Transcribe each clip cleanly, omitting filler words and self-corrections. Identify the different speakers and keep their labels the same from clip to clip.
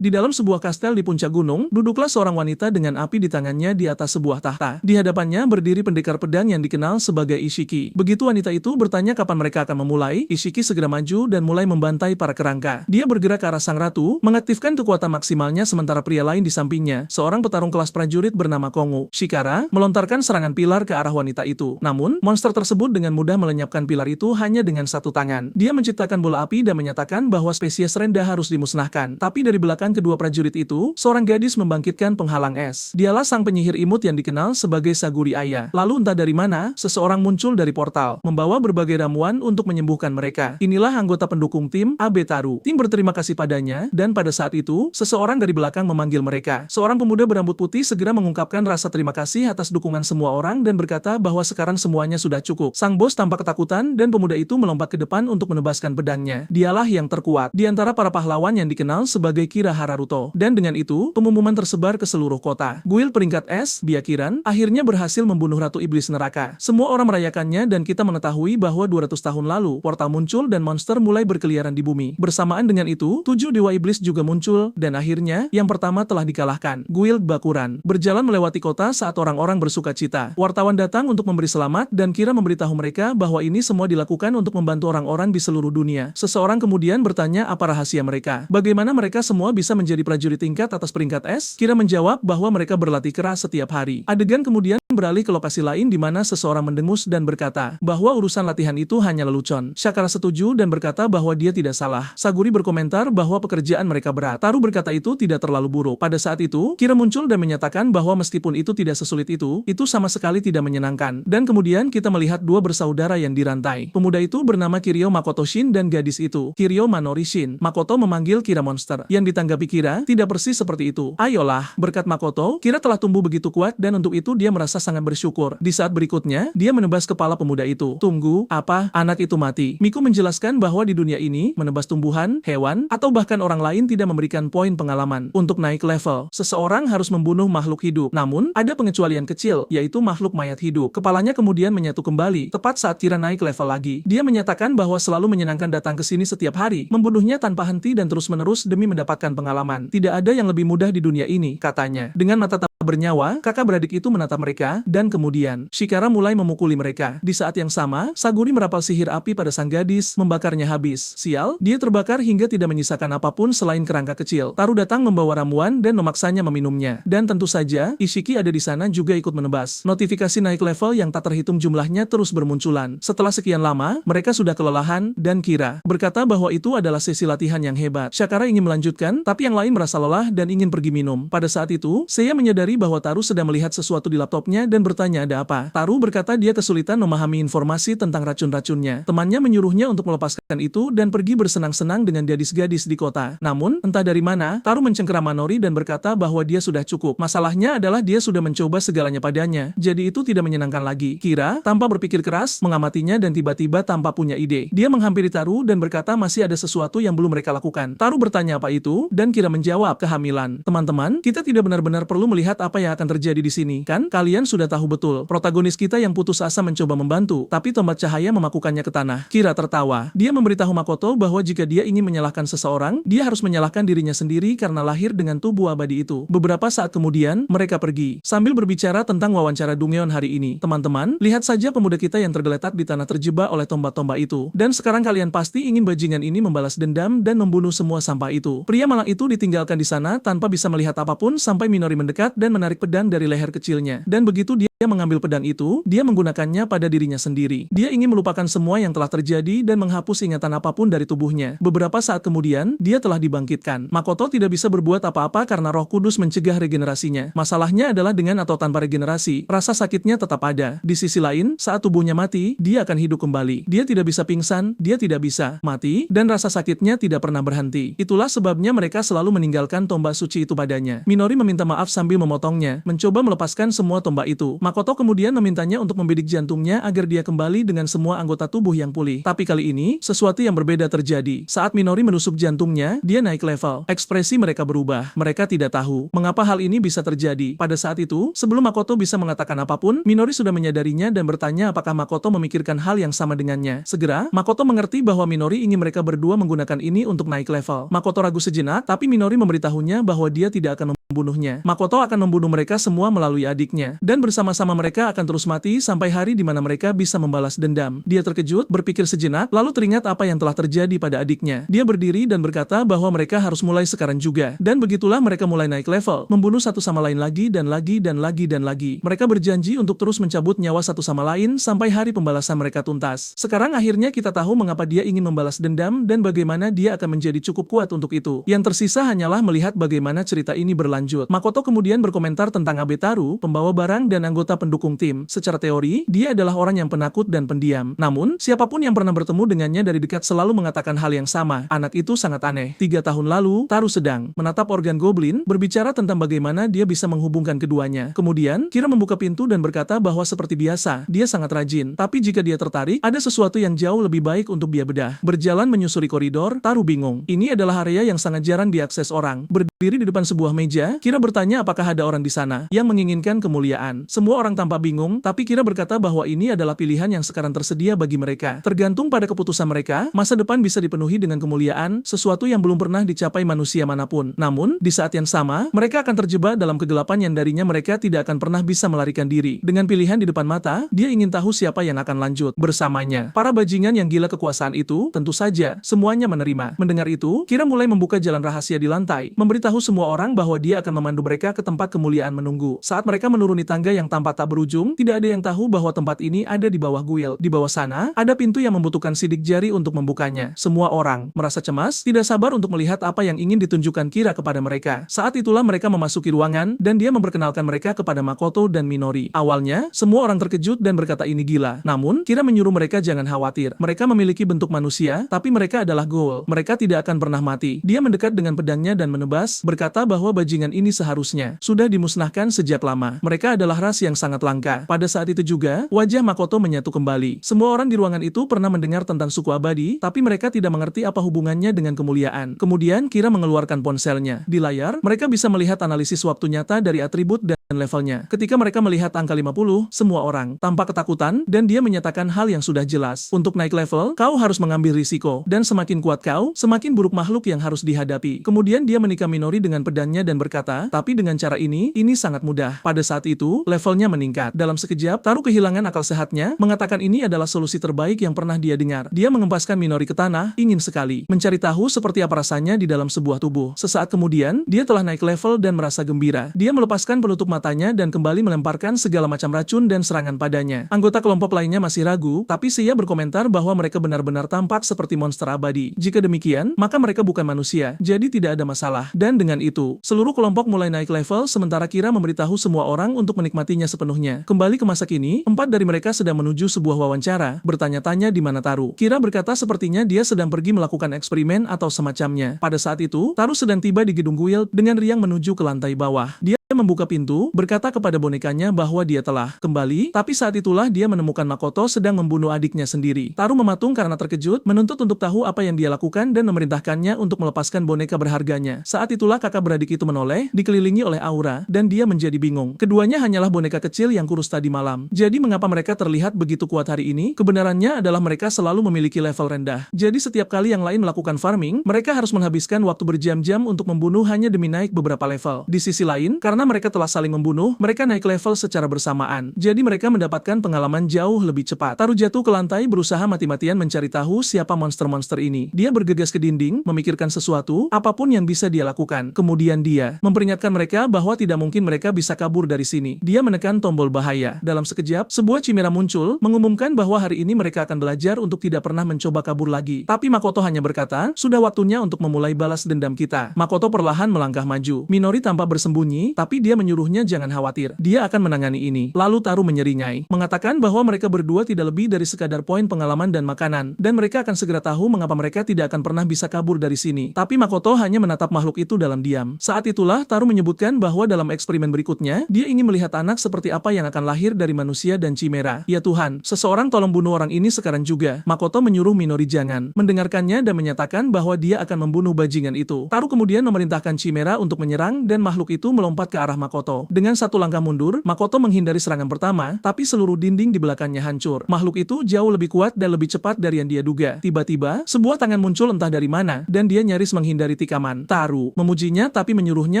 Speaker 1: Di dalam sebuah kastel di puncak gunung, duduklah seorang wanita dengan api di tangannya di atas sebuah tahta. Di hadapannya berdiri pendekar pedang yang dikenal sebagai Ishiki. Begitu wanita itu bertanya kapan mereka akan memulai, Ishiki segera maju dan mulai membantai para kerangka. Dia bergerak ke arah sang ratu, mengaktifkan kekuatan maksimalnya sementara pria lain di sampingnya, seorang petarung kelas prajurit bernama Kongu Shikara, melontarkan serangan pilar ke arah wanita itu. Namun, monster tersebut dengan mudah melenyapkan pilar itu hanya dengan satu tangan. Dia menciptakan bola api dan menyatakan bahwa spesies rendah harus dimusnahkan. Tapi dari belakang kedua prajurit itu, seorang gadis membangkitkan penghalang es. Dialah sang penyihir imut yang dikenal sebagai Saguri Aya. Lalu entah dari mana, seseorang muncul dari portal, membawa berbagai ramuan untuk menyembuhkan mereka. Inilah anggota pendukung tim AB Taru. Tim berterima kasih padanya, dan pada saat itu, seseorang dari belakang memanggil mereka. Seorang pemuda berambut putih segera mengungkapkan rasa terima kasih atas dukungan semua orang dan berkata bahwa sekarang semuanya sudah cukup. Sang bos tampak ketakutan dan pemuda itu melompat ke depan untuk menebaskan pedangnya. Dialah yang terkuat di antara para pahlawan yang dikenal sebagai Kira Hararuto. Dan dengan itu, pengumuman tersebar ke seluruh kota. Guild peringkat S, Byakuran, akhirnya berhasil membunuh Ratu Iblis Neraka. Semua orang merayakannya dan kita mengetahui bahwa 200 tahun lalu, portal muncul dan monster mulai berkeliaran di bumi. Bersamaan dengan itu, 7 dewa iblis juga muncul, dan akhirnya, yang pertama telah dikalahkan. Guild Bakuran berjalan melewati kota saat orang-orang bersuka cita. Wartawan datang untuk memberi selamat dan Kira memberitahu mereka bahwa ini semua dilakukan untuk membantu orang-orang di seluruh dunia. Seseorang kemudian bertanya apa rahasia mereka. Bagaimana mereka semua bisa menjadi prajurit tingkat atas peringkat S? Kira menjawab bahwa mereka berlatih keras setiap hari. Adegan kemudian beralih ke lokasi lain di mana seseorang mendengus dan berkata bahwa urusan latihan itu hanya lelucon. Shakara setuju dan berkata bahwa dia tidak salah. Saguri berkomentar bahwa pekerjaan mereka berat. Taru berkata itu tidak terlalu buruk. Pada saat itu, Kira muncul dan menyatakan bahwa meskipun itu tidak sesulit itu sama sekali tidak menyenangkan. Dan kemudian kita melihat dua bersaudara yang dirantai. Pemuda itu bernama Kiryu Makoto Shin dan gadis itu, Kiryu Manori Shin. Makoto memanggil Kira monster. Yang ditanggapi Kira, tidak persis seperti itu. Ayolah, berkat Makoto, Kira telah tumbuh begitu kuat dan untuk itu dia merasa sangat bersyukur. Di saat berikutnya, dia menebas kepala pemuda itu. Tunggu, apa? Anak itu mati. Miku menjelaskan bahwa di dunia ini, menebas tumbuhan, hewan, atau bahkan orang lain tidak memberikan poin pengalaman. Untuk naik level, seseorang harus membunuh makhluk hidup. Namun, ada pengecualian kecil, yaitu makhluk mayat hidup. Kepalanya kemudian menyatu kembali, tepat saat Kira naik level lagi. Dia menyatakan bahwa selalu menyenangkan datang ke sini setiap hari, membunuhnya tanpa henti dan terus-menerus demi mendapatkan pengalaman. Tidak ada yang lebih mudah di dunia ini, katanya. Dengan mata tak bernyawa, kakak beradik itu menatap mereka, dan kemudian, Shikara mulai memukuli mereka. Di saat yang sama, Saguri merapal sihir api pada sang gadis, membakarnya habis. Sial, dia terbakar hingga tidak menyisakan apapun selain kerangka kecil. Taru datang membawa ramuan dan memaksanya meminumnya. Dan tentu saja, Ishiki ada di sana juga ikut menebas. Notifikasi naik level yang tak terhitung jumlahnya terus bermunculan. Setelah sekian lama, mereka sudah kelelahan, dan Kira berkata bahwa itu adalah sesi latihan yang hebat. Shakara ingin melanjutkan, tapi yang lain merasa lelah dan ingin pergi minum. Pada saat itu, Seiya menyadari bahwa Taru sedang melihat sesuatu di laptopnya dan bertanya ada apa. Taru berkata dia kesulitan memahami informasi tentang racun-racunnya. Temannya menyuruhnya untuk melepaskan itu dan pergi bersenang-senang dengan gadis-gadis di kota. Namun, entah dari mana, Taru mencengkeram Manori dan berkata bahwa dia sudah cukup. Masalahnya adalah dia sudah mencoba segalanya padanya, jadi itu tidak menyenangkan lagi. Kira, tanpa berpikir keras, mengamatinya dan tiba-tiba tanpa punya ide. Dia menghampiri Taru dan berkata masih ada sesuatu yang belum mereka lakukan. Taru bertanya apa itu, dan Kira menjawab, kehamilan. Teman-teman, kita tidak benar-benar perlu melihat apa yang akan terjadi di sini, kan? Kalian sudah tahu betul. Protagonis kita yang putus asa mencoba membantu, tapi tombak cahaya memakukannya ke tanah. Kira tertawa. Dia memberitahu Makoto bahwa jika dia ingin menyalahkan seseorang, dia harus menyalahkan dirinya sendiri karena lahir dengan tubuh abadi itu. Beberapa saat kemudian, mereka pergi. Sambil berbicara tentang wawancara Dungeon hari ini, teman-teman, lihat saja pemuda kita yang tergeletak di tanah terjebak oleh tombak-tombak itu. Dan sekarang kalian pasti ingin bajingan ini membalas dendam dan membunuh semua sampah itu. Pria malang itu ditinggalkan di sana tanpa bisa melihat apapun sampai Minori mendekat dan menarik pedang dari leher kecilnya. Dan begitu dia mengambil pedang itu, dia menggunakannya pada dirinya sendiri. Dia ingin melupakan semua yang telah terjadi dan menghapus ingatan apapun dari tubuhnya. Beberapa saat kemudian, dia telah dibangkitkan. Makoto tidak bisa berbuat apa-apa karena Roh Kudus mencegah regenerasinya. Masalahnya adalah dengan atau tanpa regenerasi, rasa sakitnya tetap ada. Di sisi lain, saat tubuhnya mati, dia akan hidup kembali. Dia tidak bisa pingsan, dia tidak bisa mati, dan rasa sakitnya tidak pernah berhenti. Itulah sebabnya mereka selalu meninggalkan tombak suci itu padanya. Minori meminta maaf sambil memotongnya, mencoba melepaskan semua tombak itu. Makoto kemudian memintanya untuk membidik jantungnya agar dia kembali dengan semua anggota tubuh yang pulih. Tapi kali ini, sesuatu yang berbeda terjadi. Saat Minori menusuk jantungnya, dia naik level. Ekspresi mereka berubah. Mereka tidak tahu mengapa hal ini bisa terjadi. Pada saat itu, sebelum Makoto bisa mengatakan apapun, Minori sudah menyadarinya dan bertanya apakah Makoto memikirkan hal yang sama dengannya. Segera, Makoto mengerti bahwa Minori ingin mereka berdua menggunakan ini untuk naik level. Makoto ragu sejenak, tapi Minori memberitahunya bahwa dia tidak akan membunuhnya. Makoto akan membunuh mereka semua melalui adiknya. Dan bersama-sama mereka akan terus mati sampai hari di mana mereka bisa membalas dendam. Dia terkejut, berpikir sejenak, lalu teringat apa yang telah terjadi pada adiknya. Dia berdiri dan berkata bahwa mereka harus mulai sekarang juga. Dan begitulah mereka mulai naik level, membunuh satu sama lain lagi dan lagi dan lagi dan lagi. Mereka berjanji untuk terus mencabut nyawa satu sama lain sampai hari pembalasan mereka tuntas. Sekarang akhirnya kita tahu mengapa dia ingin membalas dendam dan bagaimana dia akan menjadi cukup kuat untuk itu. Yang tersisa hanyalah melihat bagaimana cerita ini berlanjut. Makoto kemudian berkomentar tentang Abetaru, pembawa barang dan anggota pendukung tim. Secara teori, dia adalah orang yang penakut dan pendiam. Namun, siapapun yang pernah bertemu dengannya dari dekat selalu mengatakan hal yang sama. Anak itu sangat aneh. 3 tahun lalu, Taru sedang menatap organ goblin, berbicara tentang bagaimana dia bisa menghubungkan keduanya. Kemudian, Kira membuka pintu dan berkata bahwa seperti biasa, dia sangat rajin. Tapi jika dia tertarik, ada sesuatu yang jauh lebih baik untuk dia bedah. Berjalan menyusuri koridor, Taru bingung. Ini adalah area yang sangat jarang diakses orang. Berdiri di depan sebuah meja, Kira bertanya apakah ada orang di sana yang menginginkan kemuliaan. Semua orang tampak bingung, tapi Kira berkata bahwa ini adalah pilihan yang sekarang tersedia bagi mereka. Tergantung pada keputusan mereka, masa depan bisa dipenuhi dengan kemuliaan, sesuatu yang belum pernah dicapai manusia manapun. Namun, di saat yang sama, mereka akan terjebak dalam kegelapan yang darinya mereka tidak akan pernah bisa melarikan diri. Dengan pilihan di depan mata, dia ingin tahu siapa yang akan lanjut bersamanya. Para bajingan yang gila kekuasaan itu, tentu saja, semuanya menerima. Mendengar itu, Kira mulai membuka jalan rahasia di lantai, memberitahu semua orang bahwa dia akan memandu mereka ke tempat kemuliaan menunggu. Saat mereka menuruni tangga yang tampak tak berujung, tidak ada yang tahu bahwa tempat ini ada di bawah guild. Di bawah sana, ada pintu yang membutuhkan sidik jari untuk membukanya. Semua orang merasa cemas, tidak sabar untuk melihat apa yang ingin ditunjukkan Kira kepada mereka. Saat itulah mereka memasuki ruangan, dan dia memperkenalkan mereka kepada Makoto dan Minori. Awalnya, semua orang terkejut dan berkata ini gila. Namun, Kira menyuruh mereka jangan khawatir. Mereka memiliki bentuk manusia, tapi mereka adalah ghoul. Mereka tidak akan pernah mati. Dia mendekat dengan pedangnya dan menebas, berkata bahwa bajingan ini seharusnya sudah dimusnahkan sejak lama. Mereka adalah ras yang sangat langka. Pada saat itu juga, wajah Makoto menyatu kembali. Semua orang di ruangan itu pernah mendengar tentang suku abadi, tapi mereka tidak mengerti apa hubungannya dengan kemuliaan. Kemudian, Kira mengeluarkan ponselnya. Di layar, mereka bisa melihat analisis waktu nyata dari atribut dan levelnya. Ketika mereka melihat angka 50, semua orang tampak ketakutan, dan dia menyatakan hal yang sudah jelas. Untuk naik level, kau harus mengambil risiko, dan semakin kuat kau, semakin buruk makhluk yang harus dihadapi. Kemudian dia menikam Minori dengan pedangnya dan berkata, tapi dengan cara ini sangat mudah. Pada saat itu, levelnya meningkat. Dalam sekejap, Taru kehilangan akal sehatnya, mengatakan ini adalah solusi terbaik yang pernah dia dengar. Dia mengempaskan Minori ke tanah, ingin sekali mencari tahu seperti apa rasanya di dalam sebuah tubuh. Sesaat kemudian, dia telah naik level dan merasa gembira. Dia melepaskan penutup matanya dan kembali melemparkan segala macam racun dan serangan padanya. Anggota kelompok lainnya masih ragu, tapi Seiya berkomentar bahwa mereka benar-benar tampak seperti monster abadi. Jika demikian, maka mereka bukan manusia, jadi tidak ada masalah. Dan dengan itu, seluruh kelompok mulai naik level sementara Kira memberitahu semua orang untuk menikmatinya sepenuhnya. Kembali ke masa kini, 4 dari mereka sedang menuju sebuah wawancara, bertanya-tanya di mana Taru. Kira berkata sepertinya dia sedang pergi melakukan eksperimen atau semacamnya. Pada saat itu, Taru sedang tiba di gedung guild dengan riang menuju ke lantai bawah. Dia membuka pintu, berkata kepada bonekanya bahwa dia telah kembali, tapi saat itulah dia menemukan Makoto sedang membunuh adiknya sendiri. Taru mematung karena terkejut, menuntut untuk tahu apa yang dia lakukan dan memerintahkannya untuk melepaskan boneka berharganya. Saat itulah kakak beradik itu menoleh, dikelilingi oleh aura, dan dia menjadi bingung. Keduanya hanyalah boneka kecil yang kurus tadi malam. Jadi mengapa mereka terlihat begitu kuat hari ini? Kebenarannya adalah mereka selalu memiliki level rendah. Jadi setiap kali yang lain melakukan farming, mereka harus menghabiskan waktu berjam-jam untuk membunuh hanya demi naik beberapa level. Di sisi lain, karena mereka telah saling membunuh, mereka naik level secara bersamaan. Jadi mereka mendapatkan pengalaman jauh lebih cepat. Taru jatuh ke lantai berusaha mati-matian mencari tahu siapa monster-monster ini. Dia bergegas ke dinding, memikirkan sesuatu, apapun yang bisa dia lakukan. Kemudian dia memperingatkan mereka bahwa tidak mungkin mereka bisa kabur dari sini. Dia menekan tombol bahaya. Dalam sekejap, sebuah cimera muncul, mengumumkan bahwa hari ini mereka akan belajar untuk tidak pernah mencoba kabur lagi. Tapi Makoto hanya berkata, sudah waktunya untuk memulai balas dendam kita. Makoto perlahan melangkah maju. Minori tampak bersembunyi, tapi tapi dia menyuruhnya jangan khawatir, dia akan menangani ini. Lalu Taru menyeringai, mengatakan bahwa mereka berdua tidak lebih dari sekadar poin pengalaman dan makanan, dan mereka akan segera tahu mengapa mereka tidak akan pernah bisa kabur dari sini. Tapi Makoto hanya menatap makhluk itu dalam diam. Saat itulah Taru menyebutkan bahwa dalam eksperimen berikutnya, dia ingin melihat anak seperti apa yang akan lahir dari manusia dan chimera. Ya Tuhan, seseorang tolong bunuh orang ini sekarang juga. Makoto menyuruh Minori jangan mendengarkannya dan menyatakan bahwa dia akan membunuh bajingan itu. Taru kemudian memerintahkan chimera untuk menyerang dan makhluk itu melompat ke arah Makoto. Dengan satu langkah mundur, Makoto menghindari serangan pertama, tapi seluruh dinding di belakangnya hancur. Makhluk itu jauh lebih kuat dan lebih cepat dari yang dia duga. Tiba-tiba, sebuah tangan muncul entah dari mana, dan dia nyaris menghindari tikaman. Taru memujinya tapi menyuruhnya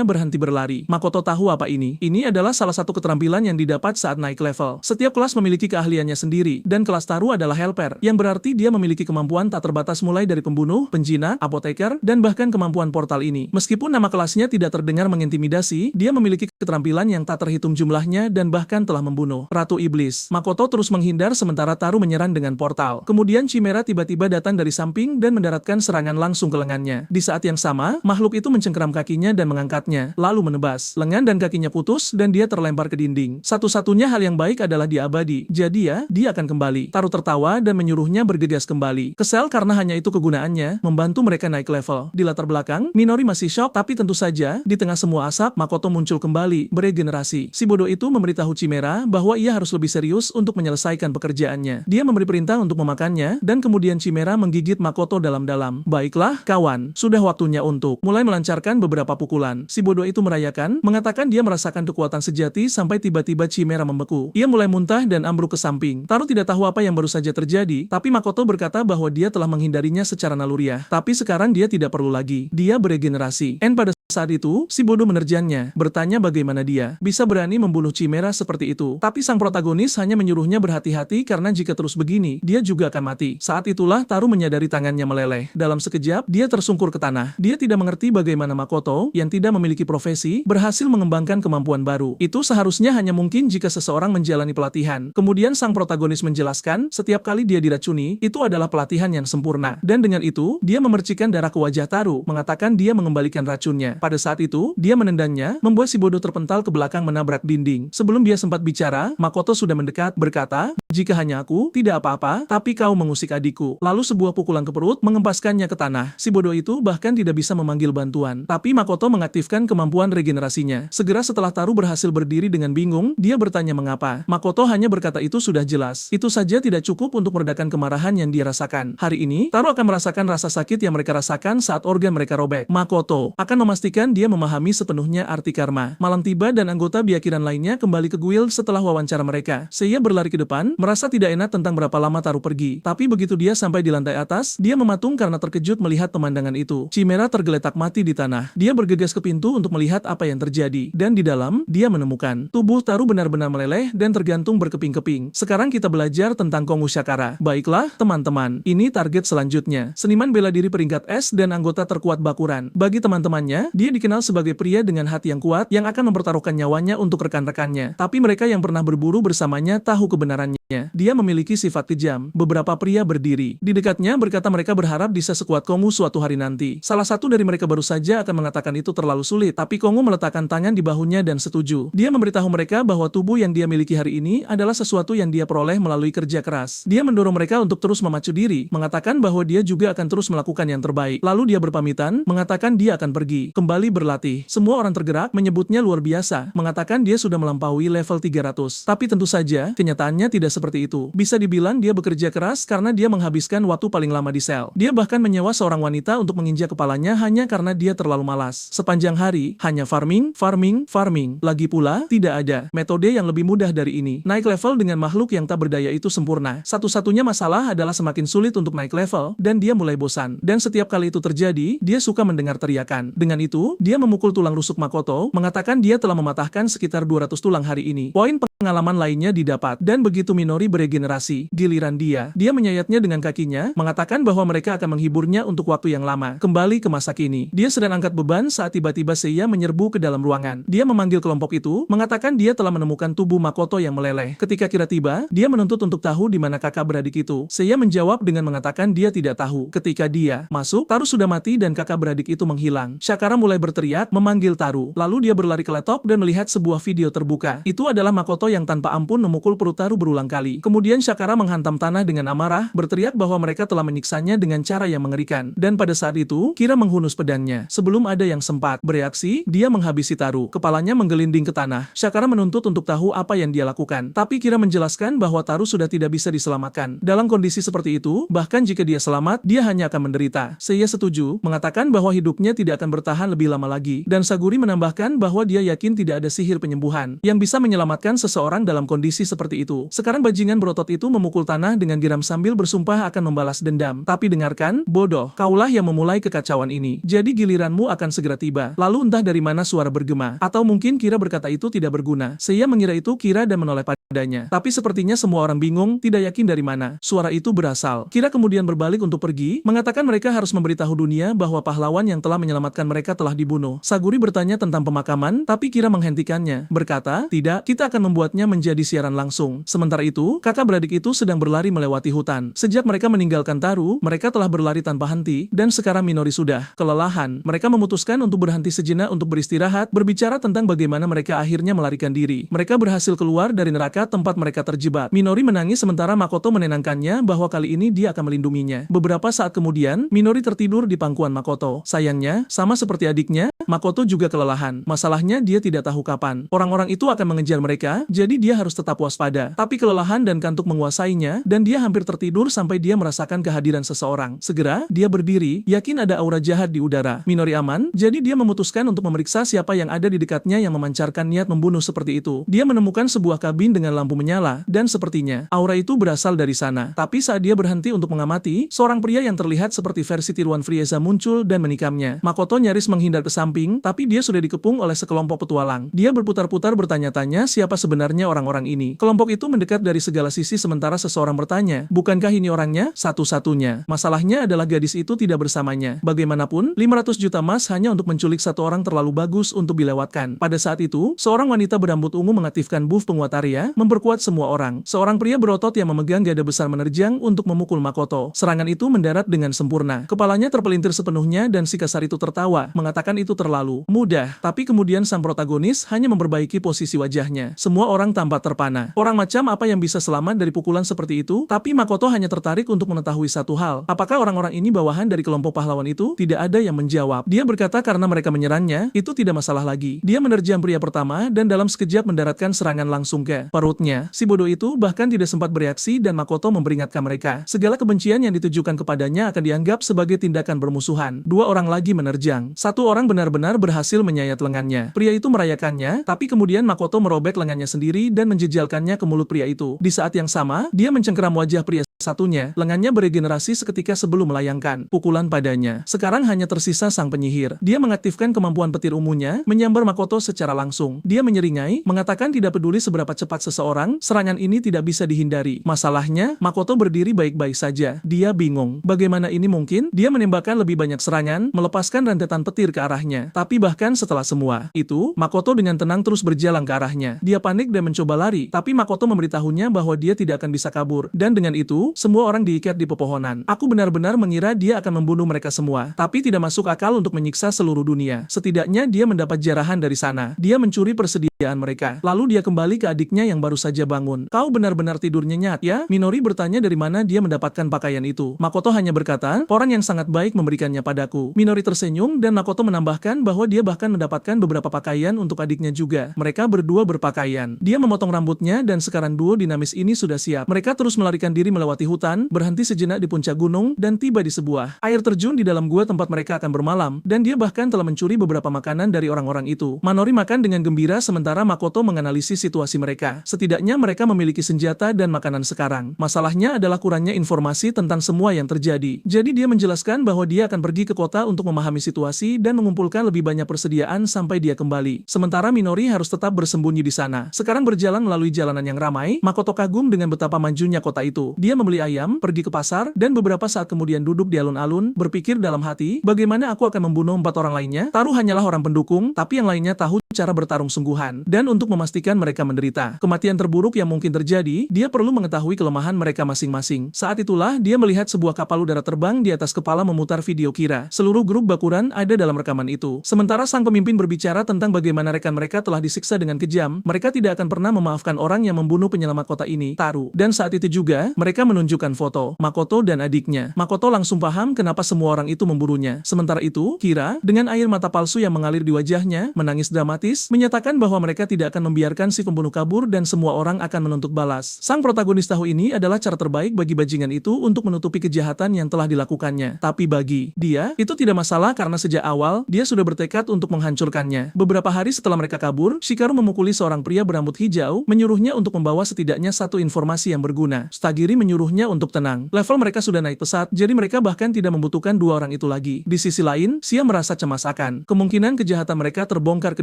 Speaker 1: berhenti berlari. Makoto tahu apa ini. Ini adalah salah satu keterampilan yang didapat saat naik level. Setiap kelas memiliki keahliannya sendiri, dan kelas Taru adalah helper, yang berarti dia memiliki kemampuan tak terbatas mulai dari pembunuh, penjina, apoteker, dan bahkan kemampuan portal ini. Meskipun nama kelasnya tidak terdengar mengintimidasi, dia memiliki keterampilan yang tak terhitung jumlahnya dan bahkan telah membunuh Ratu Iblis. Makoto terus menghindar sementara Taru menyerang dengan portal. Kemudian Chimera tiba-tiba datang dari samping dan mendaratkan serangan langsung ke lengannya. Di saat yang sama, makhluk itu mencengkeram kakinya dan mengangkatnya, lalu menebas. Lengan dan kakinya putus dan dia terlempar ke dinding. Satu-satunya hal yang baik adalah dia abadi. Jadi dia akan kembali. Taru tertawa dan menyuruhnya bergegas kembali. Kesal karena hanya itu kegunaannya, membantu mereka naik level. Di latar belakang, Minori masih shock, tapi tentu saja, di tengah semua asap, Makoto muncul kembali, beregenerasi. Si bodoh itu memberitahu Chimera bahwa ia harus lebih serius untuk menyelesaikan pekerjaannya. Dia memberi perintah untuk memakannya, dan kemudian Chimera menggigit Makoto dalam-dalam. Baiklah, kawan, sudah waktunya untuk mulai melancarkan beberapa pukulan. Si bodoh itu merayakan, mengatakan dia merasakan kekuatan sejati sampai tiba-tiba Chimera membeku. Ia mulai muntah dan ambruk ke samping. Taru tidak tahu apa yang baru saja terjadi, tapi Makoto berkata bahwa dia telah menghindarinya secara naluriah. Tapi sekarang dia tidak perlu lagi. Dia beregenerasi. Pada saat itu, si bodoh menerjangnya, bertanya bagaimana dia bisa berani membunuh Chimera seperti itu. Tapi sang protagonis hanya menyuruhnya berhati-hati karena jika terus begini, dia juga akan mati. Saat itulah Taru menyadari tangannya meleleh. Dalam sekejap, dia tersungkur ke tanah. Dia tidak mengerti bagaimana Makoto, yang tidak memiliki profesi, berhasil mengembangkan kemampuan baru. Itu seharusnya hanya mungkin jika seseorang menjalani pelatihan. Kemudian sang protagonis menjelaskan, setiap kali dia diracuni, itu adalah pelatihan yang sempurna. Dan dengan itu, dia memercikkan darah ke wajah Taru, mengatakan dia mengembalikan racunnya. Pada saat itu, dia menendangnya, membuat si bodoh terpental ke belakang menabrak dinding. Sebelum dia sempat bicara, Makoto sudah mendekat, berkata, jika hanya aku, tidak apa-apa, tapi kau mengusik adikku. Lalu sebuah pukulan ke perut mengempaskannya ke tanah. Si bodoh itu bahkan tidak bisa memanggil bantuan. Tapi Makoto mengaktifkan kemampuan regenerasinya. Segera setelah Taru berhasil berdiri dengan bingung, dia bertanya mengapa. Makoto hanya berkata itu sudah jelas. Itu saja tidak cukup untuk meredakan kemarahan yang dia rasakan. Hari ini, Taru akan merasakan rasa sakit yang mereka rasakan saat organ mereka robek. Makoto akan memastikan dia memahami sepenuhnya arti karma. Malam tiba dan anggota Byakuran lainnya kembali ke guild setelah wawancara mereka. Seiya berlari ke depan, merasa tidak enak tentang berapa lama Taru pergi. Tapi begitu dia sampai di lantai atas, dia mematung karena terkejut melihat pemandangan itu. Chimera tergeletak mati di tanah. Dia bergegas ke pintu untuk melihat apa yang terjadi. Dan di dalam, dia menemukan tubuh Taru benar-benar meleleh dan tergantung berkeping-keping. Sekarang kita belajar tentang Kongu Shakara. Baiklah, teman-teman. Ini target selanjutnya. Seniman bela diri peringkat S dan anggota terkuat Bakuran. Bagi teman-temannya, dia dikenal sebagai pria dengan hati yang kuat yang akan mempertaruhkan nyawanya untuk rekan-rekannya. Tapi mereka yang pernah berburu bersamanya tahu kebenarannya. Dia memiliki sifat kejam. Beberapa pria berdiri di dekatnya berkata mereka berharap bisa sekuat Kongu suatu hari nanti. Salah satu dari mereka baru saja akan mengatakan itu terlalu sulit, tapi Kongu meletakkan tangan di bahunya dan setuju. Dia memberitahu mereka bahwa tubuh yang dia miliki hari ini adalah sesuatu yang dia peroleh melalui kerja keras. Dia mendorong mereka untuk terus memacu diri, mengatakan bahwa dia juga akan terus melakukan yang terbaik. Lalu dia berpamitan, mengatakan dia akan pergi kembali berlatih. Semua orang tergerak, menyebutnya luar biasa, mengatakan dia sudah melampaui level 300. Tapi tentu saja, kenyataannya tidak seperti itu. Bisa dibilang dia bekerja keras karena dia menghabiskan waktu paling lama di sel. Dia bahkan menyewa seorang wanita untuk menginjak kepalanya hanya karena dia terlalu malas. Sepanjang hari, hanya farming, farming, farming. Lagi pula, tidak ada metode yang lebih mudah dari ini. Naik level dengan makhluk yang tak berdaya itu sempurna. Satu-satunya masalah adalah semakin sulit untuk naik level, dan dia mulai bosan. Dan setiap kali itu terjadi, dia suka mendengar teriakan. Dengan itu, dia memukul tulang rusuk Makoto, mengatakan dia telah mematahkan sekitar 200 tulang hari ini. Poin pengalaman lainnya didapat. Dan begitu Minori beregenerasi, giliran dia menyayatnya dengan kakinya, mengatakan bahwa mereka akan menghiburnya untuk waktu yang lama. Kembali ke masa kini, dia sedang angkat beban saat tiba-tiba Seiya menyerbu ke dalam ruangan. Dia memanggil kelompok itu, mengatakan dia telah menemukan tubuh Makoto yang meleleh. Ketika Kira tiba, dia menuntut untuk tahu di mana kakak beradik itu. Seiya menjawab dengan mengatakan dia tidak tahu. Ketika dia masuk, Taru sudah mati dan kakak beradik itu menghilang. Shakara mulai berteriak, memanggil Taru. Lalu dia berlari ke laptop dan melihat sebuah video terbuka. Itu adalah Makoto yang tanpa ampun memukul perut Taru berulang kali. Kemudian Shakara menghantam tanah dengan amarah, berteriak bahwa mereka telah menyiksanya dengan cara yang mengerikan. Dan pada saat itu, Kira menghunus pedangnya. Sebelum ada yang sempat bereaksi, dia menghabisi Taru. Kepalanya menggelinding ke tanah. Shakara menuntut untuk tahu apa yang dia lakukan. Tapi Kira menjelaskan bahwa Taru sudah tidak bisa diselamatkan. Dalam kondisi seperti itu, bahkan jika dia selamat, dia hanya akan menderita. Seiya setuju, mengatakan bahwa hidupnya tidak akan bertahan lebih lama lagi. Dan Saguri menambahkan bahwa dia yakin tidak ada sihir penyembuhan yang bisa menyelamatkan seseorang dalam kondisi seperti itu. Sekarang bajingan berotot itu memukul tanah dengan geram sambil bersumpah akan membalas dendam. Tapi dengarkan, bodoh, kaulah yang memulai kekacauan ini. Jadi giliranmu akan segera tiba. Lalu entah dari mana suara bergema. Atau mungkin Kira berkata itu tidak berguna. Seiya mengira itu Kira dan menoleh padanya. Tapi sepertinya semua orang bingung, tidak yakin dari mana suara itu berasal. Kira kemudian berbalik untuk pergi, mengatakan mereka harus memberitahu dunia bahwa pahlawan yang telah menyelamatkan mereka telah dibunuh. Saguri bertanya tentang pemakaman, tapi Kira menghentikannya, berkata, tidak, kita akan membuatnya menjadi siaran langsung. Sementara itu, kakak beradik itu sedang berlari melewati hutan. Sejak mereka meninggalkan Taru, mereka telah berlari tanpa henti, dan sekarang Minori sudah kelelahan. Mereka memutuskan untuk berhenti sejenak untuk beristirahat, berbicara tentang bagaimana mereka akhirnya melarikan diri. Mereka berhasil keluar dari neraka tempat mereka terjebak. Minori menangis sementara Makoto menenangkannya bahwa kali ini dia akan melindunginya. Beberapa saat kemudian, Minori tertidur di pangkuan Makoto. Sayangnya, sama seperti adiknya, Makoto juga kelelahan. Masalahnya dia tidak tahu kapan orang-orang itu akan mengejar mereka, jadi dia harus tetap waspada. Tapi kelelahan dan kantuk menguasainya, dan dia hampir tertidur sampai dia merasakan kehadiran seseorang. Segera, dia berdiri, yakin ada aura jahat di udara. Minori aman, jadi dia memutuskan untuk memeriksa siapa yang ada di dekatnya yang memancarkan niat membunuh seperti itu. Dia menemukan sebuah kabin dengan lampu menyala, dan sepertinya aura itu berasal dari sana. Tapi saat dia berhenti untuk mengamati, seorang pria yang terlihat seperti versi tiruan Frieza muncul dan menikamnya. Makoto nyaris menghindar ke samping, tapi dia sudah dikepung oleh sekelompok petualang. Dia berputar-putar bertanya-tanya siapa sebenarnya orang-orang ini. Kelompok itu mendekat dari segala sisi sementara seseorang bertanya, bukankah ini orangnya? Satu-satunya. Masalahnya adalah gadis itu tidak bersamanya. Bagaimanapun, 500 juta emas hanya untuk menculik satu orang terlalu bagus untuk dilewatkan. Pada saat itu, seorang wanita berambut ungu mengaktifkan buff penguat area, memperkuat semua orang. Seorang pria berotot yang memegang gada besar menerjang untuk memukul Makoto. Serangan itu mendarat dengan sempurna. Kepalanya terpelintir sepenuhnya dan si kasar itu tertawa, mengatakan itu terlalu mudah. Tapi kemudian sang protagonis hanya memperbaiki posisi wajahnya. Semua orang tampak terpana. Orang macam apa yang bisa selamat dari pukulan seperti itu? Tapi Makoto hanya tertarik untuk mengetahui satu hal. Apakah orang-orang ini bawahan dari kelompok pahlawan itu? Tidak ada yang menjawab. Dia berkata karena mereka menyerangnya, itu tidak masalah lagi. Dia menerjang pria pertama dan dalam sekejap mendaratkan serangan langsung ke perutnya. Si bodoh itu bahkan tidak sempat bereaksi dan Makoto memperingatkan mereka. Segala kebencian yang ditujukan kepadanya akan dianggap sebagai tindakan bermusuhan. Dua orang lagi menerjang. Satu orang benar-benar berhasil menyayat lengannya. Pria itu merayakannya, tapi kemudian Makoto merobek lengannya sendiri dan menjejalkannya ke mulut pria itu. Di saat yang sama, dia mencengkeram wajah pria satunya, lengannya beregenerasi seketika sebelum melayangkan pukulan padanya. Sekarang hanya tersisa sang penyihir. Dia mengaktifkan kemampuan petir ungunya, menyambar Makoto secara langsung. Dia menyeringai, mengatakan tidak peduli seberapa cepat seseorang, serangan ini tidak bisa dihindari. Masalahnya, Makoto berdiri baik-baik saja. Dia bingung. Bagaimana ini mungkin? Dia menembakkan lebih banyak serangan, melepaskan rentetan petir ke arahnya. Tapi bahkan setelah semua itu, Makoto dengan tenang terus berjalan ke arahnya. Dia panik dan mencoba lari, tapi Makoto memberitahunya bahwa dia tidak akan bisa kabur. Dan dengan itu, semua orang diikat di pepohonan. Aku benar-benar mengira dia akan membunuh mereka semua, tapi tidak masuk akal untuk menyiksa seluruh dunia. Setidaknya dia mendapat jarahan dari sana. Dia mencuri persediaan mereka. Lalu dia kembali ke adiknya yang baru saja bangun. Kau benar-benar tidur nyenyak, ya? Minori bertanya dari mana dia mendapatkan pakaian itu. Makoto hanya berkata, orang yang sangat baik memberikannya padaku. Minori tersenyum dan Makoto menambahkan bahwa dia bahkan mendapatkan beberapa pakaian untuk adiknya juga. Mereka berdua berpakaian. Dia memotong rambutnya dan sekarang duo dinamis ini sudah siap. Mereka terus melarikan diri melewati melewati hutan, berhenti sejenak di puncak gunung, dan tiba di sebuah air terjun di dalam gua tempat mereka akan bermalam, dan dia bahkan telah mencuri beberapa makanan dari orang-orang itu. Manori makan dengan gembira sementara Makoto menganalisis situasi mereka. Setidaknya mereka memiliki senjata dan makanan sekarang. Masalahnya adalah kurangnya informasi tentang semua yang terjadi. Jadi dia menjelaskan bahwa dia akan pergi ke kota untuk memahami situasi dan mengumpulkan lebih banyak persediaan sampai dia kembali. Sementara Minori harus tetap bersembunyi di sana. Sekarang berjalan melalui jalanan yang ramai, Makoto kagum dengan betapa majunya kota itu. Dia membeli ayam, pergi ke pasar, dan beberapa saat kemudian duduk di alun-alun, berpikir dalam hati, bagaimana aku akan membunuh 4 orang lainnya? Taruh hanyalah orang pendukung, tapi yang lainnya tahu cara bertarung sungguhan. Dan untuk memastikan mereka menderita kematian terburuk yang mungkin terjadi, dia perlu mengetahui kelemahan mereka masing-masing. Saat itulah, dia melihat sebuah kapal udara terbang di atas kepala memutar video Kira. Seluruh grup Bakuran ada dalam rekaman itu. Sementara sang pemimpin berbicara tentang bagaimana rekan mereka telah disiksa dengan kejam, mereka tidak akan pernah memaafkan orang yang membunuh penyelamat kota ini, Taru. Dan saat itu juga, mereka menunjukkan foto Makoto dan adiknya. Makoto langsung paham kenapa semua orang itu memburunya. Sementara itu, Kira, dengan air mata palsu yang mengalir di wajahnya, menangis dramatis, menyatakan bahwa mereka tidak akan membiarkan si pembunuh kabur dan semua orang akan menuntut balas. Sang protagonis tahu ini adalah cara terbaik bagi bajingan itu untuk menutupi kejahatan yang telah dilakukannya. Tapi bagi dia, itu tidak masalah karena sejak awal, dia sudah bertekad untuk menghancurkannya. Beberapa hari setelah mereka kabur, Shikaru memukuli seorang pria berambut hijau, menyuruhnya untuk membawa setidaknya satu informasi yang berguna. Stagiri menyuruhnya untuk tenang. Level mereka sudah naik pesat, jadi mereka bahkan tidak membutuhkan 2 orang itu lagi. Di sisi lain, Sia merasa cemas akan kemungkinan kejahatan mereka terbongkar ke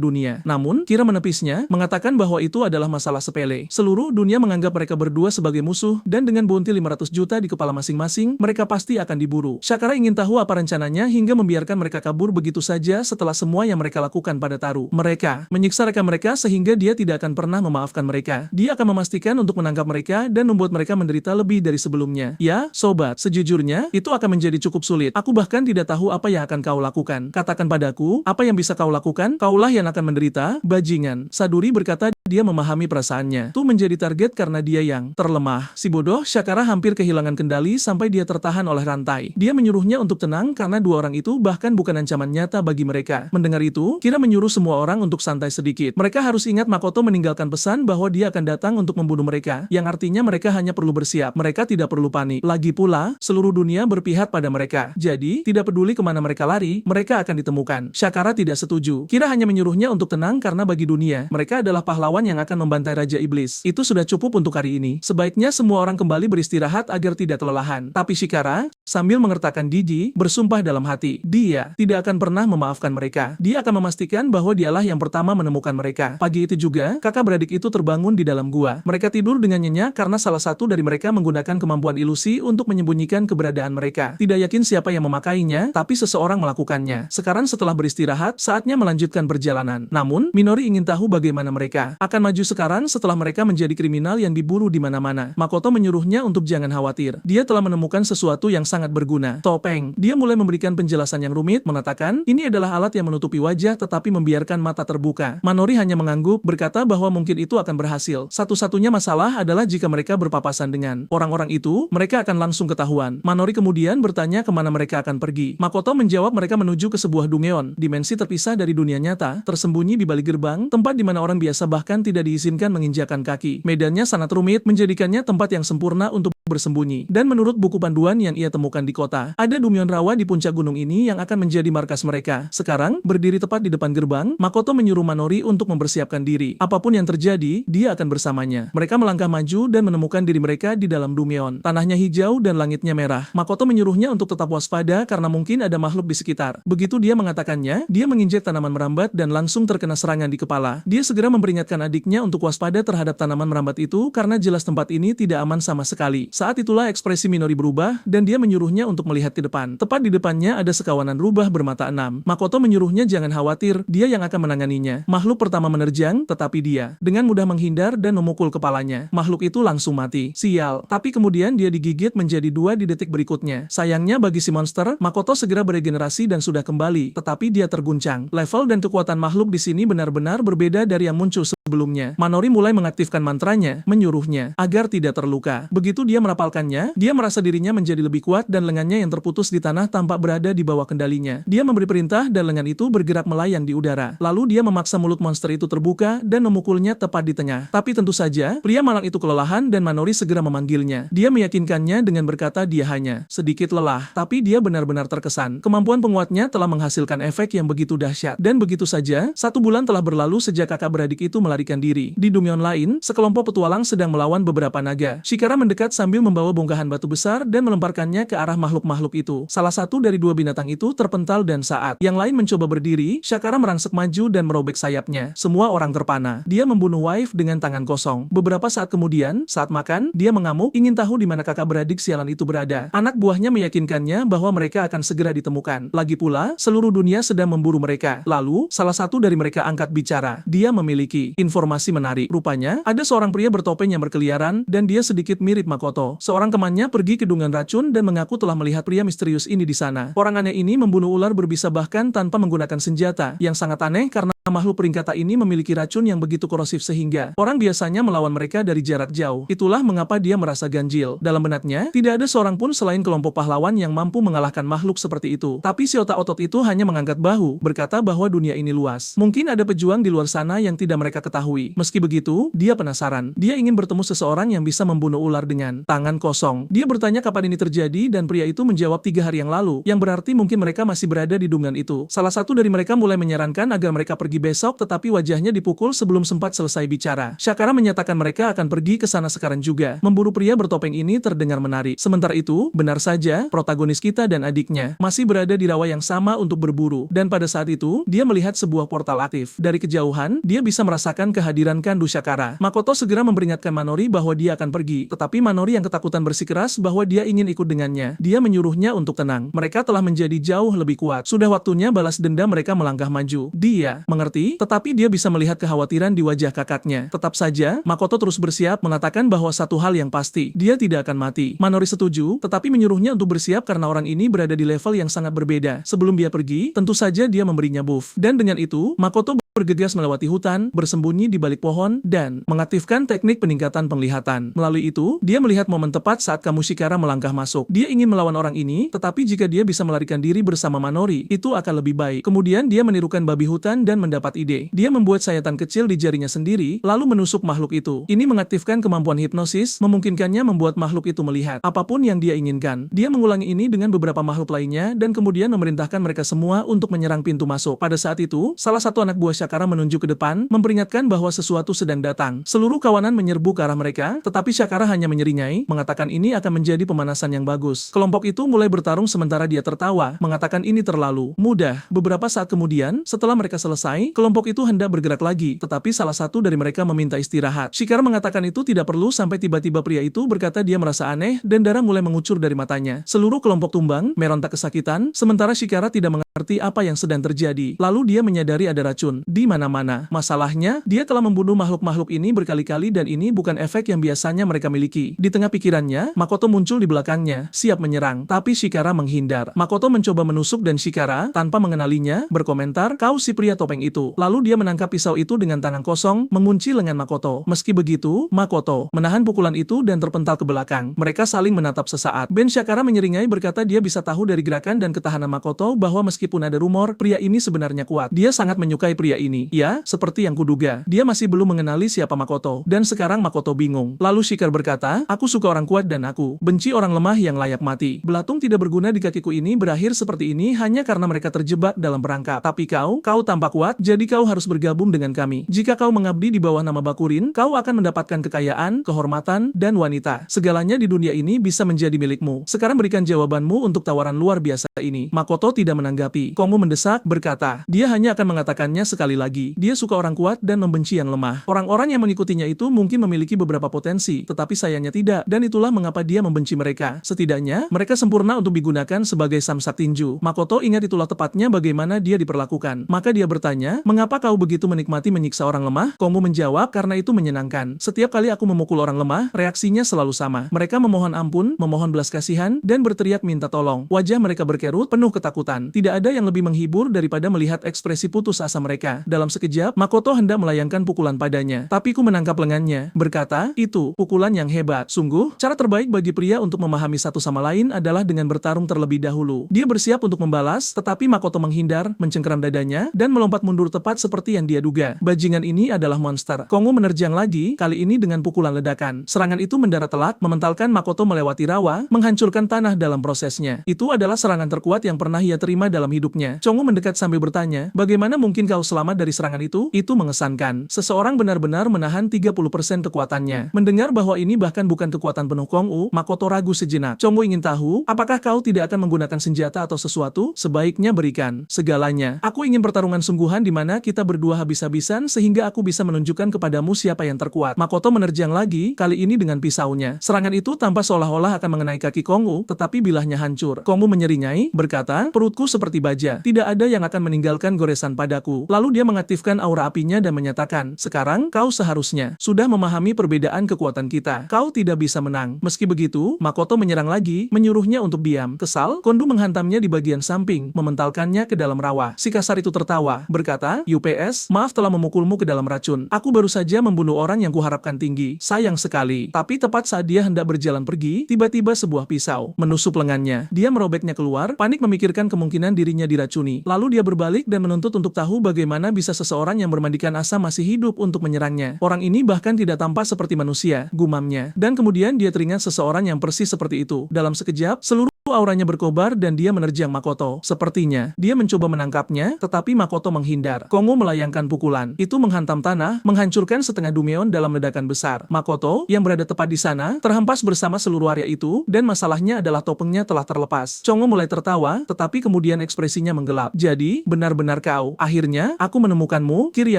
Speaker 1: dunia. Namun, Kira menepisnya, mengatakan bahwa itu adalah masalah sepele. Seluruh dunia menganggap mereka berdua sebagai musuh, dan dengan bounty 500 juta di kepala masing-masing, mereka pasti akan diburu. Shakara ingin tahu apa rencananya hingga membiarkan mereka kabur begitu saja setelah semua yang mereka lakukan pada Taru. Mereka menyiksa rekan mereka sehingga dia tidak akan pernah memaafkan mereka. Dia akan memastikan untuk menangkap mereka dan membuat mereka menderita lebih dari sebelumnya. Ya, sobat, sejujurnya, itu akan menjadi cukup sulit. Aku bahkan tidak tahu apa yang akan kau lakukan. Katakan padaku, apa yang bisa kau lakukan? Kaulah yang akan menderita, bajingan. Saduri berkata dia memahami perasaannya. Itu menjadi target karena dia yang terlemah. Si bodoh, Shakara hampir kehilangan kendali sampai dia tertahan oleh rantai. Dia menyuruhnya untuk tenang karena 2 orang itu bahkan bukan ancaman nyata bagi mereka. Mendengar itu, Kira menyuruh semua orang untuk santai sedikit. Mereka harus ingat Makoto meninggalkan pesan bahwa dia akan datang untuk membunuh mereka, yang artinya mereka hanya perlu bersiap. Mereka tidak perlu panik. Lagi pula, seluruh dunia berpihak pada mereka. Jadi, tidak peduli kemana mereka lari, mereka akan ditemukan. Shakara tidak setuju. Kira hanya menyuruhnya untuk tenang karena bagi dunia, mereka adalah pahlawan yang akan membantai Raja Iblis. Itu sudah cukup untuk hari ini. Sebaiknya semua orang kembali beristirahat agar tidak kelelahan. Tapi Shikara, sambil mengertakkan gigi, bersumpah dalam hati, dia tidak akan pernah memaafkan mereka. Dia akan memastikan bahwa dialah yang pertama menemukan mereka. Pagi itu juga, kakak beradik itu terbangun di dalam gua. Mereka tidur dengan nyenyak karena salah satu dari mereka menggunakan kemampuan ilusi untuk menyembunyikan keberadaan mereka. Tidak yakin siapa yang memakainya, tapi seseorang melakukannya. Sekarang setelah beristirahat, saatnya melanjutkan perjalanan. Namun, Minori ingin tahu bagaimana mereka akan maju sekarang setelah mereka menjadi kriminal yang diburu di mana-mana. Makoto menyuruhnya untuk jangan khawatir. Dia telah menemukan sesuatu yang sangat berguna. Topeng. Dia mulai memberikan penjelasan yang rumit, mengatakan, ini adalah alat yang menutupi wajah tetapi membiarkan mata terbuka. Manori hanya mengangguk, berkata bahwa mungkin itu akan berhasil. Satu-satunya masalah adalah jika mereka berpapasan dengan orang-orang itu, mereka akan langsung ketahuan. Manori kemudian bertanya kemana mereka akan pergi. Makoto menjawab mereka menuju ke sebuah Dungeon, dimensi terpisah dari dunia nyata, tersembunyi di balik gerbang, tempat di mana orang biasa bahkan tidak diizinkan menginjakan kaki. Medannya sangat rumit, menjadikannya tempat yang sempurna untuk bersembunyi. Dan menurut buku panduan yang ia temukan di kota, ada Dungeon rawa di puncak gunung ini yang akan menjadi markas mereka. Sekarang, berdiri tepat di depan gerbang, Makoto menyuruh Manori untuk mempersiapkan diri. Apapun yang terjadi, dia akan bersamanya. Mereka melangkah maju dan menemukan diri mereka di dalam Dungeon. Tanahnya hijau dan langitnya merah. Makoto menyuruhnya untuk tetap waspada karena mungkin ada makhluk di sekitar. Begitu dia mengatakannya, dia menginjek tanaman merambat dan langsung terkena serangan di kepala. Dia segera memperingatkan adiknya untuk waspada terhadap tanaman merambat itu karena jelas tempat ini tidak aman sama sekali. Saat itulah ekspresi Minori berubah dan dia menyuruhnya untuk melihat ke depan. Tepat di depannya ada sekawanan rubah bermata 6. Makoto menyuruhnya jangan khawatir, dia yang akan menanganinya. Makhluk pertama menerjang, tetapi dia dengan mudah menghindar dan memukul kepalanya. Makhluk itu langsung mati. Sial. Tapi kemudian dia digigit menjadi 2 di detik berikutnya. Sayangnya bagi si monster, Makoto segera beregenerasi dan sudah kembali, tetapi dia terguncang. Level dan kekuatan makhluk di sini benar-benar berbeda dari yang muncul sebelumnya. sebelumnya. Manori mulai mengaktifkan mantranya, menyuruhnya agar tidak terluka. Begitu dia merapalkannya, dia merasa dirinya menjadi lebih kuat dan lengannya yang terputus di tanah tampak berada di bawah kendalinya. Dia memberi perintah dan lengan itu bergerak melayang di udara. Lalu dia memaksa mulut monster itu terbuka dan memukulnya tepat di tengah. Tapi tentu saja, pria malang itu kelelahan dan Manori segera memanggilnya. Dia meyakinkannya dengan berkata dia hanya sedikit lelah, tapi dia benar-benar terkesan. Kemampuan penguatnya telah menghasilkan efek yang begitu dahsyat. Dan begitu saja, 1 bulan telah berlalu sejak kakak beradik itu melarikan diri. Di Dumion lain, sekelompok petualang sedang melawan beberapa naga. Shikara mendekat sambil membawa bongkahan batu besar dan melemparkannya ke arah makhluk-makhluk itu. Salah satu dari 2 binatang itu terpental dan saat yang lain mencoba berdiri, Shikara merangsek maju dan merobek sayapnya. Semua orang terpana. Dia membunuh Wife dengan tangan kosong. Beberapa saat kemudian, saat makan, dia mengamuk, ingin tahu di mana kakak beradik sialan itu berada. Anak buahnya meyakinkannya bahwa mereka akan segera ditemukan. Lagi pula, seluruh dunia sedang memburu mereka. Lalu, salah satu dari mereka angkat bicara. Dia memiliki informasi menarik. Rupanya, ada seorang pria bertopeng yang berkeliaran, dan dia sedikit mirip Makoto. Seorang temannya pergi ke dungan racun dan mengaku telah melihat pria misterius ini di sana. Orang aneh ini membunuh ular berbisa bahkan tanpa menggunakan senjata. Yang sangat aneh karena makhluk peringkata ini memiliki racun yang begitu korosif sehingga orang biasanya melawan mereka dari jarak jauh. Itulah mengapa dia merasa ganjil. Dalam benaknya, tidak ada seorang pun selain kelompok pahlawan yang mampu mengalahkan makhluk seperti itu. Tapi si otak-otot itu hanya mengangkat bahu, berkata bahwa dunia ini luas. Mungkin ada pejuang di luar sana yang tidak mereka ketahui. Meski begitu, dia penasaran. Dia ingin bertemu seseorang yang bisa membunuh ular dengan tangan kosong. Dia bertanya kapan ini terjadi dan pria itu menjawab 3 hari yang lalu, yang berarti mungkin mereka masih berada di dungan itu. Salah satu dari mereka mulai menyarankan agar mereka pergi besok, tetapi wajahnya dipukul sebelum sempat selesai bicara. Shikara menyatakan mereka akan pergi ke sana sekarang juga. Memburu pria bertopeng ini terdengar menarik. Sementara itu, benar saja, protagonis kita dan adiknya masih berada di rawa yang sama untuk berburu. Dan pada saat itu, dia melihat sebuah portal aktif. Dari kejauhan, dia bisa merasakan kehadiran Kandu Shikara. Makoto segera memperingatkan Manori bahwa dia akan pergi. Tetapi Manori yang ketakutan bersikeras bahwa dia ingin ikut dengannya. Dia menyuruhnya untuk tenang. Mereka telah menjadi jauh lebih kuat. Sudah waktunya balas dendam mereka melangkah maju. Dia mengerti, tetapi dia bisa melihat kekhawatiran di wajah kakaknya. Tetap saja, Makoto terus bersiap mengatakan bahwa satu hal yang pasti, dia tidak akan mati. Manori setuju, tetapi menyuruhnya untuk bersiap karena orang ini berada di level yang sangat berbeda. Sebelum dia pergi, tentu saja dia memberinya buff. Dan dengan itu, Makoto bergegas melewati hutan, bersembunyi di balik pohon, dan mengaktifkan teknik peningkatan penglihatan. Melalui itu, dia melihat momen tepat saat Kamushikara melangkah masuk. Dia ingin melawan orang ini, tetapi jika dia bisa melarikan diri bersama Manori, itu akan lebih baik. Kemudian dia menirukan babi hutan dan mendapat ide. Dia membuat sayatan kecil di jarinya sendiri, lalu menusuk makhluk itu. Ini mengaktifkan kemampuan hipnosis, memungkinkannya membuat makhluk itu melihat apapun yang dia inginkan. Dia mengulangi ini dengan beberapa makhluk lainnya, dan kemudian memerintahkan mereka semua untuk menyerang pintu masuk. Pada saat itu, salah satu anak buah Shikara menunjuk ke depan, memperingatkan bahwa sesuatu sedang datang. Seluruh kawanan menyerbu ke arah mereka, tetapi Shikara hanya menyeringai, mengatakan ini akan menjadi pemanasan yang bagus. Kelompok itu mulai bertarung sementara dia tertawa, mengatakan ini terlalu mudah. Beberapa saat kemudian, setelah mereka selesai, kelompok itu hendak bergerak lagi, tetapi salah satu dari mereka meminta istirahat. Shikara mengatakan itu tidak perlu sampai tiba-tiba pria itu berkata dia merasa aneh, dan darah mulai mengucur dari matanya. Seluruh kelompok tumbang, merontak kesakitan, sementara Shikara tidak mengerti apa yang sedang terjadi. Lalu dia menyadari ada racun di mana-mana. Masalahnya, dia telah membunuh makhluk-makhluk ini berkali-kali dan ini bukan efek yang biasanya mereka miliki. Di tengah pikirannya, Makoto muncul di belakangnya, siap menyerang, tapi Shikara menghindar. Makoto mencoba menusuk dan Shikara, tanpa mengenalinya, berkomentar, kau si pria topeng itu. Lalu dia menangkap pisau itu dengan tangan kosong, mengunci lengan Makoto. Meski begitu, Makoto menahan pukulan itu dan terpental ke belakang. Mereka saling menatap sesaat. Ben Shikara menyeringai berkata dia bisa tahu dari gerakan dan ketahanan Makoto bahwa meskipun ada rumor, pria ini sebenarnya kuat. Dia sangat menyukai pria ini. Ya, seperti yang kuduga. Dia masih belum mengenali siapa Makoto. Dan sekarang Makoto bingung. Lalu Shikara berkata, aku suka orang kuat dan aku benci orang lemah yang layak mati. Belatung tidak berguna di kakiku ini berakhir seperti ini hanya karena mereka terjebak dalam perangkap. Tapi kau tampak kuat, jadi kau harus bergabung dengan kami. Jika kau mengabdi di bawah nama Bakurin, kau akan mendapatkan kekayaan, kehormatan, dan wanita. Segalanya di dunia ini bisa menjadi milikmu. Sekarang berikan jawabanmu untuk tawaran luar biasa ini. Makoto tidak menanggapi. Komu mendesak, berkata, dia hanya akan mengatakannya sekali lagi. Dia suka orang kuat dan membenci yang lemah. Orang-orang yang mengikutinya itu mungkin memiliki beberapa potensi, tetapi sayangnya tidak, dan itulah mengapa dia membenci mereka. Setidaknya, mereka sempurna untuk digunakan sebagai samsak tinju. Makoto ingat itulah tepatnya bagaimana dia diperlakukan. Maka dia bertanya, mengapa kau begitu menikmati menyiksa orang lemah? Komu menjawab, karena itu menyenangkan. Setiap kali aku memukul orang lemah, reaksinya selalu sama. Mereka memohon ampun, memohon belas kasihan, dan berteriak minta tolong. Wajah mereka berkerut, penuh ketakutan. Tidak ada yang lebih menghibur daripada melihat ekspresi putus asa mereka. mereka. Dalam sekejap, Makoto hendak melayangkan pukulan padanya. Tapi ku menangkap lengannya, berkata, itu, pukulan yang hebat. Sungguh, cara terbaik bagi pria untuk memahami satu sama lain adalah dengan bertarung terlebih dahulu. Dia bersiap untuk membalas, tetapi Makoto menghindar, mencengkeram dadanya, dan melompat mundur tepat seperti yang dia duga. Bajingan ini adalah monster. Kongo menerjang lagi, kali ini dengan pukulan ledakan. Serangan itu mendarat telak, mementalkan Makoto melewati rawa, menghancurkan tanah dalam prosesnya. Itu adalah serangan terkuat yang pernah ia terima dalam hidupnya. Kongo mendekat sambil bertanya, bagaimana mungkin kau selamat dari serangan itu? Itu mengesankan. Seseorang benar-benar menahan 30% kekuatannya. Mendengar bahwa ini bahkan bukan kekuatan penuh Kongo, Makoto ragu sejenak. Kongo ingin tahu, apakah kau tidak akan menggunakan senjata atau sesuatu? Sebaiknya berikan segalanya. Aku ingin pertarungan sungguhan di mana kita berdua habis-habisan sehingga aku bisa menunjukkan kepadamu siapa yang terkuat. Makoto menerjang lagi, kali ini dengan pisaunya. Serangan itu tampak seolah-olah akan mengenai kaki Kongo, tetapi bilahnya hancur. Kongo menyeringai, berkata, perutku seperti baja. Tidak ada yang akan meninggalkan goresan padaku. Lalu dia mengaktifkan aura apinya dan menyatakan, sekarang kau seharusnya sudah memahami perbedaan kekuatan kita. Kau tidak bisa menang. Meski begitu, Makoto menyerang lagi, menyuruhnya untuk diam. Kesal, Kondo menghantamnya di bagian samping, mementalkannya ke dalam rawa. Si kasar itu tertawa, berkata, UPS, maaf telah memukulmu ke dalam racun. Aku baru saja membunuh orang yang kuharapkan tinggi. Sayang sekali. Tapi tepat saat dia hendak berjalan pergi, tiba-tiba sebuah pisau menusuk lengannya. Dia merobeknya keluar, panik memikirkan kemungkinan dirinya diracuni. Lalu dia berbalik dan menuntut untuk tahu bagaimana bisa seseorang yang bermandikan asam masih hidup untuk menyerangnya. Orang ini bahkan tidak tampak seperti manusia, gumamnya. Dan kemudian dia teringat seseorang yang persis seperti itu. Dalam sekejap, seluruh auranya berkobar dan dia menerjang Makoto. Sepertinya, dia mencoba menangkapnya, tetapi Makoto menghindar. Kongo melayangkan pukulan. Itu menghantam tanah, menghancurkan setengah dumeon dalam ledakan besar. Makoto, yang berada tepat di sana, terhempas bersama seluruh area itu, dan masalahnya adalah topengnya telah terlepas. Kongo mulai tertawa, tetapi kemudian ekspresinya menggelap. Jadi, benar-benar kau. Akhirnya, aku menemukanmu, Kirya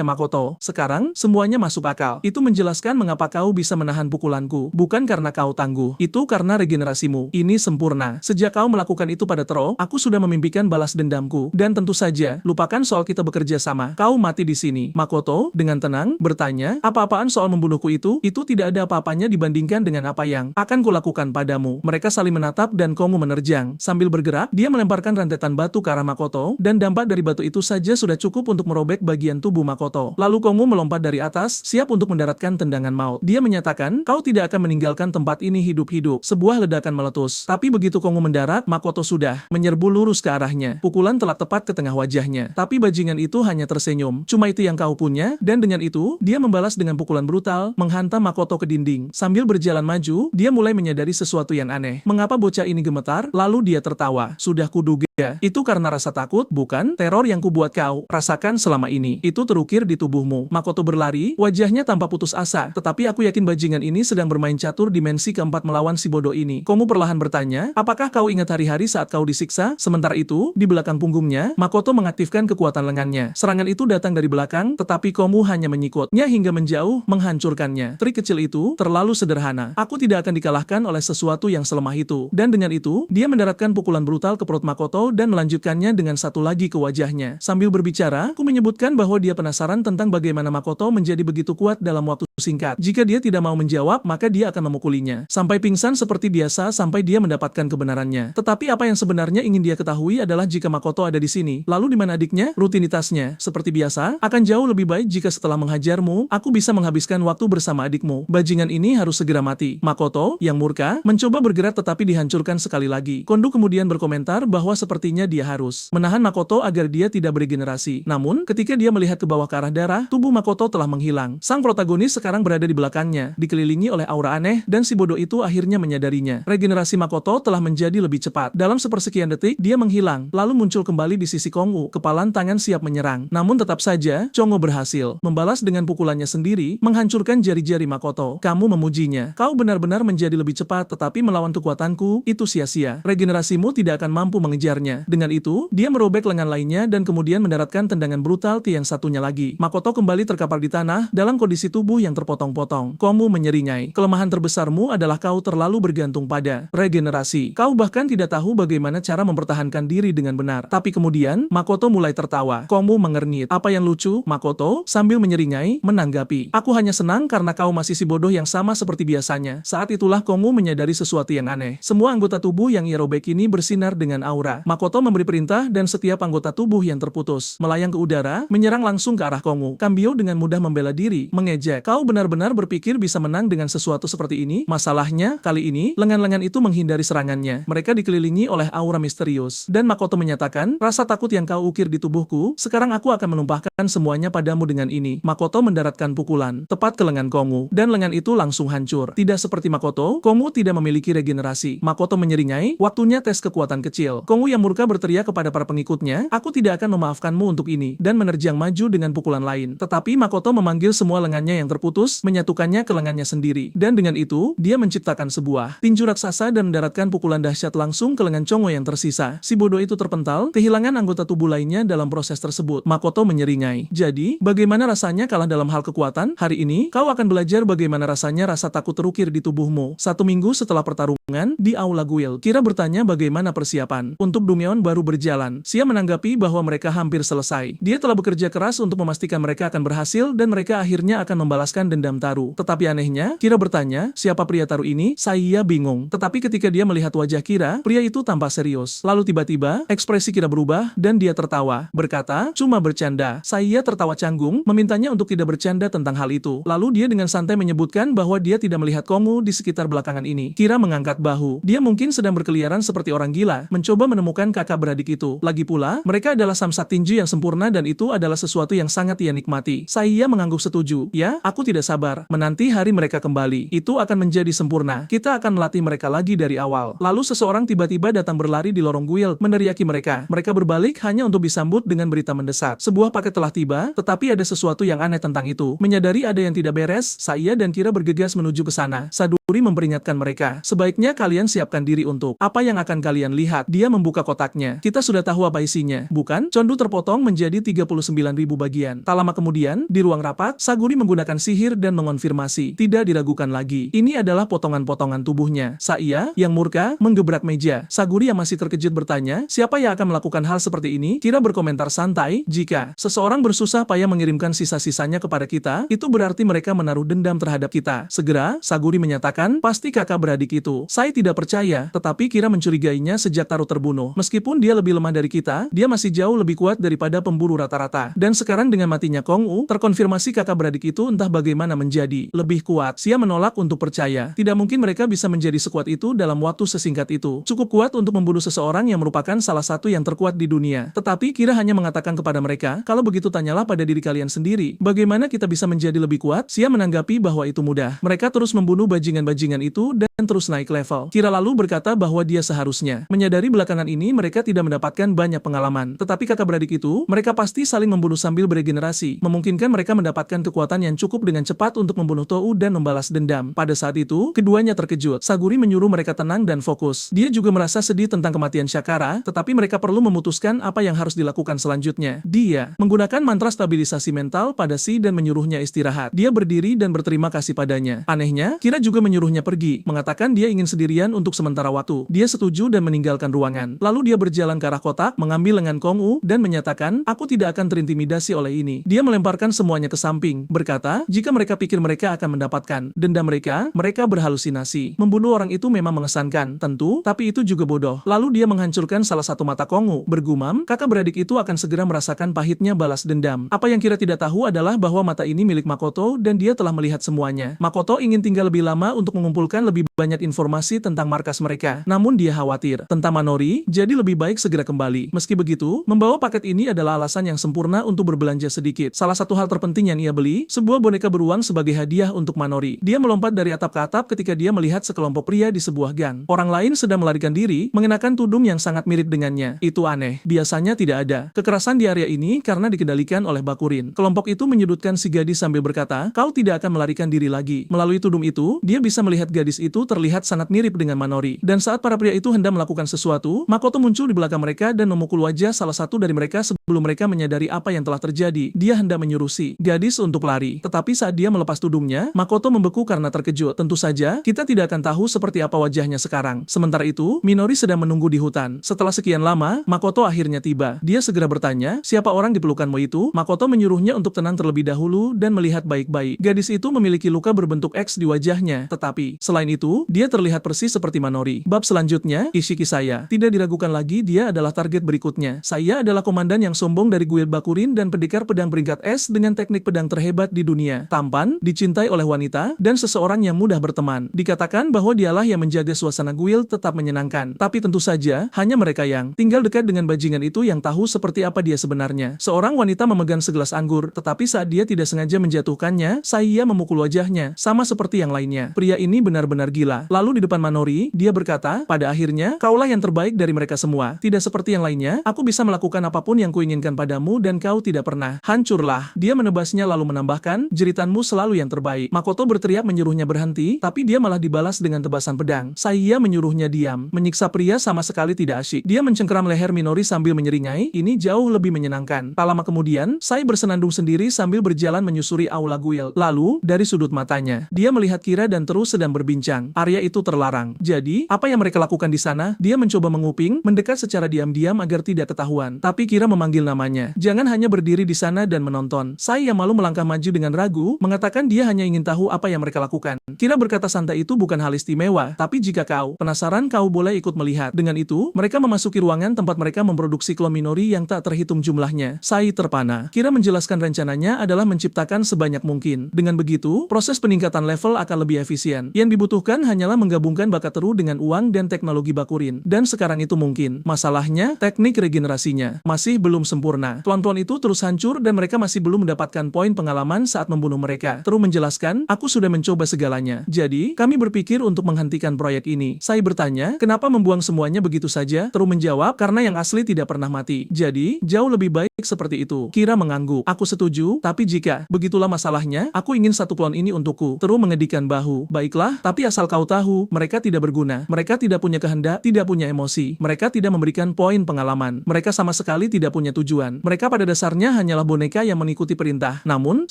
Speaker 1: Makoto. Sekarang, semuanya masuk akal. Itu menjelaskan mengapa kau bisa menahan pukulanku. Bukan karena kau tangguh. Itu karena regenerasimu. Ini sempurna. Sejak kau melakukan itu pada Tero, aku sudah memimpikan balas dendamku. Dan tentu saja, lupakan soal kita bekerja sama. Kau mati di sini. Makoto, dengan tenang, bertanya, apa-apaan soal membunuhku itu? Itu tidak ada apa-apanya dibandingkan dengan apa yang akan kulakukan padamu. Mereka saling menatap dan Kongo menerjang. Sambil bergerak, dia melemparkan rentetan batu ke arah Makoto, dan dampak dari batu itu saja sudah cukup untuk merobek bagian tubuh Makoto. Lalu Kongo melompat dari atas, siap untuk mendaratkan tendangan maut. Dia menyatakan, kau tidak akan meninggalkan tempat ini hidup-hidup. Sebuah ledakan meletus. Tapi begitu Kongo mendarat, Makoto sudah menyerbu lurus ke arahnya. Pukulan telah tepat ke tengah wajahnya. Tapi bajingan itu hanya tersenyum. Cuma itu yang kau punya? Dan dengan itu, dia membalas dengan pukulan brutal, menghantam Makoto ke dinding. Sambil berjalan maju, dia mulai menyadari sesuatu yang aneh. Mengapa bocah ini gemetar? Lalu dia tertawa. Sudah kuduga. Itu karena rasa takut, bukan? Teror yang kubuat kau rasakan selama ini. Itu terukir di tubuhmu. Makoto berlari, wajahnya tanpa putus asa. Tetapi aku yakin bajingan ini sedang bermain catur dimensi keempat melawan si bodoh ini. Kongo perlahan bertanya, apakah kau ingat hari-hari saat kau disiksa? Sementara itu, di belakang punggungnya, Makoto mengaktifkan kekuatan lengannya. Serangan itu datang dari belakang, tetapi Kongo hanya menyikutnya hingga menjauh, menghancurkannya. Trik kecil itu terlalu sederhana. Aku tidak akan dikalahkan oleh sesuatu yang selemah itu. Dan dengan itu, dia mendaratkan pukulan brutal ke perut Makoto dan melanjutkannya dengan satu lagi ke wajahnya. Sambil berbicara, aku menyebutkan bahwa dia penasaran tentang bagaimana Makoto menjadi begitu kuat dalam waktu singkat. Jika dia tidak mau menjawab, maka dia akan memukulinya. Sampai pingsan seperti biasa sampai dia mendapatkan kebenarannya. Tetapi apa yang sebenarnya ingin dia ketahui adalah jika Makoto ada di sini, lalu di mana adiknya? Rutinitasnya, seperti biasa, akan jauh lebih baik jika setelah menghajarmu, aku bisa menghabiskan waktu bersama adikmu. Bajingan ini harus segera mati. Makoto, yang murka, mencoba bergerak tetapi dihancurkan sekali lagi. Kondo kemudian berkomentar bahwa sepertinya dia harus menahan Makoto agar dia tidak beregenerasi. Namun, ketika dia melihat ke bawah ke arah darah, tubuh Makoto telah menghilang. Sang protagonis sekarang berada di belakangnya, dikelilingi oleh aura aneh, dan si bodoh itu akhirnya menyadarinya. Regenerasi Makoto telah menjadi lebih cepat. Dalam sepersekian detik, dia menghilang, lalu muncul kembali di sisi Kongo, kepalan tangan siap menyerang. Namun tetap saja, Kongo berhasil membalas dengan pukulannya sendiri, menghancurkan jari-jari Makoto. Kamu memujinya. Kau benar-benar menjadi lebih cepat, tetapi melawan kekuatanku, itu sia-sia. Regenerasimu tidak akan mampu mengejarnya. Dengan itu, dia merobek lengan lainnya dan kemudian mendaratkan tendangan brutal ke yang satunya lagi. Makoto kembali terkapar di tanah dalam kondisi tubuh yang terpotong-potong. Komu menyeringai. Kelemahan terbesarmu adalah kau terlalu bergantung pada regenerasi. Kau bahkan tidak tahu bagaimana cara mempertahankan diri dengan benar. Tapi kemudian, Makoto mulai tertawa. Komu mengernyit. Apa yang lucu, Makoto? Sambil menyeringai, menanggapi. Aku hanya senang karena kau masih si bodoh yang sama seperti biasanya. Saat itulah Komu menyadari sesuatu yang aneh. Semua anggota tubuh yang ia robek ini bersinar dengan aura. Makoto memberi perintah dan setiap anggota tubuh yang terputus melayang ke udara, menyerang langsung ke arah Komu. Kambio dengan mudah membela diri, mengejek. Kau benar-benar berpikir bisa menang dengan sesuatu seperti ini? Masalahnya, kali ini, lengan-lengan itu menghindari serangannya. Mereka dikelilingi oleh aura misterius. Dan Makoto menyatakan, rasa takut yang kau ukir di tubuhku, sekarang aku akan menumpahkan semuanya padamu dengan ini. Makoto mendaratkan pukulan, tepat ke lengan Komu. Dan lengan itu langsung hancur. Tidak seperti Makoto, Komu tidak memiliki regenerasi. Makoto menyeringai, waktunya tes kekuatan kecil. Komu yang murka berteriak kepada para pengikutnya, aku tidak akan memaafkanmu untuk ini, dan menerjang maju dengan pukulan lain. Tetapi Makoto memanggil semua lengannya yang terputus, menyatukannya ke lengannya sendiri. Dan dengan itu, dia menciptakan sebuah tinju raksasa dan mendaratkan pukulan dahsyat langsung ke lengan Chongo yang tersisa. Si bodoh itu terpental, kehilangan anggota tubuh lainnya dalam proses tersebut. Makoto menyeringai. Jadi, bagaimana rasanya kalah dalam hal kekuatan? Hari ini, kau akan belajar bagaimana rasanya rasa takut terukir di tubuhmu. 1 minggu setelah pertarungan, di Aula Guild, Kira bertanya bagaimana persiapan. Untuk Dumyeon baru berjalan. Sia menanggapi bahwa mereka hampir selesai. Dia telah bekerja keras untuk memastikan mereka akan berhasil dan mereka akhirnya akan membalaskan dendam Taru. Tetapi anehnya, Kira bertanya, siapa pria Taru ini? Saya bingung. Tetapi ketika dia melihat wajah Kira, pria itu tampak serius. Lalu tiba-tiba, ekspresi Kira berubah dan dia tertawa. Berkata, cuma bercanda. Saya tertawa canggung, memintanya untuk tidak bercanda tentang hal itu. Lalu dia dengan santai menyebutkan bahwa dia tidak melihat Komu di sekitar belakangan ini. Kira mengangkat bahu. Dia mungkin sedang berkeliaran seperti orang gila, mencoba menemukan kakak beradik itu. Lagi pula, mereka adalah samsat tinju yang sempurna dan itu adalah sesuatu yang sangat ia nikmati. Saya mengangguk setuju. Ya, aku tidak sabar menanti hari mereka kembali. Itu akan menjadi sempurna. Kita akan melatih mereka lagi dari awal. Lalu seseorang tiba-tiba datang berlari di lorong guild, meneriaki mereka. Mereka berbalik hanya untuk disambut dengan berita mendesak. Sebuah paket telah tiba, tetapi ada sesuatu yang aneh tentang itu. Menyadari ada yang tidak beres, saya dan Kira bergegas menuju ke sana. Saduri memperingatkan mereka, sebaiknya kalian siapkan diri untuk apa yang akan kalian lihat. Dia membuka kotaknya. Kita sudah tahu apa isinya, bukan? Condu terpotong menjadi 39.000 bagian. Tak lama kemudian, di ruang rapat, Saguri menggunakan sihir dan mengonfirmasi. Tidak diragukan lagi. Ini adalah potongan-potongan tubuhnya. Saya, yang murka, menggebrak meja. Saguri yang masih terkejut bertanya, siapa yang akan melakukan hal seperti ini? Kira berkomentar santai, jika seseorang bersusah payah mengirimkan sisa-sisanya kepada kita, itu berarti mereka menaruh dendam terhadap kita. Segera, Saguri menyatakan, pasti kakak beradik itu. Saya tidak percaya, tetapi Kira mencurigainya sejak Taru terbunuh. Meskipun dia lebih lemah dari kita, dia masih jauh lebih kuat daripada pemburu rata-rata. Dan sekarang dengan matinya Kong-u, terkonfirmasi kakak beradik itu entah bagaimana menjadi lebih kuat. Sia menolak untuk percaya. Tidak mungkin mereka bisa menjadi sekuat itu dalam waktu sesingkat itu. Cukup kuat untuk membunuh seseorang yang merupakan salah satu yang terkuat di dunia. Tetapi Kira hanya mengatakan kepada mereka, kalau begitu tanyalah pada diri kalian sendiri. Bagaimana kita bisa menjadi lebih kuat? Sia menanggapi bahwa itu mudah. Mereka terus membunuh bajingan-bajingan itu dan terus naik level. Kira lalu berkata bahwa dia seharusnya menyadari belakangan ini mereka tidak mendapatkan banyak pengalaman. Tetapi kakak beradik itu, mereka pasti saling membunuh sambil beregenerasi. Memungkinkan mereka mendapatkan kekuatan yang cukup dengan cepat untuk membunuh Tou dan membalas dendam. Pada saat itu, keduanya terkejut. Saguri menyuruh mereka tenang dan fokus. Dia juga merasa sedih tentang kematian Shakara, tetapi mereka perlu memutuskan apa yang harus dilakukan selanjutnya. Dia menggunakan mantra stabilisasi mental pada Si dan menyuruhnya istirahat. Dia berdiri dan berterima kasih padanya. Anehnya, Kira juga menyuruhnya pergi, mengatakan dia ingin sendirian untuk sementara waktu. Dia setuju dan meninggalkan ruangan. Lalu dia berjalan ke arah kotak, mengambil lengan Kong-u, dan menyatakan, aku tidak akan terintimidasi oleh ini. Dia melemparkan semuanya ke samping, berkata, jika mereka pikir mereka akan mendapatkan dendam mereka berhalusinasi. Membunuh orang itu memang mengesankan, tentu, tapi itu juga bodoh. Lalu dia menghancurkan salah satu mata Kong-u, bergumam, kakak beradik itu akan segera merasakan pahitnya balas dendam. Apa yang Kira tidak tahu adalah bahwa mata ini milik Makoto dan dia telah melihat semuanya. Makoto ingin tinggal lebih lama untuk mengumpulkan lebih banyak informasi tentang markas mereka. Namun dia khawatir tentang Manori, jadi lebih baik segera kembali. Meski begitu, membawa paket ini adalah alasan yang sempurna untuk berbelanja sedikit. Salah satu hal terpenting yang ia beli, sebuah boneka beruang sebagai hadiah untuk Manori. Dia melompat dari atap ke atap ketika dia melihat sekelompok pria di sebuah gang. Orang lain sedang melarikan diri, mengenakan tudung yang sangat mirip dengannya. Itu aneh. Biasanya tidak ada kekerasan di area ini karena dikendalikan oleh Bakurin. Kelompok itu menyudutkan si gadis sambil berkata, kau tidak akan melarikan diri lagi. Melalui tudung itu, dia bisa melihat gadis itu terlihat sangat mirip dengan Manori. Dan saat para pria itu hendak melakukan sesuatu, Makoto muncul di belakang mereka dan memukul wajah salah satu dari mereka Sebelum mereka menyadari apa yang telah terjadi, dia hendak menyuruh si gadis untuk lari. Tetapi saat dia melepas tudungnya, Makoto membeku karena terkejut. Tentu saja, kita tidak akan tahu seperti apa wajahnya sekarang. Sementara itu, Minori sedang menunggu di hutan. Setelah sekian lama, Makoto akhirnya tiba. Dia segera bertanya, siapa orang di pelukanmu itu? Makoto menyuruhnya untuk tenang terlebih dahulu dan melihat baik-baik. Gadis itu memiliki luka berbentuk X di wajahnya. Tetapi, selain itu, dia terlihat persis seperti Minori. Bab selanjutnya, Ishiki saya. Tidak diragukan lagi dia adalah target berikutnya. Saya adalah komandan yang sombong dari Guild Bakurin dan pendekar pedang peringkat S dengan teknik pedang terhebat di dunia. Tampan, dicintai oleh wanita, dan seseorang yang mudah berteman. Dikatakan bahwa dialah yang menjaga suasana guild tetap menyenangkan. Tapi tentu saja, hanya mereka yang tinggal dekat dengan bajingan itu yang tahu seperti apa dia sebenarnya. Seorang wanita memegang segelas anggur, tetapi saat dia tidak sengaja menjatuhkannya, Saiya memukul wajahnya, sama seperti yang lainnya. Pria ini benar-benar gila. Lalu di depan Minori, dia berkata, pada akhirnya, kaulah yang terbaik dari mereka semua. Tidak seperti yang lainnya, aku bisa melakukan apapun yang kuinginkan padamu dan kau tidak pernah. Hancurlah. Dia menebasnya lalu menambahkan, jeritanmu selalu yang terbaik. Makoto berteriak menyuruhnya berhenti, tapi dia malah dibalas dengan tebasan pedang. Saiya menyuruhnya diam. Menyiksa pria sama sekali tidak asyik. Dia mencengkeram leher Minori sambil menyeringai, ini jauh lebih menyenangkan. Tak lama kemudian, Sai bersenandung sendiri sambil berjalan menyusuri aula guild. Lalu, dari sudut matanya, dia melihat Kira dan terus sedang berbincang. Area itu terlarang. Jadi, apa yang mereka lakukan di sana? Dia mencoba menguping, mendekat secara diam-diam agar tidak ketahuan. Tapi Kira memanggil namanya. Jangan hanya berdiri di sana dan menonton. Sai yang malu melangkah maju dengan ragu, mengatakan dia hanya ingin tahu apa yang mereka lakukan. Kira berkata santai itu bukan hal istimewa, tapi jika kau penasaran kau boleh ikut melihat. Dengan itu, mereka memasuki ruangan tempat mereka memproduksi klon Minori yang tak terhitung jumlahnya. Sai terpana. Kira menjelaskan rencananya adalah menciptakan sebanyak mungkin. Dengan begitu, proses peningkatan level akan lebih efisien. Yang dibutuhkan hanyalah menggabungkan bakat teru dengan uang dan teknologi Bakurin. Dan sekarang itu mungkin. Masalahnya, teknik regenerasinya masih belum sempurna. Klon-klon itu terus hancur dan mereka masih belum mendapatkan poin pengalaman saat membunuh mereka. Teru menjelaskan, aku sudah mencoba segalanya. Jadi, kami berpikir untuk menghentikan proyek ini. Sai bertanya, kenapa membuang semuanya begitu saja? Teru menjawab, karena yang asli tidak pernah mati. Jadi, jauh lebih baik seperti itu. Kira mengangguk. Aku setuju, tapi jika begitulah masalahnya, aku ingin satu klon ini untukku. Teru mengedikkan bahu. Baiklah, tapi asal kau tahu, mereka tidak berguna. Mereka tidak punya kehendak, tidak punya emosi. Mereka tidak memberikan poin pengalaman. Mereka sama sekali tidak punya tujuan. Mereka pada dasarnya hanyalah boneka yang mengikuti perintah. Namun,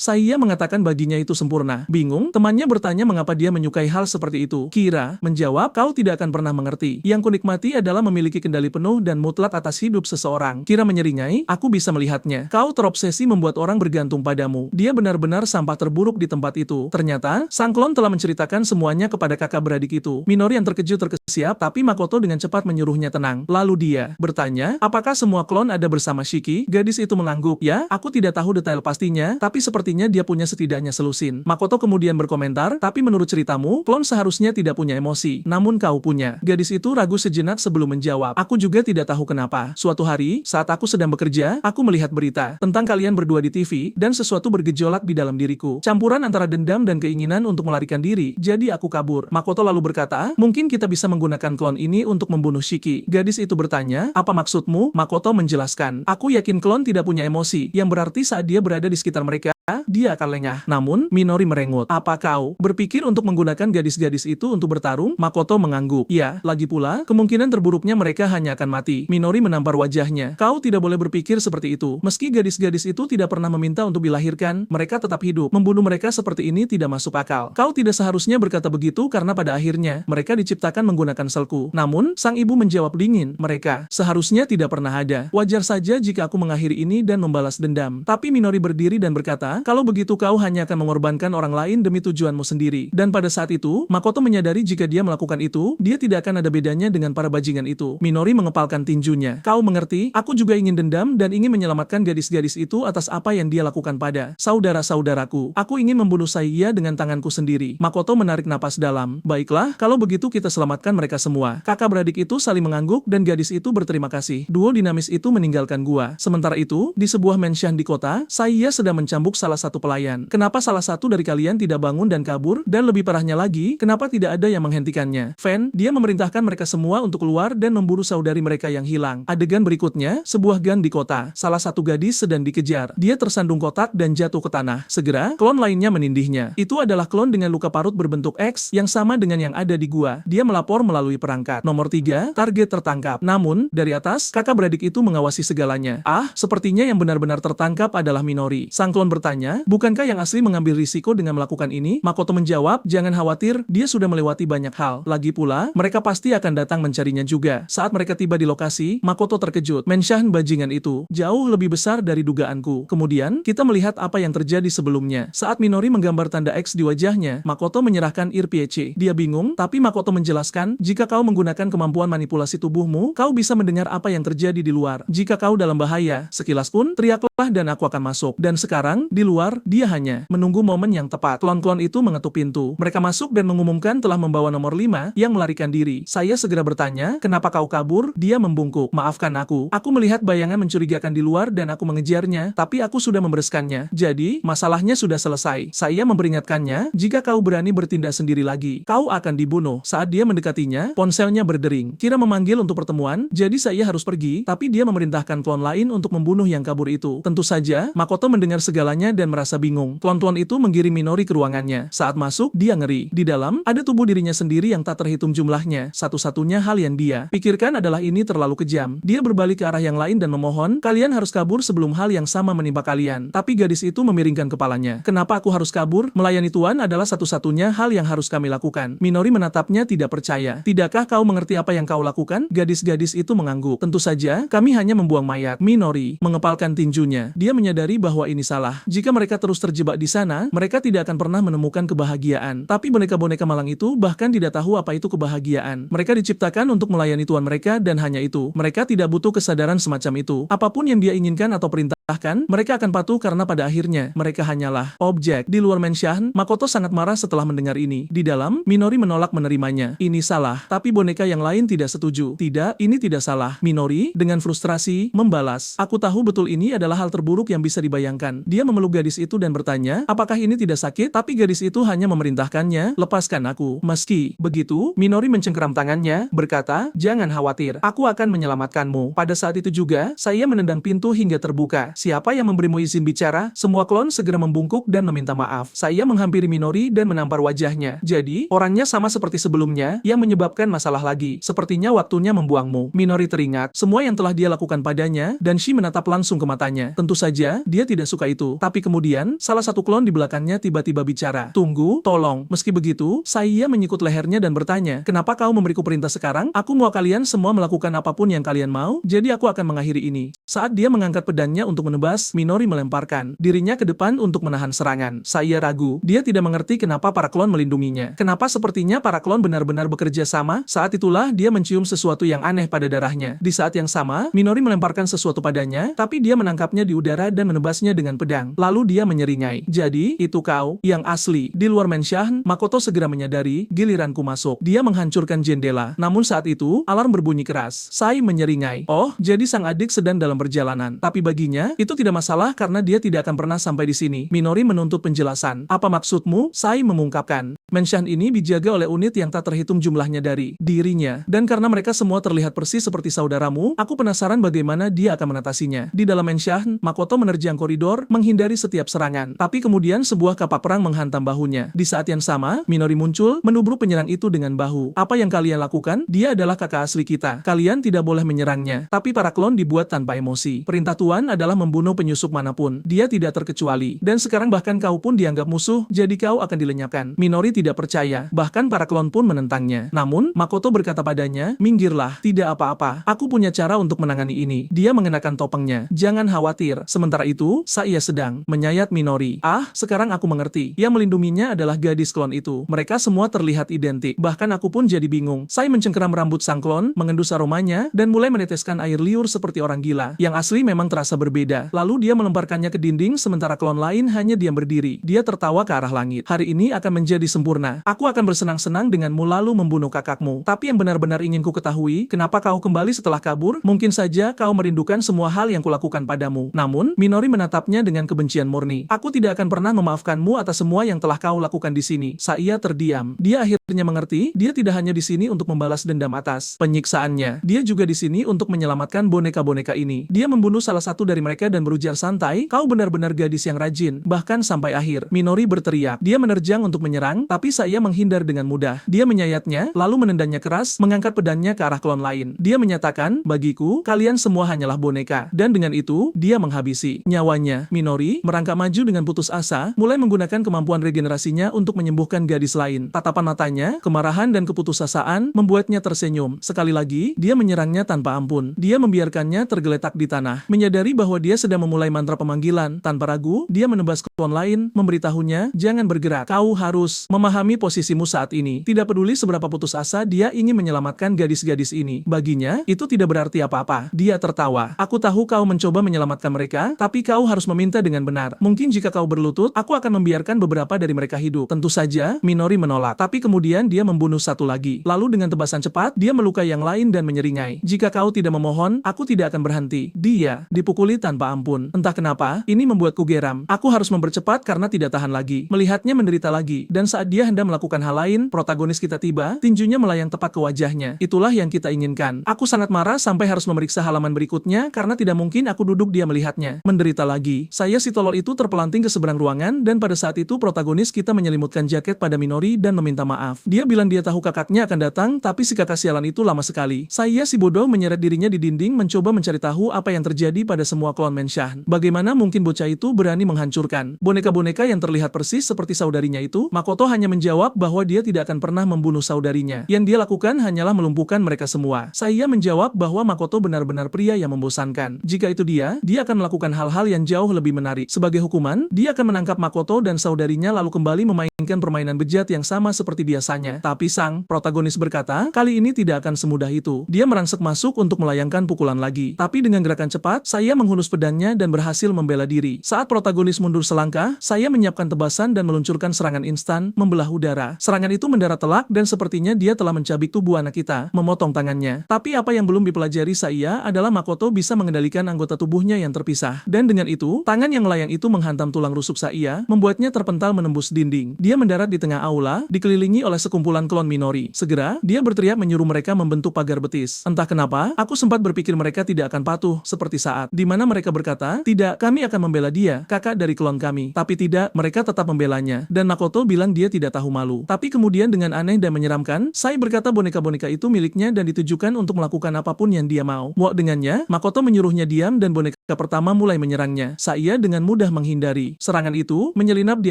Speaker 1: Saiya mengatakan baginya itu sempurna. Bingung, temannya bertanya mengapa dia menyukai hal seperti itu. Kira menjawab, kau tidak akan pernah mengerti. Yang kunikmati adalah memiliki kendali penuh dan mutlak atas hidup seseorang. Kira menyeringai, aku bisa melihatnya. Kau terobsesi membuat orang bergantung padamu. Dia benar-benar sampah terburuk di tempat itu. Ternyata, sang klon telah menceritakan semuanya kepada kakak beradik itu. Minori yang terkejut terkesiap, tapi Makoto dengan cepat menyuruhnya tenang. Lalu dia bertanya, apakah semua klon ada bersama Shiki? Gadis itu mengangguk. Ya, aku tidak tahu detail pastinya, tapi sepertinya dia punya setidaknya selusin. Makoto kemudian berkomentar, tapi menurut ceritamu, klon seharusnya tidak punya emosi. Namun kau punya. Gadis itu ragu sejenak sebelum menjawab. Aku juga tidak tahu kenapa. Suatu hari, saat aku sedang bekerja, aku melihat berita tentang kalian berdua di TV, dan sesuatu bergejolak di dalam diriku. Campuran antara dendam dan keinginan untuk melarikan diri. Jadi aku kabur. Makoto lalu berkata, mungkin kita bisa menggunakan klon ini untuk membunuh Shiki. Gadis itu bertanya, apa maksudmu? Makoto menjelaskan, aku yakin klon tidak punya emosi, yang berarti saat dia berada di sekitar mereka, dia akan lengah. Namun, Minori merengut. Apa kau berpikir untuk menggunakan gadis-gadis itu untuk bertarung? Makoto mengangguk. Ya, lagi pula, kemungkinan terburuknya mereka hanya akan mati. Minori menampar wajahnya. Kau tidak boleh berpikir seperti itu. Meski gadis-gadis itu tidak pernah meminta untuk dilahirkan, mereka tetap hidup. Membunuh mereka seperti ini tidak masuk akal. Kau tidak seharusnya berkata begitu karena pada akhirnya, mereka diciptakan menggunakan selku. Namun, sang ibu menjawab dingin. Mereka seharusnya tidak pernah ada. Wajar saja jika aku mengakhiri ini dan membalas dendam. Tapi Minori berdiri dan berkata, kalau begitu kau hanya akan mengorbankan orang lain demi tujuanmu sendiri. Dan pada saat itu, Makoto menyadari jika dia melakukan itu, dia tidak akan ada bedanya dengan para bajingan itu. Minori mengepalkan tinjunya. Kau mengerti? Aku juga ingin dendam dan ingin menyelamatkan gadis-gadis itu atas apa yang dia lakukan pada saudara-saudaraku. Aku ingin membunuh Saiya dengan tanganku sendiri. Makoto menarik napas dalam. Baiklah, kalau begitu kita selamatkan mereka semua. Kakak beradik itu saling mengangguk dan gadis itu berterima kasih. Duo dinamis itu meninggalkan gua. Sementara itu, di sebuah mansion di kota, Saiya sedang mencambuk salah salah satu pelayan. Kenapa salah satu dari kalian tidak bangun dan kabur? Dan lebih parahnya lagi, kenapa tidak ada yang menghentikannya? Fan, dia memerintahkan mereka semua untuk keluar dan memburu saudari mereka yang hilang. Adegan berikutnya, sebuah gang di kota. Salah satu gadis sedang dikejar. Dia tersandung kotak dan jatuh ke tanah. Segera, klon lainnya menindihnya. Itu adalah klon dengan luka parut berbentuk X yang sama dengan yang ada di gua. Dia melapor melalui perangkat. Nomor 3, target tertangkap. Namun, dari atas, kakak beradik itu mengawasi segalanya. Ah, sepertinya yang benar-benar tertangkap adalah Minori. Sang klon bertanya, bukankah yang asli mengambil risiko dengan melakukan ini? Makoto menjawab, jangan khawatir, dia sudah melewati banyak hal. Lagi pula, mereka pasti akan datang mencarinya juga. Saat mereka tiba di lokasi, Makoto terkejut. Menshan bajingan itu jauh lebih besar dari dugaanku. Kemudian, kita melihat apa yang terjadi sebelumnya. Saat Minori menggambar tanda X di wajahnya, Makoto menyerahkan ear PC. Dia bingung, tapi Makoto menjelaskan, jika kau menggunakan kemampuan manipulasi tubuhmu, kau bisa mendengar apa yang terjadi di luar. Jika kau dalam bahaya, sekilas pun, teriaklah dan aku akan masuk. Dan sekarang, di luar, dia hanya menunggu momen yang tepat. Klon-klon itu mengetuk pintu. Mereka masuk dan mengumumkan telah membawa nomor 5 yang melarikan diri. Saya segera bertanya, kenapa kau kabur? Dia membungkuk. Maafkan aku. Aku melihat bayangan mencurigakan di luar dan aku mengejarnya, tapi aku sudah membereskannya. Jadi, masalahnya sudah selesai. Saya memperingatkannya, jika kau berani bertindak sendiri lagi, kau akan dibunuh. Saat dia mendekatinya, ponselnya berdering. Kira memanggil untuk pertemuan, jadi saya harus pergi, tapi dia memerintahkan klon lain untuk membunuh yang kabur itu. Tentu saja, Makoto mendengar segalanya dan merasa bingung. Klon-klon itu menggiring Minori ke ruangannya. Saat masuk, dia ngeri. Di dalam, ada tubuh dirinya sendiri yang tak terhitung jumlahnya. Satu-satunya hal yang dia pikirkan adalah ini terlalu kejam. Dia berbalik ke arah yang lain dan memohon, kalian harus kabur sebelum hal yang sama menimpa kalian. Tapi gadis itu memiringkan kepalanya. Kenapa aku harus kabur? Melayani Tuan adalah satu-satunya hal yang harus kami lakukan. Minori menatapnya tidak percaya. Tidakkah kau mengerti apa yang kau lakukan? Gadis-gadis itu mengangguk. Tentu saja, kami hanya membuang mayat. Minori mengepalkan tinjunya. Dia menyadari bahwa ini salah. Jika mereka terus terjebak di sana, mereka tidak akan pernah menemukan kebahagiaan. Tapi boneka-boneka malang itu bahkan tidak tahu apa itu kebahagiaan. Mereka diciptakan untuk melayani Tuan mereka dan hanya itu. Mereka tidak butuh kesadaran semacam itu. Apapun yang dia inginkan atau perintahkan, mereka akan patuh karena pada akhirnya, mereka hanyalah objek. Di luar Menshan, Makoto sangat marah setelah mendengar ini. Di dalam, Minori menolak menerimanya. Ini salah. Tapi boneka yang lain tidak setuju. Tidak, ini tidak salah. Minori, dengan frustrasi, membalas. Aku tahu betul ini adalah hal terburuk yang bisa dibayangkan. Dia memeluk gadis itu dan bertanya, apakah ini tidak sakit? Tapi gadis itu hanya memerintahkannya, lepaskan aku. Meski begitu, Minori mencengkeram tangannya, berkata, jangan khawatir, aku akan menyelamatkanmu. Pada saat itu juga, saya menendang pintu hingga terbuka. Siapa yang memberimu izin bicara? Semua klon segera membungkuk dan meminta maaf. Saya menghampiri Minori dan menampar wajahnya. Jadi, orangnya sama seperti sebelumnya, yang menyebabkan masalah lagi. Sepertinya waktunya membuangmu. Minori teringat semua yang telah dia lakukan padanya, dan Shi menatap langsung ke matanya. Tentu saja, dia tidak suka itu. Tapi kemudian, salah satu klon di belakangnya tiba-tiba bicara. Tunggu, tolong. Meski begitu, saya menyikut lehernya dan bertanya, kenapa kau memberiku perintah sekarang? Aku mau kalian semua melakukan apapun yang kalian mau, jadi aku akan mengakhiri ini. Saat dia mengangkat pedangnya untuk menebas, Minori melemparkan dirinya ke depan untuk menahan serangan. Saya ragu. Dia tidak mengerti kenapa para klon melindunginya. Kenapa sepertinya para klon benar-benar bekerja sama? Saat itulah dia mencium sesuatu yang aneh pada darahnya. Di saat yang sama, Minori melemparkan sesuatu padanya, tapi dia menangkapnya di udara dan menebasnya dengan pedang. Lalu dia menyeringai. Jadi, itu kau, yang asli. Di luar Menshan, Makoto segera menyadari, giliranku masuk. Dia menghancurkan jendela. Namun saat itu, alarm berbunyi keras. Sai menyeringai. Oh, jadi sang adik sedang dalam perjalanan. Tapi baginya, itu tidak masalah karena dia tidak akan pernah sampai di sini. Minori menuntut penjelasan. Apa maksudmu? Sai mengungkapkan. Menshan ini dijaga oleh unit yang tak terhitung jumlahnya dari dirinya. Dan karena mereka semua terlihat persis seperti saudaramu, aku penasaran bagaimana dia akan mengatasinya. Di dalam Menshan, Makoto menerjang koridor, menghindari setiap serangan. Tapi kemudian sebuah kapal perang menghantam bahunya. Di saat yang sama, Minori muncul, menubruk penyerang itu dengan bahu. Apa yang kalian lakukan? Dia adalah kakak asli kita. Kalian tidak boleh menyerangnya. Tapi para klon dibuat tanpa emosi. Perintah Tuan adalah membunuh penyusup manapun. Dia tidak terkecuali. Dan sekarang bahkan kau pun dianggap musuh, jadi kau akan dilenyapkan. Minori tidak percaya. Bahkan para klon pun menentangnya. Namun, Makoto berkata padanya, minggirlah. Tidak apa-apa. Aku punya cara untuk menangani ini. Dia mengenakan topengnya. Jangan khawatir. Sementara itu, saya sedang menyayat Minori. Ah, sekarang aku mengerti. Yang melindunginya adalah gadis klon itu. Mereka semua terlihat identik. Bahkan aku pun jadi bingung. Saya mencengkeram rambut sang klon, mengendus aromanya, dan mulai meneteskan air liur seperti orang gila. Yang asli memang terasa berbeda. berbeda. Lalu dia melemparkannya ke dinding sementara klon lain hanya diam berdiri. Dia tertawa ke arah langit. Hari ini akan menjadi sempurna. Aku akan bersenang-senang denganmu lalu membunuh kakakmu. Tapi yang benar-benar ingin ku ketahui, kenapa kau kembali setelah kabur? Mungkin saja kau merindukan semua hal yang kulakukan padamu. Namun, Minori menatapnya dengan kebencian murni. Aku tidak akan pernah memaafkanmu atas semua yang telah kau lakukan di sini. Saya terdiam. Dia akhirnya mengerti, dia tidak hanya di sini untuk membalas dendam atas penyiksaannya. Dia juga di sini untuk menyelamatkan boneka-boneka ini. Dia membunuh salah satu dari mereka dan berujar santai, kau benar-benar gadis yang rajin. Bahkan sampai akhir, Minori berteriak. Dia menerjang untuk menyerang, tapi saya menghindar dengan mudah. Dia menyayatnya, lalu menendangnya keras, mengangkat pedangnya ke arah klon lain. Dia menyatakan, bagiku, kalian semua hanyalah boneka. Dan dengan itu, dia menghabisi nyawanya. Minori merangkak maju dengan putus asa, mulai menggunakan kemampuan regenerasinya untuk menyembuhkan gadis lain. Tatapan matanya, kemarahan dan keputusasaan membuatnya tersenyum. Sekali lagi, dia menyerangnya tanpa ampun. Dia membiarkannya tergeletak di tanah. Menyadari bahwa dia sedang memulai mantra pemanggilan, tanpa ragu, dia menebas klon lain, memberitahunya, jangan bergerak. Kau harus memahami posisimu saat ini. Tidak peduli seberapa putus asa, dia ingin menyelamatkan gadis-gadis ini. Baginya, itu tidak berarti apa-apa. Dia tertawa. Aku tahu kau mencoba menyelamatkan mereka, tapi kau harus meminta dengan benar. Mungkin jika kau berlutut, aku akan membiarkan beberapa dari mereka hidup. Tentu saja, Minori menolak. Tapi kemudian dia membunuh satu lagi. Lalu dengan tebasan cepat, dia melukai yang lain dan menyeringai. Jika kau tidak memohon, aku tidak akan berhenti. Dia dipukuli tanpa ampun. Entah kenapa, ini membuatku geram. Aku harus mempercepat karena tidak tahan lagi. Melihatnya menderita lagi. Dan saat dia hendak melakukan hal lain, protagonis kita tiba, tinjunya melayang tepat ke wajahnya. Itulah yang kita inginkan. Aku sangat marah sampai harus memeriksa halaman berikutnya karena tidak mungkin aku duduk dia melihatnya. Menderita lagi. Saya si tolol itu terpelanting ke seberang ruangan dan pada saat itu protagonis kita menyelimutkan jaket pada Minori dan meminta maaf. Dia bilang dia tahu kakaknya akan datang, tapi si kakak sialan itu lama sekali. Saya si bodoh menyeret dirinya di dinding mencoba mencari tahu apa yang terjadi pada semua klon Menshan. Bagaimana mungkin bocah itu berani menghancurkan boneka-boneka yang terlihat persis seperti saudarinya itu? Makoto hanya menjawab bahwa dia tidak akan pernah membunuh saudarinya. Yang dia lakukan hanyalah melumpuhkan mereka semua. Saya menjawab bahwa Makoto benar-benar pria yang membosankan. Jika itu dia akan melakukan hal-hal yang jauh lebih menarik. Sebagai hukuman, dia akan menangkap Makoto dan saudarinya lalu kembali memainkan permainan bejat yang sama seperti biasanya. Tapi sang protagonis berkata, kali ini tidak akan semudah itu. Dia merangsek masuk untuk melayangkan pukulan lagi. Tapi dengan gerakan cepat, saya menghunus pedangnya dan berhasil membela diri. Saat protagonis mundur selangkah, saya menyiapkan tebasan dan meluncurkan serangan instan, membelah udara. Serangan itu mendarat telak dan sepertinya dia telah mencabik tubuh anak kita, memotong tangannya. Tapi apa yang belum dipelajari saya adalah Makoto bisa mengendalikan anggota tubuhnya yang terpisah. Dan dengan itu, tangan yang melayang itu menghantam tulang rusuk saya, membuatnya terpental menembus dinding. Dia mendarat di tengah aula, dikelilingi oleh sekumpulan klon Minori. Segera, dia berteriak menyuruh mereka membentuk pagar betis. Entah kenapa, aku sempat berpikir mereka tidak akan patuh, seperti saat di mana mereka berkata, tidak, kami akan membela dia, kakak dari klon kami. Tapi tidak, mereka tetap membelanya. Dan Makoto bilang dia tidak tahu malu. Tapi kemudian dengan aneh dan menyeramkan, saya berkata boneka-boneka itu miliknya dan ditujukan untuk melakukan apapun yang dia mau. Muak dengannya, Makoto menyuruhnya diam dan boneka pertama mulai menyerangnya. Saya dengan mudah menghindari. Serangan itu menyelinap di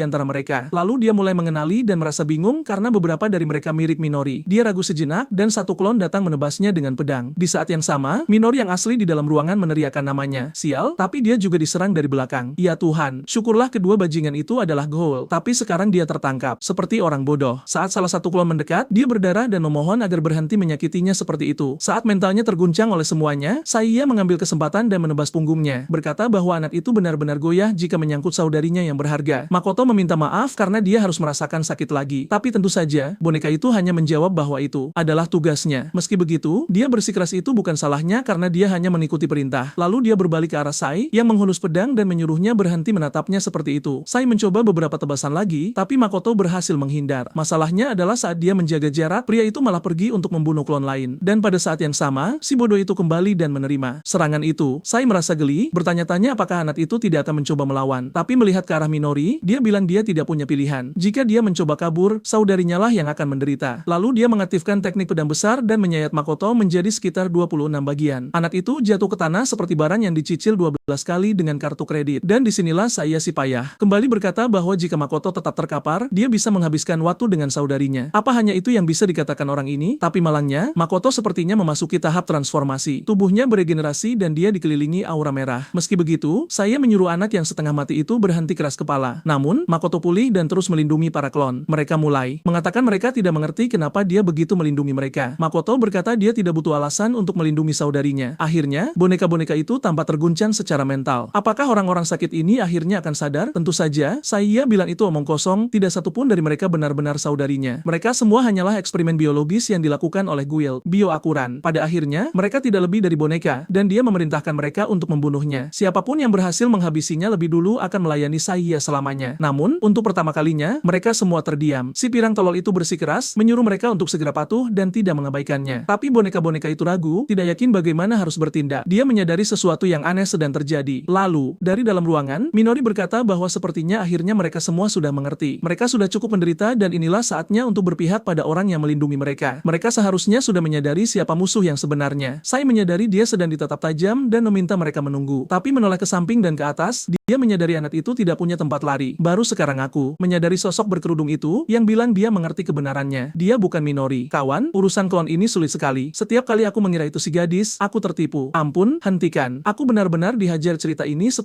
Speaker 1: antara mereka. Lalu dia mulai mengenali dan merasa bingung karena beberapa dari mereka mirip Minori. Dia ragu sejenak dan satu klon datang menebasnya dengan pedang. Di saat yang sama, Minori yang asli di dalam ruangan meneriakkan namanya. Sial, tapi dia juga diserang dari belakang. Ya Tuhan, syukurlah kedua bajingan itu adalah Ghoul. Tapi sekarang dia tertangkap. Seperti orang bodoh. Saat salah satu klon mendekat, dia berdarah dan memohon agar berhenti menyakitinya seperti itu. Saat mentalnya terguncang oleh semuanya, saya mengambil kesempatan dan menebas punggungnya. Berkata bahwa anak itu benar-benar goyah jika menyangkut saudarinya yang berharga. Makoto meminta maaf karena dia harus merasakan sakit lagi. Tapi tentu saja, boneka itu hanya menjawab bahwa itu adalah tugasnya. Meski begitu, dia bersikeras itu bukan salahnya karena dia hanya mengikuti perintah. Lalu dia berbalik ke arah Sai, yang menghunus pedang dan menyuruhnya berhenti menatapnya seperti itu. Sai mencoba beberapa tebasan lagi, tapi Makoto berhasil menghindar. Masalahnya adalah saat dia menjaga jarak, pria itu malah pergi untuk membunuh klon lain. Dan pada saat yang sama, si bodoh itu kembali dan menerima serangan itu. Sai merasa geli, bertanya-tanya apakah anak itu tidak akan mencoba melawan. Tapi melihat ke arah Minori, dia bilang dia tidak punya pilihan. Jika dia mencoba kabur, saudarinya lah yang akan menderita. Lalu dia mengaktifkan teknik pedang besar dan menyayat Makoto menjadi sekitar 26 bagian. Anak itu jatuh ke tanah seperti barang yang dicicil 12 kali dengan kartu kredit. Dan disinilah saya si payah kembali berkata bahwa jika Makoto tetap terkapar, dia bisa menghabiskan waktu dengan saudarinya. Apa hanya itu yang bisa dikatakan orang ini? Tapi malangnya, Makoto sepertinya memasuki tahap transformasi. Tubuhnya beregenerasi dan dia dikelilingi aura merah. Meski begitu, saya menyuruh anak yang setengah mati itu berhenti keras kepala. Namun, Makoto pulih dan terus melindungi para klon. Mereka mulai mengatakan mereka tidak mengerti kenapa dia begitu melindungi mereka. Makoto berkata dia tidak butuh alasan untuk melindungi saudarinya. Akhirnya, boneka-boneka itu tampak terguncang secara secara mental. Apakah orang-orang sakit ini akhirnya akan sadar? Tentu saja, saya bilang itu omong kosong, tidak satupun dari mereka benar-benar saudarinya. Mereka semua hanyalah eksperimen biologis yang dilakukan oleh Guild Bioakuran. Pada akhirnya, mereka tidak lebih dari boneka, dan dia memerintahkan mereka untuk membunuhnya. Siapapun yang berhasil menghabisinya lebih dulu akan melayani saya selamanya. Namun, untuk pertama kalinya, mereka semua terdiam. Si pirang tolol itu bersikeras, menyuruh mereka untuk segera patuh dan tidak mengabaikannya. Tapi boneka-boneka itu ragu, tidak yakin bagaimana harus bertindak. Dia menyadari sesuatu yang aneh sedang terjadi. Lalu, dari dalam ruangan, Minori berkata bahwa sepertinya akhirnya mereka semua sudah mengerti. Mereka sudah cukup menderita dan inilah saatnya untuk berpihak pada orang yang melindungi mereka. Mereka seharusnya sudah menyadari siapa musuh yang sebenarnya. Saya menyadari dia sedang ditatap tajam dan meminta mereka menunggu. Tapi menoleh ke samping dan ke atas, dia menyadari anak itu tidak punya tempat lari. Baru sekarang aku menyadari sosok berkerudung itu yang bilang dia mengerti kebenarannya. Dia bukan Minori. Kawan, urusan klon ini sulit sekali. Setiap kali aku mengira itu si gadis, aku tertipu. Ampun, hentikan. Aku benar-benar dihajar cerita ini 10-0.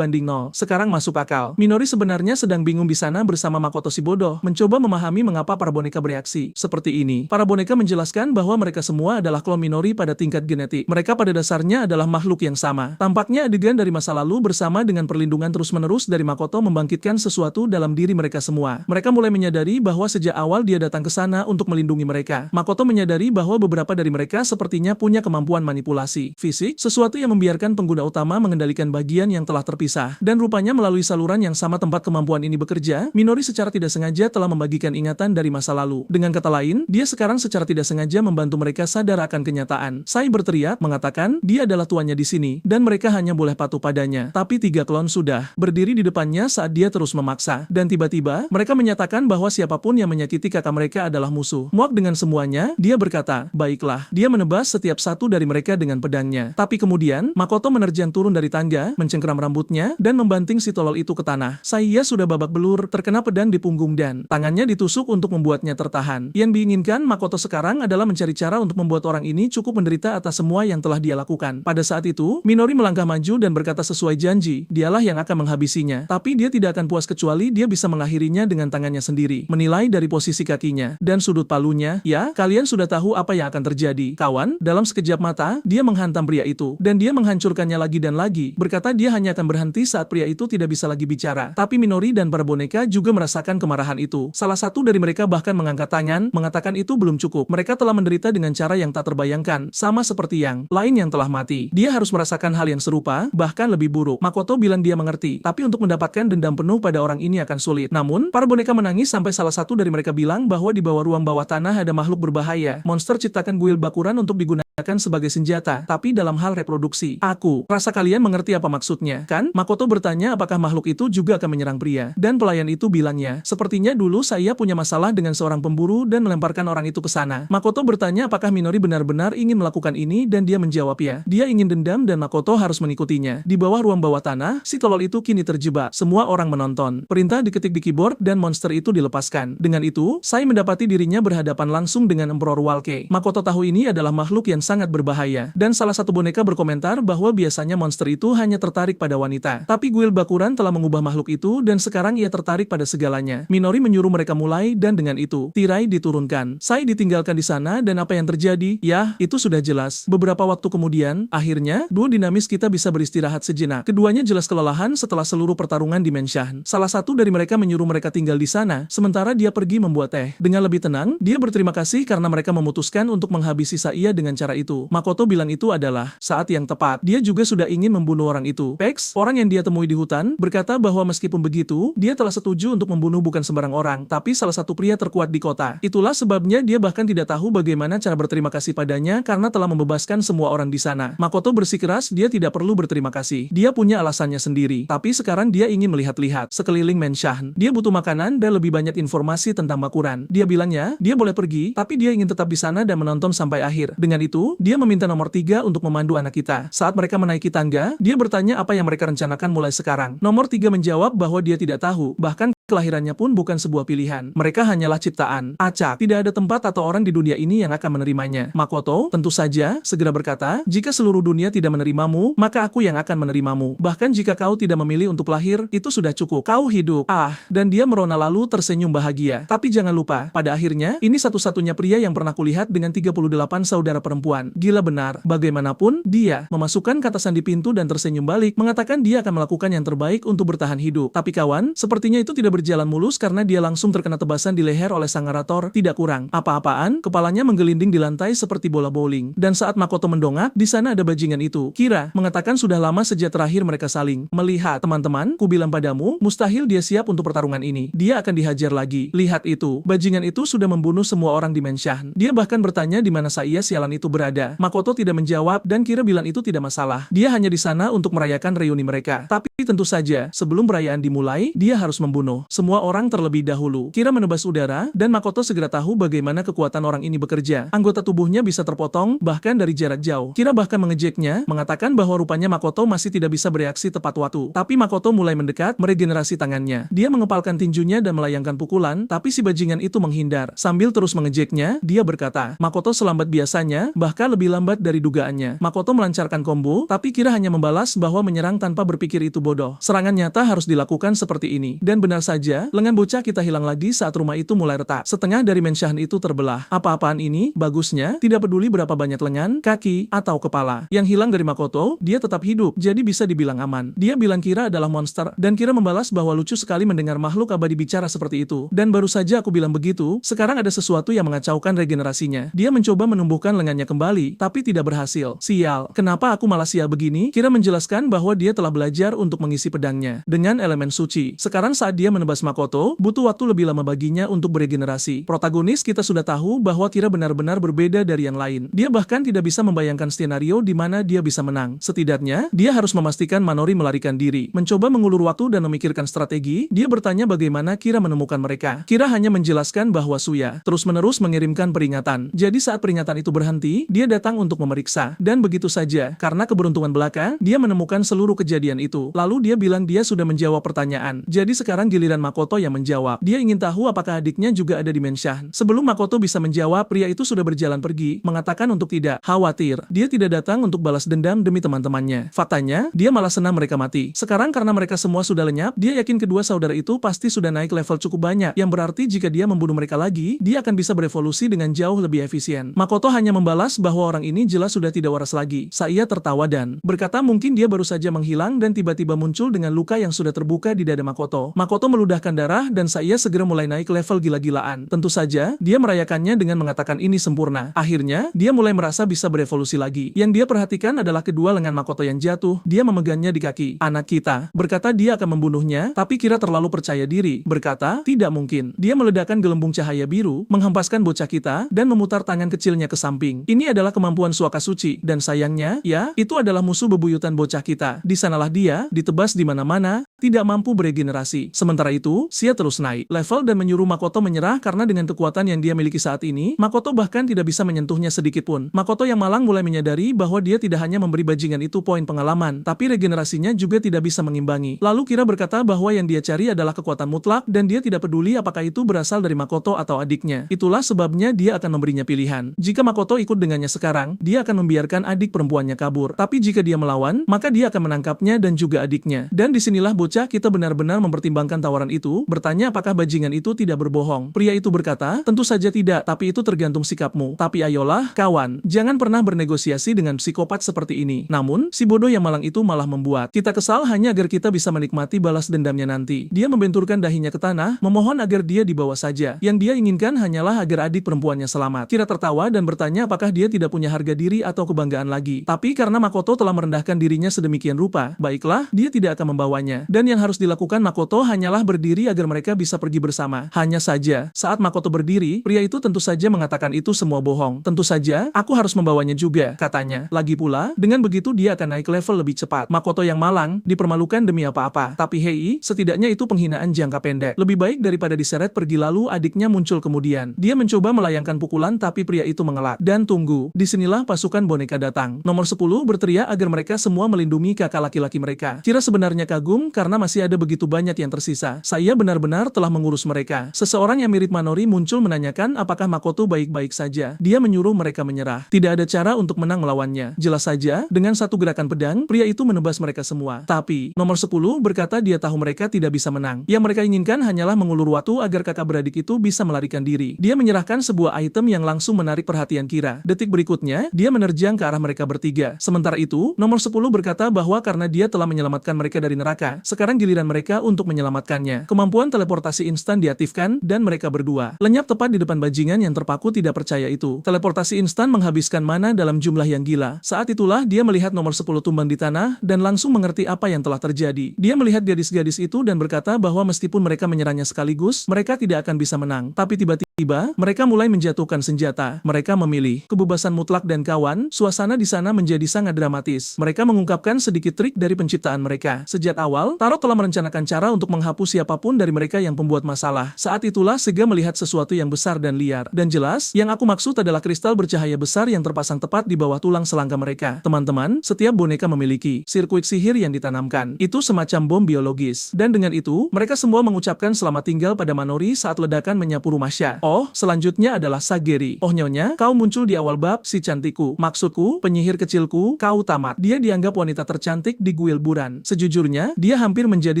Speaker 1: Sekarang masuk akal. Minori sebenarnya sedang bingung di sana bersama Makoto si bodoh, mencoba memahami mengapa para boneka bereaksi seperti ini. Para boneka menjelaskan bahwa mereka semua adalah klon Minori pada tingkat genetik. Mereka pada dasarnya adalah makhluk yang sama. Tampaknya adegan dari masa lalu bersama dengan perlindungan terus-menerus dari Makoto membangkitkan sesuatu dalam diri mereka semua. Mereka mulai menyadari bahwa sejak awal dia datang ke sana untuk melindungi mereka. Makoto menyadari bahwa beberapa dari mereka sepertinya punya kemampuan manipulasi fisik, sesuatu yang membiarkan pengguna utama mengendalikan bagian yang telah terpisah. Dan rupanya melalui saluran yang sama tempat kemampuan ini bekerja, Minori secara tidak sengaja telah membagikan ingatan dari masa lalu. Dengan kata lain, dia sekarang secara tidak sengaja membantu mereka sadar akan kenyataan. Sai berteriak, mengatakan, dia adalah tuannya di sini, dan mereka hanya boleh patuh padanya. Tapi 3 klon sudah berdiri di depannya saat dia terus memaksa. Dan tiba-tiba, mereka menyatakan bahwa siapapun yang menyakiti kakak mereka adalah musuh. Muak dengan semuanya, dia berkata, baiklah. Dia menebas setiap satu dari mereka dengan pedangnya. Tapi kemudian, Makoto menerjang turun dari tangga, mencengkeram rambutnya, dan membanting si tolol itu ke tanah. Saya sudah babak belur, terkena pedang di punggung dan tangannya ditusuk untuk membuatnya tertahan. Yang diinginkan Makoto sekarang adalah mencari cara untuk membuat orang ini cukup menderita atas semua yang telah dia lakukan. Pada saat itu, Minori melangkah maju dan berkata sesuai janji, dialah yang akan menghabisinya. Tapi dia tidak akan puas kecuali dia bisa mengakhirinya dengan tangannya sendiri. Menilai dari posisi kakinya dan sudut palunya, ya, kalian sudah tahu apa yang akan terjadi. Kawan, dalam sekejap mata, dia menghantam pria itu, dan dia menghancurkannya lagi dan lagi, berkata dia hanya akan berhenti saat pria itu tidak bisa lagi bicara. Tapi Minori dan para boneka juga merasakan kemarahan itu. Salah satu dari mereka bahkan mengangkat tangan, mengatakan itu belum cukup. Mereka telah menderita dengan cara yang tak terbayangkan, sama seperti yang lain yang telah mati. Dia harus merasakan hal yang serupa, bahkan lebih buruk. Makoto bilang dia mengerti, tapi untuk mendapatkan dendam penuh pada orang ini akan sulit. Namun, para boneka menangis sampai salah satu dari mereka bilang bahwa di bawah ruang bawah tanah ada makhluk berbahaya. Monster ciptakan Guild Bakuran untuk digunakan sebagai senjata, tapi dalam hal reproduksi. Aku rasa kalian mengerti apa maksudnya, kan? Makoto bertanya apakah makhluk itu juga akan menyerang pria. Dan pelayan itu bilangnya, sepertinya dulu saya punya masalah dengan seorang pemburu dan melemparkan orang itu ke sana. Makoto bertanya apakah Minori benar-benar ingin melakukan ini dan dia menjawab ya. Dia ingin dendam dan Makoto harus mengikutinya. Di bawah ruang bawah tanah, si tolol itu kini terjebak. Semua orang menonton. Perintah diketik di keyboard dan monster itu dilepaskan. Dengan itu, saya mendapati dirinya berhadapan langsung dengan Emperor Walke. Makoto tahu ini adalah makhluk yang sangat berbahaya. Dan salah satu boneka berkomentar bahwa biasanya monster itu hanya tertarik pada wanita. Tapi Guild Bakuran telah mengubah makhluk itu dan sekarang ia tertarik pada segalanya. Minori menyuruh mereka mulai dan dengan itu, tirai diturunkan. Saya ditinggalkan di sana dan apa yang terjadi? Ya, itu sudah jelas. Beberapa waktu kemudian, akhirnya, duo dinamis kita bisa beristirahat sejenak. Keduanya jelas kelelahan setelah seluruh pertarungan di Menshan. Salah satu dari mereka menyuruh mereka tinggal di sana, sementara dia pergi membuat teh. Dengan lebih tenang, dia berterima kasih karena mereka memutuskan untuk menghabisi Saya dengan cara itu. Makoto bilang itu adalah saat yang tepat. Dia juga sudah ingin membunuh orang itu. Pex, orang yang dia temui di hutan, berkata bahwa meskipun begitu, dia telah setuju untuk membunuh bukan sembarang orang, tapi salah satu pria terkuat di kota. Itulah sebabnya dia bahkan tidak tahu bagaimana cara berterima kasih padanya karena telah membebaskan semua orang di sana. Makoto bersikeras dia tidak perlu berterima kasih. Dia punya alasannya sendiri. Tapi sekarang dia ingin melihat-lihat sekeliling Menshan. Dia butuh makanan dan lebih banyak informasi tentang Bakuran. Dia bilangnya, dia boleh pergi, tapi dia ingin tetap di sana dan menonton sampai akhir. Dengan itu, dia meminta nomor 3 untuk memandu anak kita. Saat mereka menaiki tangga, dia bertanya apa yang mereka rencanakan mulai sekarang. Nomor 3 menjawab bahwa dia tidak tahu, bahkan kelahirannya pun bukan sebuah pilihan. Mereka hanyalah ciptaan. Acak, tidak ada tempat atau orang di dunia ini yang akan menerimanya. Makoto, tentu saja, segera berkata, jika seluruh dunia tidak menerimamu, maka aku yang akan menerimamu. Bahkan jika kau tidak memilih untuk lahir, itu sudah cukup. Kau hidup. Dan dia merona lalu tersenyum bahagia. Tapi jangan lupa, pada akhirnya, ini satu-satunya pria yang pernah kulihat dengan 38 saudara perempuan. Gila benar. Bagaimanapun, dia memasukkan kata sandi pintu dan tersenyum balik, mengatakan dia akan melakukan yang terbaik untuk bertahan hidup. Tapi kawan, sepertinya itu tidak berjalan mulus karena dia langsung terkena tebasan di leher oleh sang narator, tidak kurang. Apa-apaan, kepalanya menggelinding di lantai seperti bola bowling. Dan saat Makoto mendongak, di sana ada bajingan itu. Kira, mengatakan sudah lama sejak terakhir mereka saling melihat. Teman-teman, kubilang padamu, mustahil dia siap untuk pertarungan ini. Dia akan dihajar lagi. Lihat itu, bajingan itu sudah membunuh semua orang di Menshan. Dia bahkan bertanya di mana saya sialan itu berada. Makoto tidak menjawab dan Kira bilang itu tidak masalah. Dia hanya di sana untuk merayakan reuni mereka. Tapi tentu saja, sebelum perayaan dimulai, dia harus membunuh semua orang terlebih dahulu. Kira menebas udara, dan Makoto segera tahu bagaimana kekuatan orang ini bekerja. Anggota tubuhnya bisa terpotong, bahkan dari jarak jauh. Kira bahkan mengejeknya, mengatakan bahwa rupanya Makoto masih tidak bisa bereaksi tepat waktu. Tapi Makoto mulai mendekat, meregenerasi tangannya. Dia mengepalkan tinjunya dan melayangkan pukulan, tapi si bajingan itu menghindar. Sambil terus mengejeknya, dia berkata, Makoto selambat biasanya, bahkan lebih lambat dari dugaannya. Makoto melancarkan combo, tapi Kira hanya membalas bahwa menyerang tanpa berpikir itu bodoh. Serangan nyata harus dilakukan seperti ini. Dan benar saja, lengan bocah kita hilang lagi saat rumah itu mulai retak. Setengah dari Menshan itu terbelah. Apa-apaan ini? Bagusnya, tidak peduli berapa banyak lengan, kaki, atau kepala yang hilang dari Makoto, dia tetap hidup, jadi bisa dibilang aman. Dia bilang Kira adalah monster, dan Kira membalas bahwa lucu sekali mendengar makhluk abadi bicara seperti itu. Dan baru saja aku bilang begitu, sekarang ada sesuatu yang mengacaukan regenerasinya. Dia mencoba menumbuhkan lengannya kembali, tapi tidak berhasil. Sial, kenapa aku malah sial begini? Kira menjelaskan bahwa dia telah belajar untuk mengisi pedangnya dengan elemen suci. Sekarang saat dia menebas Makoto, butuh waktu lebih lama baginya untuk beregenerasi. Protagonis kita sudah tahu bahwa Kira benar-benar berbeda dari yang lain. Dia bahkan tidak bisa membayangkan skenario di mana dia bisa menang. Setidaknya, dia harus memastikan Manori melarikan diri. Mencoba mengulur waktu dan memikirkan strategi, dia bertanya bagaimana Kira menemukan mereka. Kira hanya menjelaskan bahwa Suya terus-menerus mengirimkan peringatan. Jadi saat peringatan itu berhenti, dia datang untuk memeriksa. Dan begitu saja, karena keberuntungan belaka, dia menemukan seluruh kejadian itu. Lalu dia bilang dia sudah menjawab pertanyaan. Jadi sekarang giliran Makoto yang menjawab. Dia ingin tahu apakah adiknya juga ada di Menshan. Sebelum Makoto bisa menjawab, pria itu sudah berjalan pergi, mengatakan untuk tidak khawatir. Dia tidak datang untuk balas dendam demi teman-temannya. Faktanya, dia malah senang mereka mati. Sekarang karena mereka semua sudah lenyap, dia yakin kedua saudara itu pasti sudah naik level cukup banyak, yang berarti jika dia membunuh mereka lagi, dia akan bisa berevolusi dengan jauh lebih efisien. Makoto hanya membalas bahwa orang ini jelas sudah tidak waras lagi. Saya tertawa dan berkata mungkin dia baru saja menghilang dan tiba-tiba muncul dengan luka yang sudah terbuka di dada Makoto. Makoto meludahkan darah dan saya segera mulai naik level gila-gilaan. Tentu saja, dia merayakannya dengan mengatakan ini sempurna. Akhirnya, dia mulai merasa bisa berevolusi lagi. Yang dia perhatikan adalah kedua lengan Makoto yang jatuh, dia memegangnya di kaki. Anak kita, berkata dia akan membunuhnya, tapi Kira terlalu percaya diri. Berkata, tidak mungkin. Dia meledakkan gelembung cahaya biru, menghempaskan bocah kita, dan memutar tangan kecilnya ke samping. Ini adalah kemampuan Suaka Suci, dan sayangnya, ya, itu adalah musuh bebuyutan bocah kita. Di sanalah dia, ditebas di mana-mana, tidak mampu beregenerasi. Sementara itu, Sia terus naik level dan menyuruh Makoto menyerah karena dengan kekuatan yang dia miliki saat ini, Makoto bahkan tidak bisa menyentuhnya sedikit pun. Makoto yang malang mulai menyadari bahwa dia tidak hanya memberi bajingan itu poin pengalaman, tapi regenerasinya juga tidak bisa mengimbangi. Lalu Kira berkata bahwa yang dia cari adalah kekuatan mutlak dan dia tidak peduli apakah itu berasal dari Makoto atau adiknya. Itulah sebabnya dia akan memberinya pilihan. Jika Makoto ikut dengannya sekarang, dia akan membiarkan adik perempuannya kabur. Tapi jika dia melawan, maka dia akan menangkapnya dan juga adiknya. Dan disinilah bocah kita benar-benar mempertimbangkan tawaran itu, bertanya apakah bajingan itu tidak berbohong. Pria itu berkata, tentu saja tidak, tapi itu tergantung sikapmu. Tapi ayolah, kawan, jangan pernah bernegosiasi dengan psikopat seperti ini. Namun, si bodoh yang malang itu malah membuat kita kesal hanya agar kita bisa menikmati balas dendamnya nanti. Dia membenturkan dahinya ke tanah, memohon agar dia dibawa saja. Yang dia inginkan hanyalah agar adik perempuannya selamat. Kira tertawa dan bertanya apakah dia tidak punya harga diri atau kebanggaan lagi. Tapi karena Makoto telah merendahkan dirinya sedemikian rupa, baiklah, dia tidak akan membawanya. Dan yang harus dilakukan Makoto hanyalah berdiri agar mereka bisa pergi bersama. Hanya saja, saat Makoto berdiri, pria itu tentu saja mengatakan itu semua bohong. Tentu saja, aku harus membawanya juga, katanya. Lagi pula, dengan begitu dia akan naik level lebih cepat. Makoto yang malang, dipermalukan demi apa-apa. Tapi hei, setidaknya itu penghinaan jangka pendek. Lebih baik daripada diseret pergi lalu adiknya muncul kemudian. Dia mencoba melayangkan pukulan tapi pria itu mengelak. Dan tunggu, disinilah pasukan boneka datang. Nomor 10 berteriak agar mereka semua melindungi kakak laki-laki mereka. Kira sebenarnya kagum karena masih ada begitu banyak yang tersisa. Wanita, saya benar-benar telah mengurus mereka. Seseorang yang mirip Manori muncul menanyakan apakah Makoto baik-baik saja. Dia menyuruh mereka menyerah. Tidak ada cara untuk menang melawannya. Jelas saja, dengan satu gerakan pedang, pria itu menebas mereka semua. Tapi, nomor 10 berkata dia tahu mereka tidak bisa menang. Yang mereka inginkan hanyalah mengulur waktu agar kakak beradik itu bisa melarikan diri. Dia menyerahkan sebuah item yang langsung menarik perhatian Kira. Detik berikutnya, dia menerjang ke arah mereka bertiga. Sementara itu, nomor 10 berkata bahwa karena dia telah menyelamatkan mereka dari neraka, sekarang giliran mereka untuk menyelamatkannya. Kemampuan teleportasi instan diaktifkan, dan mereka berdua lenyap tepat di depan bajingan yang terpaku tidak percaya itu. Teleportasi instan menghabiskan mana dalam jumlah yang gila. Saat itulah dia melihat nomor 10 tumbang di tanah, dan langsung mengerti apa yang telah terjadi. Dia melihat gadis-gadis itu dan berkata bahwa meskipun mereka menyerahnya sekaligus, mereka tidak akan bisa menang. Tapi tiba-tiba, mereka mulai menjatuhkan senjata. Mereka memilih kebebasan mutlak dan kawan. Suasana di sana menjadi sangat dramatis. Mereka mengungkapkan sedikit trik dari penciptaan mereka. Sejak awal, Taro telah merencanakan cara untuk menghapus siapapun dari mereka yang pembuat masalah. Saat itulah Sega melihat sesuatu yang besar dan liar. Dan jelas, yang aku maksud adalah kristal bercahaya besar yang terpasang tepat di bawah tulang selangka mereka. Teman-teman, setiap boneka memiliki sirkuit sihir yang ditanamkan. Itu semacam bom biologis. Dan dengan itu, mereka semua mengucapkan selamat tinggal pada Manori saat ledakan menyapu rumah Sha. Oh, selanjutnya adalah Sageri. Oh nyonya, kau muncul di awal bab, si cantikku. Maksudku, penyihir kecilku, kau tamat. Dia dianggap wanita tercantik di guild Buran. Sejujurnya, dia hampir menjadi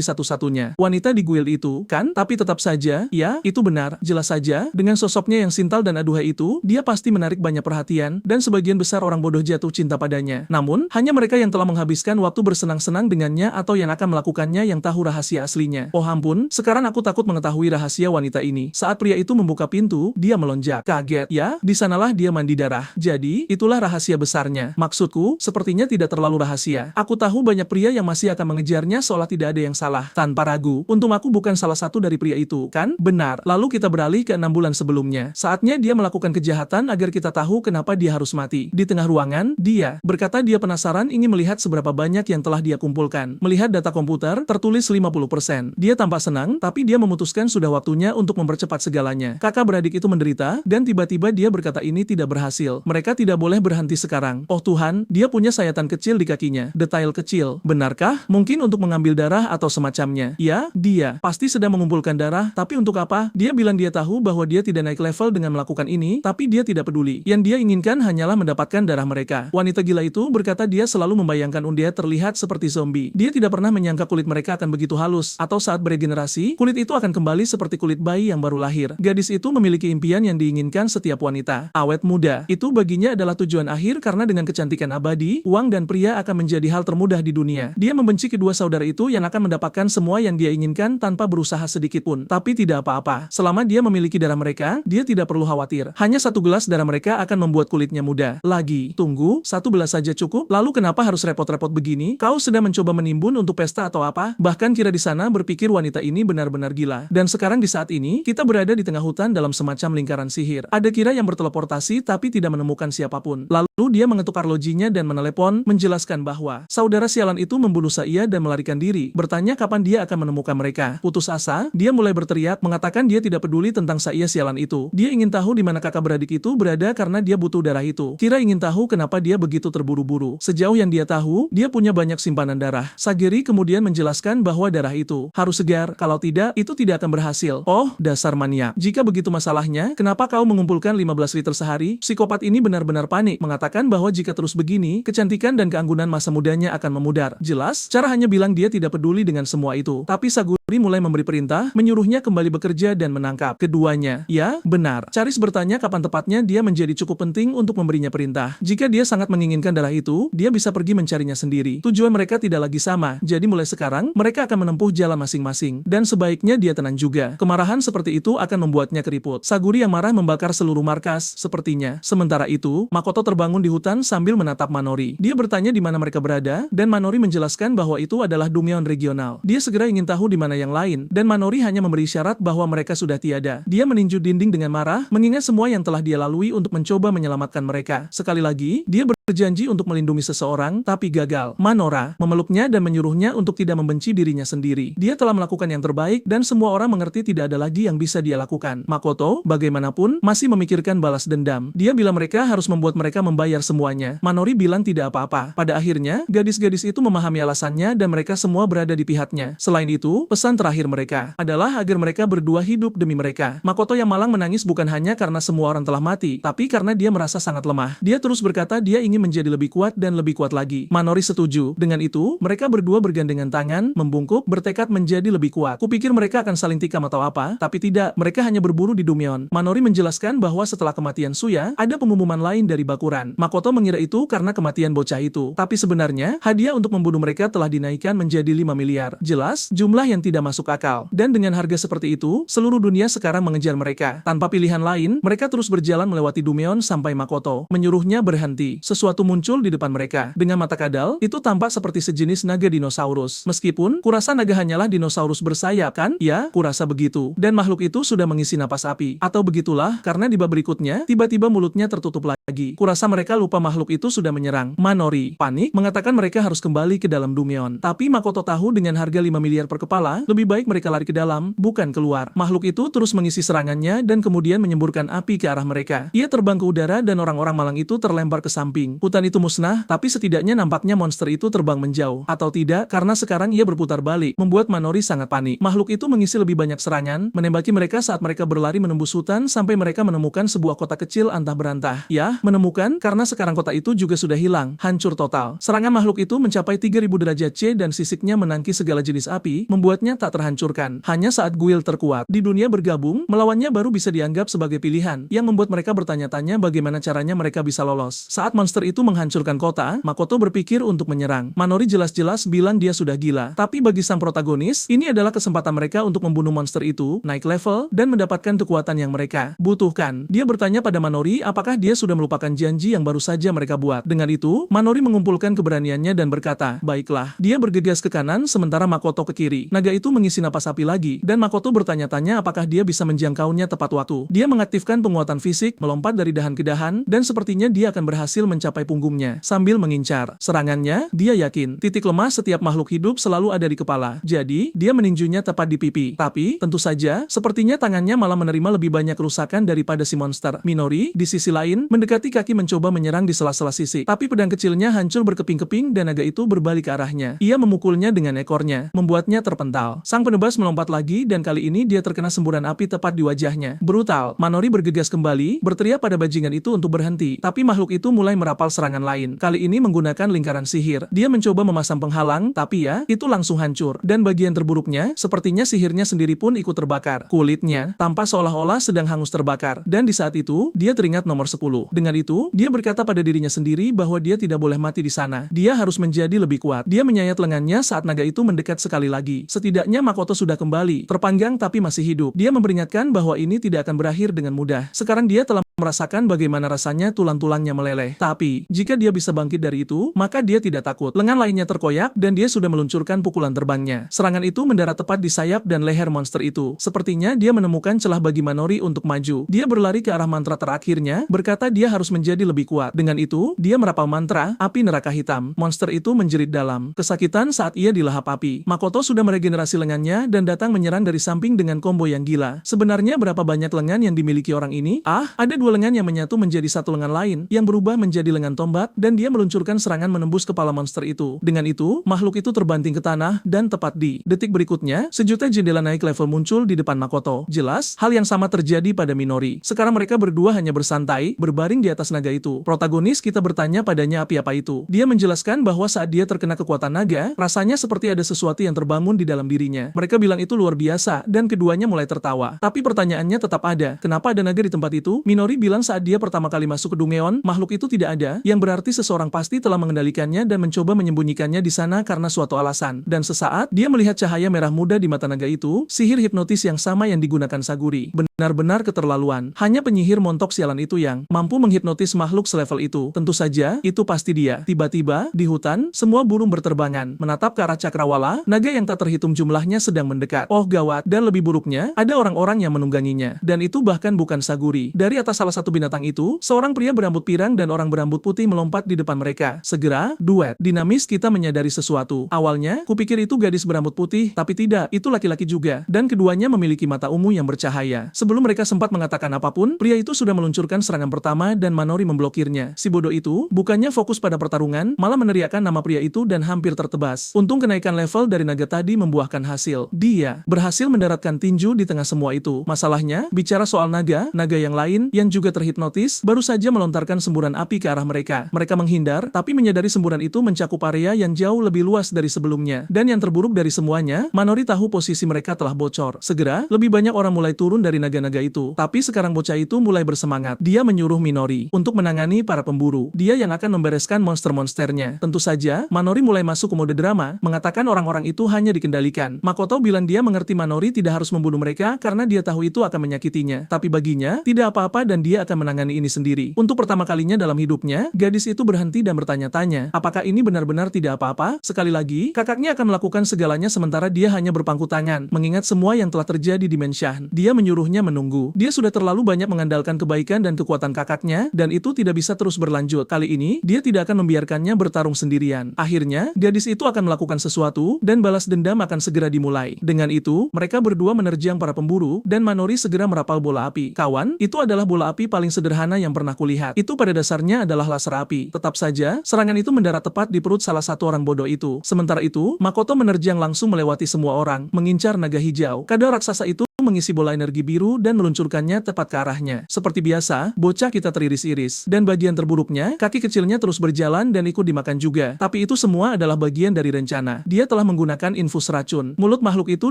Speaker 1: satu-satunya wanita di guild itu, kan? Tapi tetap saja, ya, itu benar. Jelas saja, dengan sosoknya yang sintal dan aduhai itu, dia pasti menarik banyak perhatian, dan sebagian besar orang bodoh jatuh cinta padanya. Namun, hanya mereka yang telah menghabiskan waktu bersenang-senang dengannya atau yang akan melakukannya yang tahu rahasia aslinya. Oh ampun, sekarang aku takut mengetahui rahasia wanita ini. Saat pria itu membuka pintu, dia melonjak. Kaget, ya, di sanalah dia mandi darah. Jadi, itulah rahasia besarnya. Maksudku, sepertinya tidak terlalu rahasia. Aku tahu banyak pria yang masih akan mengejarnya seolah tidak ada yang salah. Tanpa ragu, untung aku bukan salah satu dari pria itu, kan? Benar. Lalu kita beralih ke 6 bulan sebelumnya. Saatnya dia melakukan kejahatan agar kita tahu kenapa dia harus mati. Di tengah ruangan, dia berkata dia penasaran ingin melihat seberapa banyak yang telah dia kumpulkan. Melihat data komputer, tertulis 50%. Dia tampak senang, tapi dia memutuskan sudah waktunya untuk mempercepat segalanya. Kakak beradik itu menderita, dan tiba-tiba dia berkata ini tidak berhasil. Mereka tidak boleh berhenti sekarang. Oh Tuhan, dia punya sayatan kecil di kakinya. Detail kecil. Benarkah? Mungkin untuk mengambil darah atau semacamnya. Ya, dia pasti sedang mengumpulkan darah, tapi untuk apa? Dia bilang dia tahu bahwa dia tidak naik level dengan melakukan ini, tapi dia tidak peduli. Yang dia inginkan hanyalah mendapatkan darah mereka. Wanita gila itu berkata dia selalu membayangkan Undead terlihat seperti zombie. Dia tidak pernah menyangka kulit mereka akan begitu halus, atau saat beregenerasi, kulit itu akan kembali seperti kulit bayi yang baru lahir. Gadis itu memiliki impian yang diinginkan setiap wanita. Awet muda. Itu baginya adalah tujuan akhir karena dengan kecantikan abadi, uang dan pria akan menjadi hal termudah di dunia. Dia membenci kedua saudara itu yang akan mendapatkan semua yang dia inginkan tanpa berusaha sedikit pun. Tapi tidak apa-apa. Selama dia memiliki darah mereka, dia tidak perlu khawatir. Hanya satu gelas darah mereka akan membuat kulitnya muda. Lagi, tunggu, satu gelas saja cukup? Lalu kenapa harus repot-repot begini? Kau sedang mencoba menimbun untuk pesta atau apa? Bahkan Kira di sana berpikir wanita ini benar-benar gila. Dan sekarang di saat ini, kita berada di tengah hutan dalam semacam lingkaran sihir. Ada Kira yang berteleportasi tapi tidak menemukan siapapun. Lalu dia mengetuk arlojinya dan menelepon, menjelaskan bahwa saudara sialan itu membunuh Saya dan melarikan diri. Bertanya kapan dia akan menemukan mereka. Putus asa, dia mulai berteriak, mengatakan dia tidak peduli tentang Saya sialan itu. Dia ingin tahu di mana kakak beradik itu berada karena dia butuh darah itu. Kira ingin tahu kenapa dia begitu terburu-buru. Sejauh yang dia tahu, dia punya banyak simpanan darah. Sageri kemudian menjelaskan bahwa darah itu harus segar, kalau tidak, itu tidak akan berhasil. Oh, dasar maniak. Jika begitu masalahnya, kenapa kau mengumpulkan 15 liter sehari? Psikopat ini benar-benar panik, mengatakan bahwa jika terus begini, kecantikan dan keanggunan masa mudanya akan memudar. Jelas, cara hanya bilang dia tidak peduli dengan semua itu. Tapi Saguri mulai memberi perintah, menyuruhnya kembali bekerja dan menangkap keduanya. Ya, benar. Charis bertanya kapan tepatnya dia menjadi cukup penting untuk memberinya perintah. Jika dia sangat menginginkan darah itu, dia bisa pergi mencarinya sendiri. Tujuan mereka tidak lagi sama, jadi mulai sekarang, mereka akan menempuh jalan masing-masing. Dan sebaiknya dia tenang juga. Kemarahan seperti itu akan membuatnya keriput. Saguri yang marah membakar seluruh markas, sepertinya. Sementara itu, Makoto terbangun di hutan sambil menatap Manori. Dia bertanya di mana mereka berada, dan Manori menjelaskan bahwa itu adalah Dumeon regional. Dia segera ingin tahu di mana yang lain, dan Manori hanya memberi syarat bahwa mereka sudah tiada. Dia meninju dinding dengan marah, mengingat semua yang telah dia lalui untuk mencoba menyelamatkan mereka. Sekali lagi, dia berjanji untuk melindungi seseorang, tapi gagal. Manora memeluknya dan menyuruhnya untuk tidak membenci dirinya sendiri. Dia telah melakukan yang terbaik, dan semua orang mengerti tidak ada lagi yang bisa dia lakukan. Makoto Makoto, bagaimanapun, masih memikirkan balas dendam. Dia bilang mereka harus membuat mereka membayar semuanya. Manori bilang tidak apa-apa. Pada akhirnya, gadis-gadis itu memahami alasannya dan mereka semua berada di pihaknya. Selain itu, pesan terakhir mereka adalah agar mereka berdua hidup demi mereka. Makoto yang malang menangis bukan hanya karena semua orang telah mati, tapi karena dia merasa sangat lemah. Dia terus berkata dia ingin menjadi lebih kuat dan lebih kuat lagi. Manori setuju. Dengan itu, mereka berdua bergandengan tangan, membungkuk, bertekad menjadi lebih kuat. Kupikir mereka akan saling tikam atau apa, tapi tidak. Mereka hanya berburu di Dumyeon. Manori menjelaskan bahwa setelah kematian Suya, ada pengumuman lain dari Bakuran. Makoto mengira itu karena kematian bocah itu. Tapi sebenarnya, hadiah untuk membunuh mereka telah dinaikkan menjadi 5 miliar. Jelas, jumlah yang tidak masuk akal. Dan dengan harga seperti itu, seluruh dunia sekarang mengejar mereka. Tanpa pilihan lain, mereka terus berjalan melewati Dumyeon sampai Makoto menyuruhnya berhenti. Sesuatu muncul di depan mereka. Dengan mata kadal, itu tampak seperti sejenis naga dinosaurus. Meskipun, kurasa naga hanyalah dinosaurus bersayap kan? Ya, kurasa begitu. Dan makhluk itu sudah mengisi napas api. Atau begitulah, karena di bab berikutnya, tiba-tiba mulutnya tertutup lagi. Kurasa mereka lupa makhluk itu sudah menyerang. Manori, panik, mengatakan mereka harus kembali ke dalam Dumyeon. Tapi Makoto tahu dengan harga 5 miliar per kepala, lebih baik mereka lari ke dalam, bukan keluar. Makhluk itu terus mengisi serangannya dan kemudian menyemburkan api ke arah mereka. Ia terbang ke udara dan orang-orang malang itu terlempar ke samping. Hutan itu musnah, tapi setidaknya nampaknya monster itu terbang menjauh. Atau tidak, karena sekarang ia berputar balik, membuat Manori sangat panik. Makhluk itu mengisi lebih banyak serangan, menembaki mereka saat mereka berlari menembus hutan sampai mereka menemukan sebuah kota kecil antah berantah. Ya, menemukan, karena sekarang kota itu juga sudah hilang, hancur total. Serangan makhluk itu mencapai 3000 derajat C dan sisiknya menangkis segala jenis api, membuatnya tak terhancurkan. Hanya saat guild terkuat di dunia bergabung, melawannya baru bisa dianggap sebagai pilihan, yang membuat mereka bertanya-tanya bagaimana caranya mereka bisa lolos. Saat monster itu menghancurkan kota, Makoto berpikir untuk menyerang. Manori jelas-jelas bilang dia sudah gila. Tapi bagi sang protagonis, ini adalah kesempatan mereka untuk membunuh monster itu, naik level, dan mendapatkan kekuatan yang mereka butuhkan. Dia bertanya pada Manori apakah dia sudah melupakan janji yang baru saja mereka buat. Dengan itu, Manori mengumpulkan keberaniannya dan berkata, baiklah. Dia bergegas ke kanan sementara Makoto ke kiri. Naga itu mengisi napas api lagi, dan Makoto bertanya-tanya apakah dia bisa menjangkaunya tepat waktu. Dia mengaktifkan penguatan fisik, melompat dari dahan ke dahan, dan sepertinya dia akan berhasil mencapai punggungnya. Sambil mengincar serangannya, dia yakin titik lemah setiap makhluk hidup selalu ada di kepala. Jadi, dia meninjunya tepat di pipi. Tapi, tentu saja, sepertinya tangannya malah menerima lebih banyak kerusakan daripada si monster. Minori, di sisi lain, mendekati kaki mencoba menyerang di sela-sela sisi. Tapi pedang kecilnya hancur berkeping-keping dan naga itu berbalik ke arahnya. Ia memukulnya dengan ekornya, membuatnya terpental. Sang penebas melompat lagi dan kali ini dia terkena semburan api tepat di wajahnya. Brutal. Manori bergegas kembali, berteriak pada bajingan itu untuk berhenti. Tapi makhluk itu mulai merapal serangan lain. Kali ini menggunakan lingkaran sihir. Dia mencoba memasang penghalang, tapi ya, itu langsung hancur. Dan bagian terburuknya, sepertinya sihirnya sendiri pun ikut terbakar. Kulitnya tampak seolah-olah sedang hangus terbakar. Dan di saat itu, dia teringat nomor 10. Dengan itu, dia berkata pada dirinya sendiri bahwa dia tidak boleh mati di sana. Dia harus menjadi lebih kuat. Dia menyayat lengannya saat naga itu mendekat sekali lagi. Setidaknya Makoto sudah kembali, terpanggang tapi masih hidup. Dia memperingatkan bahwa ini tidak akan berakhir dengan mudah. Sekarang dia telah merasakan bagaimana rasanya tulang-tulangnya meleleh. Tapi, jika dia bisa bangkit dari itu, maka dia tidak takut. Lengan lainnya terkoyak, dan dia sudah meluncurkan pukulan terbangnya. Serangan itu mendarat tepat di sayap dan leher monster itu. Sepertinya dia menemukan celah bagi Manori untuk maju. Dia berlari ke arah mantra terakhirnya, berkata dia harus menjadi lebih kuat. Dengan itu, dia merapal mantra, api neraka hitam. Monster itu menjerit dalam kesakitan saat ia dilahap api. Makoto sudah meregenerasi lengannya dan datang menyerang dari samping dengan combo yang gila. Sebenarnya berapa banyak lengan yang dimiliki orang ini? Ada dua lengan yang menyatu menjadi satu lengan lain, yang berubah menjadi lengan tombak, dan dia meluncurkan serangan menembus kepala monster itu. Dengan itu, makhluk itu terbanting ke tanah, dan tepat di detik berikutnya, sejuta jendela naik level muncul di depan Makoto. Jelas, hal yang sama terjadi pada Minori. Sekarang mereka berdua hanya bersantai, berbaring di atas naga itu. Protagonis kita bertanya padanya api apa itu. Dia menjelaskan bahwa saat dia terkena kekuatan naga, rasanya seperti ada sesuatu yang terbangun di dalam dirinya. Mereka bilang itu luar biasa, dan keduanya mulai tertawa. Tapi pertanyaannya tetap ada. Kenapa ada naga di tempat itu? Minori bilang saat dia pertama kali masuk ke Dumyeon, makhluk itu tidak ada, yang berarti seseorang pasti telah mengendalikannya dan mencoba menyembunyikannya di sana karena suatu alasan. Dan sesaat, dia melihat cahaya merah muda di mata naga itu, sihir hipnotis yang sama yang digunakan Saguri. Benar-benar keterlaluan. Hanya penyihir montok sialan itu yang mampu menghipnotis makhluk selevel itu. Tentu saja, itu pasti dia. Tiba-tiba, di hutan, semua burung berterbangan. Menatap ke arah cakrawala, naga yang tak terhitung jumlahnya sedang mendekat. Oh gawat, dan lebih buruknya, ada orang-orang yang menungganginya. Dan itu bahkan bukan Saguri. Dari atas salah satu binatang itu, seorang pria berambut pirang dan orang berambut putih melompat di depan mereka. Segera, duet. Dinamis kita menyadari sesuatu. Awalnya, kupikir itu gadis berambut putih, tapi tidak, itu laki-laki juga. Dan keduanya memiliki mata ungu yang bercahaya. Sebelum mereka sempat mengatakan apapun, pria itu sudah meluncurkan serangan pertama dan Manori memblokirnya. Si bodoh itu, bukannya fokus pada pertarungan, malah meneriakkan nama pria itu dan hampir tertebas. Untung kenaikan level dari naga tadi membuahkan hasil. Dia berhasil mendaratkan tinju di tengah semua itu. Masalahnya, bicara soal naga yang lain yang juga terhipnotis, baru saja melontarkan semburan api ke arah mereka. Mereka menghindar, tapi menyadari semburan itu mencakup area yang jauh lebih luas dari sebelumnya. Dan yang terburuk dari semuanya, Manori tahu posisi mereka telah bocor. Segera, lebih banyak orang mulai turun dari naga-naga itu. Tapi sekarang bocah itu mulai bersemangat. Dia menyuruh Minori untuk menangani para pemburu. Dia yang akan membereskan monster-monsternya. Tentu saja, Manori mulai masuk ke mode drama, mengatakan orang-orang itu hanya dikendalikan. Makoto bilang dia mengerti Manori tidak harus membunuh mereka karena dia tahu itu akan menyakitinya. Tapi baginya, tidak apa-apa dan dia akan menangani ini sendiri. Untuk pertama kalinya dalam hidupnya, gadis itu berhenti dan bertanya-tanya, apakah ini benar-benar tidak apa-apa? Sekali lagi, kakaknya akan melakukan segalanya sementara dia hanya berpangku tangan, mengingat semua yang telah terjadi di Menshan. Dia menyuruhnya menunggu. Dia sudah terlalu banyak mengandalkan kebaikan dan kekuatan kakaknya, dan itu tidak bisa terus berlanjut. Kali ini, dia tidak akan membiarkannya bertarung sendirian. Akhirnya, gadis itu akan melakukan sesuatu, dan balas dendam akan segera dimulai. Dengan itu, mereka berdua menerjang para pemburu, dan Manori segera merapal bola api. Kawan, itu adalah bola api paling sederhana yang pernah kulihat. Itu pada dasarnya adalah laser api. Tetap saja, serangan itu mendarat tepat di perut salah satu orang bodoh itu. Sementara itu, Makoto menerjang langsung melewati semua orang, mengincar naga hijau. Kadal raksasa itu mengisi bola energi biru dan meluncurkannya tepat ke arahnya. Seperti biasa, bocah kita teriris-iris. Dan bagian terburuknya, kaki kecilnya terus berjalan dan ikut dimakan juga. Tapi itu semua adalah bagian dari rencana. Dia telah menggunakan infus racun. Mulut makhluk itu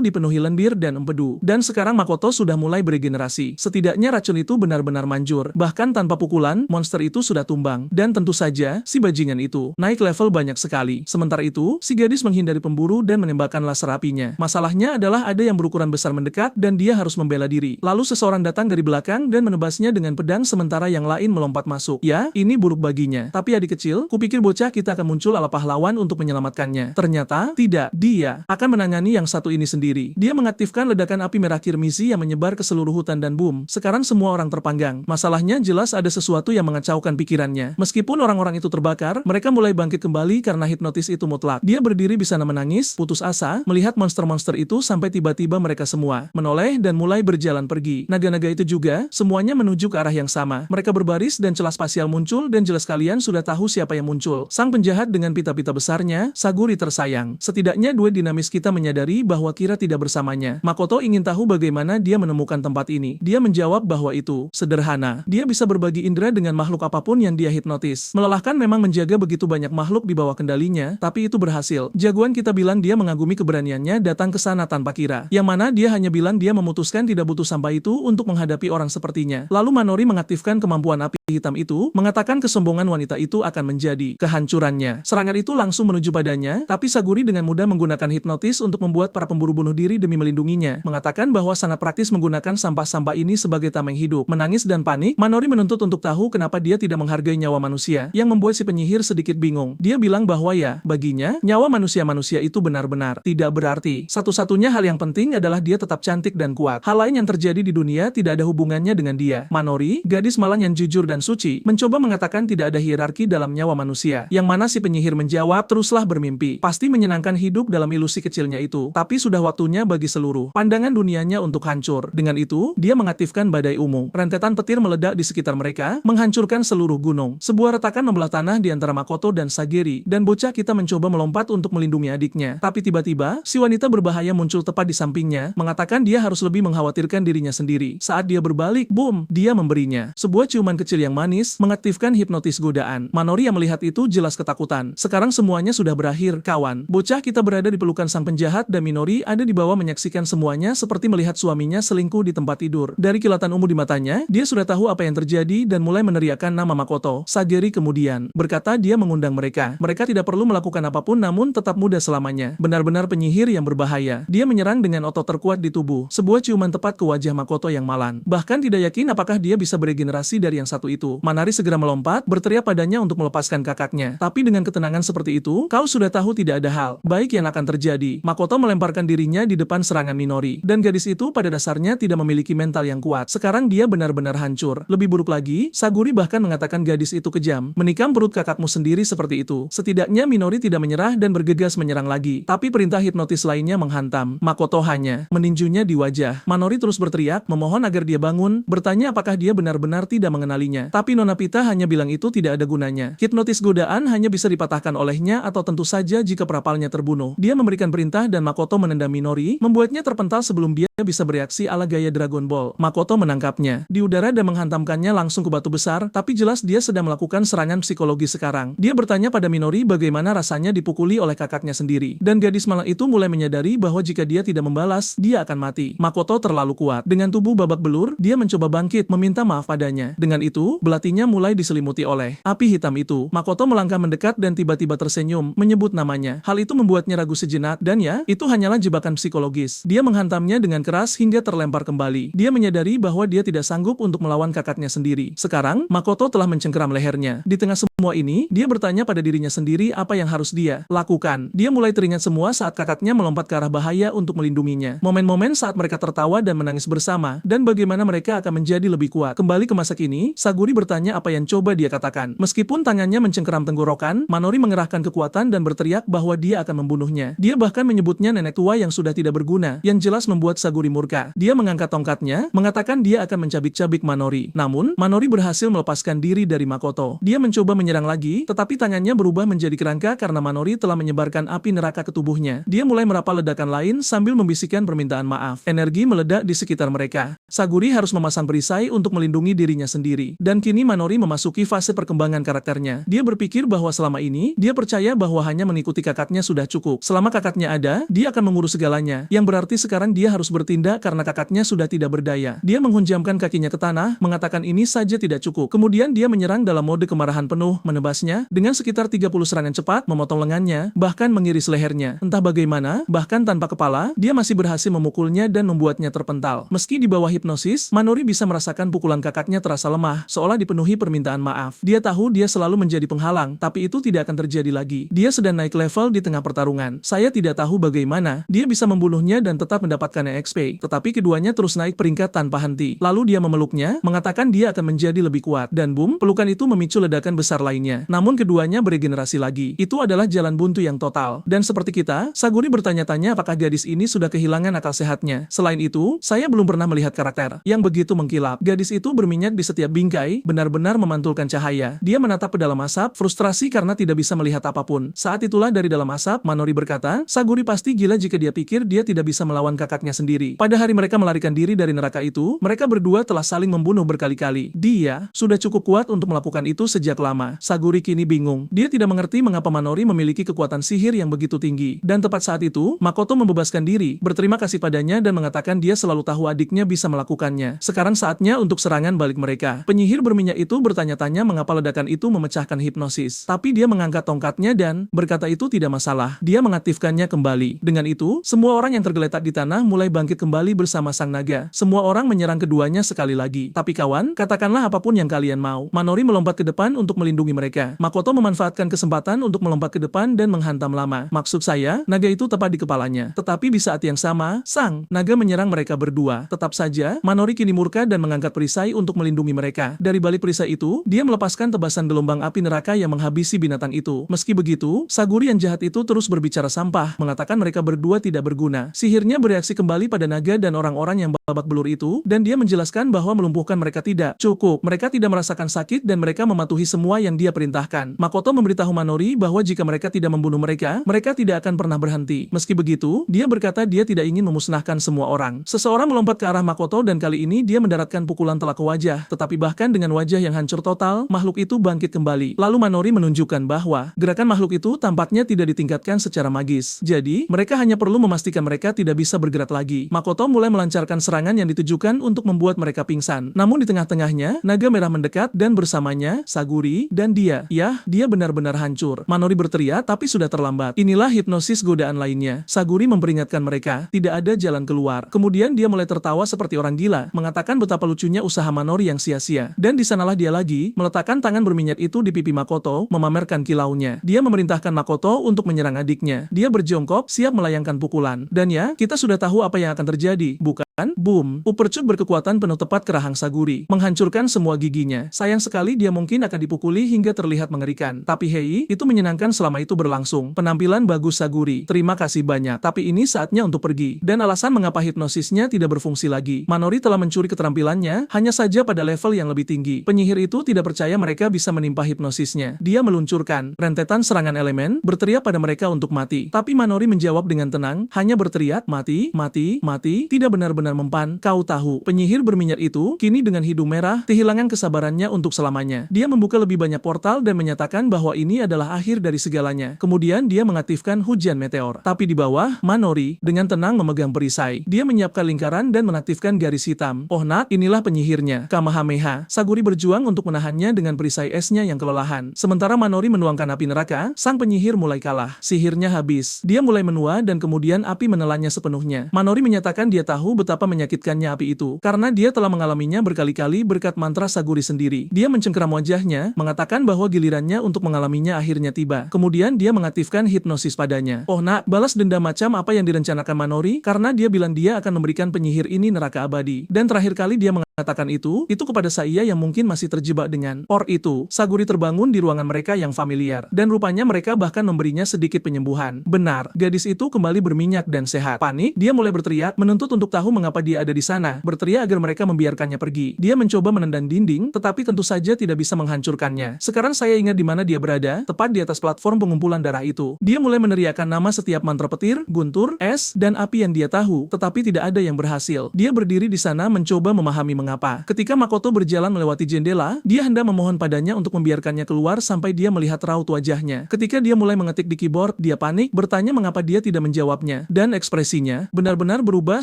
Speaker 1: dipenuhi lendir dan empedu. Dan sekarang Makoto sudah mulai beregenerasi. Setidaknya racun itu benar-benar manjur. Bahkan tanpa pukulan, monster itu sudah tumbang. Dan tentu saja, si bajingan itu naik level banyak sekali. Sementara itu, si gadis menghindari pemburu dan menembakkan laser apinya. Masalahnya adalah ada yang berukuran besar mendekat dan dia harus membela diri. Lalu seseorang datang dari belakang dan menebasnya dengan pedang sementara yang lain melompat masuk. Ya, ini buruk baginya. Tapi adik kecil, kupikir bocah kita akan muncul ala pahlawan untuk menyelamatkannya. Ternyata, tidak. Dia akan menangani yang satu ini sendiri. Dia mengaktifkan ledakan api merah kirmisi yang menyebar ke seluruh hutan dan boom. Sekarang semua orang terpanggang. Masalahnya jelas ada sesuatu yang mengacaukan pikirannya. Meskipun orang-orang itu terbakar, mereka mulai bangkit kembali karena hipnotis itu mutlak. Dia berdiri di sana menangis, putus asa, melihat monster-monster itu sampai tiba-tiba mereka semua menoleh dan mulai berjalan pergi. Naga-naga itu juga, semuanya menuju ke arah yang sama. Mereka berbaris dan celah spasial muncul dan jelas kalian sudah tahu siapa yang muncul. Sang penjahat dengan pita-pita besarnya, Saguri tersayang. Setidaknya dua dinamis kita menyadari bahwa Kira tidak bersamanya. Makoto ingin tahu bagaimana dia menemukan tempat ini. Dia menjawab bahwa itu sederhana. Dia bisa berbagi indera dengan makhluk apapun yang dia hipnotis. Melelahkan memang menjaga begitu banyak makhluk di bawah kendalinya, tapi itu berhasil. Jagoan kita bilang dia mengagumi keberaniannya datang ke sana tanpa Kira. Yang mana dia hanya bilang dia memutuskan tidak butuh sampah itu untuk menghadapi orang sepertinya. Lalu Manori mengaktifkan kemampuan api hitam itu, mengatakan kesombongan wanita itu akan menjadi kehancurannya. Serangan itu langsung menuju padanya, tapi Saguri dengan mudah menggunakan hipnotis untuk membuat para pemburu bunuh diri demi melindunginya. Mengatakan bahwa sangat praktis menggunakan sampah-sampah ini sebagai tameng hidup. Menangis dan panik, Manori menuntut untuk tahu kenapa dia tidak menghargai nyawa manusia, yang membuat si penyihir sedikit bingung. Dia bilang bahwa ya, baginya, nyawa manusia-manusia itu benar-benar tidak berarti. Satu-satunya hal yang penting adalah dia tetap cantik dan kuat. Hal lain yang terjadi di dunia tidak ada hubungannya dengan dia. Manori, gadis malang yang jujur dan suci, mencoba mengatakan tidak ada hierarki dalam nyawa manusia. Yang mana si penyihir menjawab, teruslah bermimpi. Pasti menyenangkan hidup dalam ilusi kecilnya itu. Tapi sudah waktunya bagi seluruh pandangan dunianya untuk hancur. Dengan itu, dia mengaktifkan badai ungu. Rentetan petir meledak di sekitar mereka, menghancurkan seluruh gunung. Sebuah retakan membelah tanah di antara Makoto dan Sagiri, dan bocah kita mencoba melompat untuk melindungi adiknya. Tapi tiba-tiba, si wanita berbahaya muncul tepat di sampingnya, mengatakan dia harus lebih mengkhawatirkan dirinya sendiri. Saat dia berbalik, boom, dia memberinya sebuah ciuman kecil yang manis, mengaktifkan hipnotis godaan. Manori yang melihat itu jelas ketakutan. Sekarang semuanya sudah berakhir, kawan. Bocah kita berada di pelukan sang penjahat dan Minori ada di bawah menyaksikan semuanya seperti melihat suaminya selingkuh di tempat tidur. Dari kilatan ungu di matanya, dia sudah tahu apa yang terjadi dan mulai meneriakkan nama Makoto. Sagiri kemudian berkata dia mengundang mereka. Mereka tidak perlu melakukan apapun namun tetap muda selamanya. Benar-benar penyihir yang berbahaya. Dia menyerang dengan otot terkuat di tubuh. Sebuah ciuman tepat ke wajah Makoto yang malang. Bahkan tidak yakin apakah dia bisa beregenerasi dari yang satu itu. Manari segera melompat, berteriak padanya untuk melepaskan kakaknya. Tapi dengan ketenangan seperti itu, kau sudah tahu tidak ada hal baik yang akan terjadi. Makoto melemparkan dirinya di depan serangan Minori. Dan gadis itu pada dasarnya tidak memiliki mental yang kuat. Sekarang dia benar-benar hancur. Lebih buruk lagi, Saguri bahkan mengatakan gadis itu kejam. Menikam perut kakakmu sendiri seperti itu. Setidaknya Minori tidak menyerah dan bergegas menyerang lagi. Tapi perintah hipnotis lainnya menghantam. Makoto hanya meninjunya di wajah. Manori terus berteriak, memohon agar dia bangun, bertanya apakah dia benar-benar tidak mengenalinya. Tapi Nona Pita hanya bilang itu tidak ada gunanya. Hipnotis godaan hanya bisa dipatahkan olehnya atau tentu saja jika perapalnya terbunuh. Dia memberikan perintah dan Makoto menendang Minori, membuatnya terpental sebelum dia bisa bereaksi ala gaya Dragon Ball. Makoto menangkapnya di udara dan menghantamkannya langsung ke batu besar, tapi jelas dia sedang melakukan serangan psikologi sekarang. Dia bertanya pada Minori bagaimana rasanya dipukuli oleh kakaknya sendiri. Dan gadis malang itu mulai menyadari bahwa jika dia tidak membalas, dia akan mati. Makoto terlalu kuat. Dengan tubuh babak belur, dia mencoba bangkit, meminta maaf padanya. Dengan itu, belatinya mulai diselimuti oleh api hitam itu. Makoto melangkah mendekat dan tiba-tiba tersenyum, menyebut namanya. Hal itu membuatnya ragu sejenak, dan ya, itu hanyalah jebakan psikologis. Dia menghantamnya dengan keras hingga terlempar kembali. Dia menyadari bahwa dia tidak sanggup untuk melawan kakaknya sendiri. Sekarang, Makoto telah mencengkeram lehernya. Di tengah semua ini, dia bertanya pada dirinya sendiri apa yang harus dia lakukan. Dia mulai teringat semua saat kakaknya melompat ke arah bahaya untuk melindunginya. Momen-momen saat mereka tertawa dan menangis bersama, dan bagaimana mereka akan menjadi lebih kuat. Kembali ke masa kini, Saguri bertanya apa yang coba dia katakan. Meskipun tangannya mencengkeram tenggorokan, Manori mengerahkan kekuatan dan berteriak bahwa dia akan membunuhnya. Dia bahkan menyebutnya nenek tua yang sudah tidak berguna, yang jelas membuat Saguri murka. Dia mengangkat tongkatnya, mengatakan dia akan mencabik-cabik Manori. Namun, Manori berhasil melepaskan diri dari Makoto. Dia mencoba menyerang lagi, tetapi tangannya berubah menjadi kerangka karena Manori telah menyebarkan api neraka ke tubuhnya. Dia mulai merapal ledakan lain sambil membisikkan permintaan maaf. Energi meledak di sekitar mereka. Saguri harus memasang perisai untuk melindungi dirinya sendiri. Dan kini Manori memasuki fase perkembangan karakternya. Dia berpikir bahwa selama ini, dia percaya bahwa hanya mengikuti kakaknya sudah cukup. Selama kakaknya ada, dia akan mengurus segalanya. Yang berarti sekarang dia harus bertindak karena kakaknya sudah tidak berdaya. Dia menghunjamkan kakinya ke tanah, mengatakan ini saja tidak cukup. Kemudian dia menyerang dalam mode kemarahan penuh, menebasnya, dengan sekitar 30 serangan cepat, memotong lengannya, bahkan mengiris lehernya. Entah bagaimana, bahkan tanpa kepala, dia masih berhasil memukulnya dan membuatnya terpental. Meski di bawah hipnosis, Manori bisa merasakan pukulan kakaknya terasa lemah, seolah dipenuhi permintaan maaf. Dia tahu dia selalu menjadi penghalang, tapi itu tidak akan terjadi lagi. Dia sedang naik level di tengah pertarungan. Saya tidak tahu bagaimana dia bisa membunuhnya dan tetap mendapatkan XP, tetapi keduanya terus naik peringkat tanpa henti. Lalu dia memeluknya, mengatakan dia akan menjadi lebih kuat. Dan boom, pelukan itu memicu ledakan besar lainnya. Namun keduanya beregenerasi lagi. Itu adalah jalan buntu yang total. Dan seperti kita, Saguri bertanya-tanya apakah gadis ini sudah kehilangan akal sehatnya. Selain itu, saya belum pernah melihat karakter yang begitu mengkilap. Gadis itu berminyak di setiap bingkai, benar-benar memantulkan cahaya. Dia menatap ke dalam asap, frustrasi karena tidak bisa melihat apapun. Saat itulah dari dalam asap, Manori berkata, Saguri pasti gila jika dia pikir dia tidak bisa melawan kakaknya sendiri. Pada hari mereka melarikan diri dari neraka itu, mereka berdua telah saling membunuh berkali-kali. Dia sudah cukup kuat untuk melakukan itu sejak lama. Saguri kini bingung. Dia tidak mengerti mengapa Manori memiliki kekuatan sihir yang begitu tinggi. Dan tepat saat itu, Makoto membebaskan diri, berterima kasih padanya dan mengatakan dia selalu tahu adiknya bisa melakukannya. Sekarang saatnya untuk serangan balik mereka. Penyihir berminyak itu bertanya-tanya mengapa ledakan itu memecahkan hipnosis. Tapi dia mengangkat tongkatnya dan berkata itu tidak masalah. Dia mengaktifkannya kembali. Dengan itu, semua orang yang tergeletak di tanah mulai bangkit kembali bersama sang naga. Semua orang menyerang keduanya sekali lagi. Tapi kawan, katakanlah apapun yang kalian mau. Manori melompat ke depan untuk melindungi mereka. Makoto memanfaatkan kesempatan untuk melompat ke depan dan menghantam lama. Maksud saya, naga itu tepat di kepalanya. Tetapi di saat yang sama, sang naga menyerang mereka berdua. Tetap saja, Manori kini murka dan mengangkat perisai untuk melindungi mereka. Dari balik perisai itu, dia melepaskan tebasan gelombang api neraka yang menghabisi binatang itu. Meski begitu, Saguri yang jahat itu terus berbicara sampah, mengatakan mereka berdua tidak berguna. Sihirnya bereaksi kembali pada naga dan orang-orang yang babak belur itu, dan dia menjelaskan bahwa melumpuhkan mereka tidak cukup. Mereka tidak merasakan sakit dan mereka mematuhi semua yang dia perintahkan. Makoto memberitahu Manori bahwa jika mereka tidak membunuh mereka, mereka tidak akan pernah berhenti. Meski begitu, dia berkata dia tidak ingin memusnahkan semua orang. Seseorang melompat ke arah Makoto dan kali ini dia mendaratkan pukulan telak ke wajah, tetapi bahkan dengan wajah yang hancur total, makhluk itu bangkit kembali. Lalu Manori menunjukkan bahwa gerakan makhluk itu tampaknya tidak ditingkatkan secara magis. Jadi, mereka hanya perlu memastikan mereka tidak bisa bergerak lagi. Makoto mulai melancarkan serangan yang ditujukan untuk membuat mereka pingsan. Namun di tengah-tengahnya, naga merah mendekat dan bersamanya, Saguri, dan dia. Yah, dia benar-benar hancur. Manori berteriak tapi sudah terlambat. Inilah hipnosis godaan lainnya. Saguri memperingatkan mereka, tidak ada jalan keluar. Kemudian dia mulai tertawa seperti orang gila, mengatakan betapa lucunya usaha Manori yang sia-sia. Dan Dan di sanalah dia lagi, meletakkan tangan berminyak itu di pipi Makoto, memamerkan kilaunya. Dia memerintahkan Makoto untuk menyerang adiknya. Dia berjongkok, siap melayangkan pukulan. Dan ya, kita sudah tahu apa yang akan terjadi, bukan? Boom, Uppercut berkekuatan penuh tepat ke rahang Saguri, menghancurkan semua giginya. Sayang sekali dia mungkin akan dipukuli hingga terlihat mengerikan. Tapi hei, itu menyenangkan selama itu berlangsung. Penampilan bagus Saguri, terima kasih banyak. Tapi ini saatnya untuk pergi. Dan alasan mengapa hipnosisnya tidak berfungsi lagi. Manori telah mencuri keterampilannya, hanya saja pada level yang lebih tinggi. Penyihir itu tidak percaya mereka bisa menimpa hipnosisnya. Dia meluncurkan rentetan serangan elemen, berteriak pada mereka untuk mati. Tapi Manori menjawab dengan tenang, hanya berteriak, mati, mati, mati, tidak benar-benar mempan, kau tahu. Penyihir berminyak itu, kini dengan hidung merah, kehilangan kesabarannya untuk selamanya. Dia membuka lebih banyak portal dan menyatakan bahwa ini adalah akhir dari segalanya. Kemudian dia mengaktifkan hujan meteor. Tapi di bawah, Manori, dengan tenang memegang perisai. Dia menyiapkan lingkaran dan mengaktifkan garis hitam. Oh nak, inilah penyihirnya. Kamehameha. Saguri berjuang untuk menahannya dengan perisai esnya yang kelelahan. Sementara Manori menuangkan api neraka, sang penyihir mulai kalah. Sihirnya habis. Dia mulai menua dan kemudian api menelannya sepenuhnya. Manori menyatakan dia tahu betapa menyakitkannya api itu, karena dia telah mengalaminya berkali-kali berkat mantra Saguri sendiri. Dia mencengkeram wajahnya, mengatakan bahwa gilirannya untuk mengalaminya akhirnya tiba. Kemudian dia mengaktifkan hipnosis padanya. Oh nak, balas dendam macam apa yang direncanakan Manori, karena dia bilang dia akan memberikan penyihir ini neraka abadi. Dan terakhir kali dia mengatakan itu kepada saya yang mungkin masih terjebak dengan itu. Saguri terbangun di ruangan mereka yang familiar, dan rupanya mereka bahkan memberinya sedikit penyembuhan. Benar, gadis itu kembali berminyak dan sehat. Panik, dia mulai berteriak, menuntut untuk tahu mengapa dia ada di sana, berteriak agar mereka membiarkannya pergi. Dia mencoba menendang dinding, tetapi tentu saja tidak bisa menghancurkannya. Sekarang saya ingat di mana dia berada, tepat di atas platform pengumpulan darah itu. Dia mulai meneriakkan nama setiap mantra petir, guntur, es, dan api yang dia tahu, tetapi tidak ada yang berhasil. Dia berdiri di sana mencoba memahami mengapa. Ketika Makoto berjalan melewati jendela, dia hendak memohon padanya untuk membiarkannya keluar sampai dia melihat raut wajahnya. Ketika dia mulai mengetik di keyboard, dia panik, bertanya mengapa dia tidak menjawabnya. Dan ekspresinya benar-benar berubah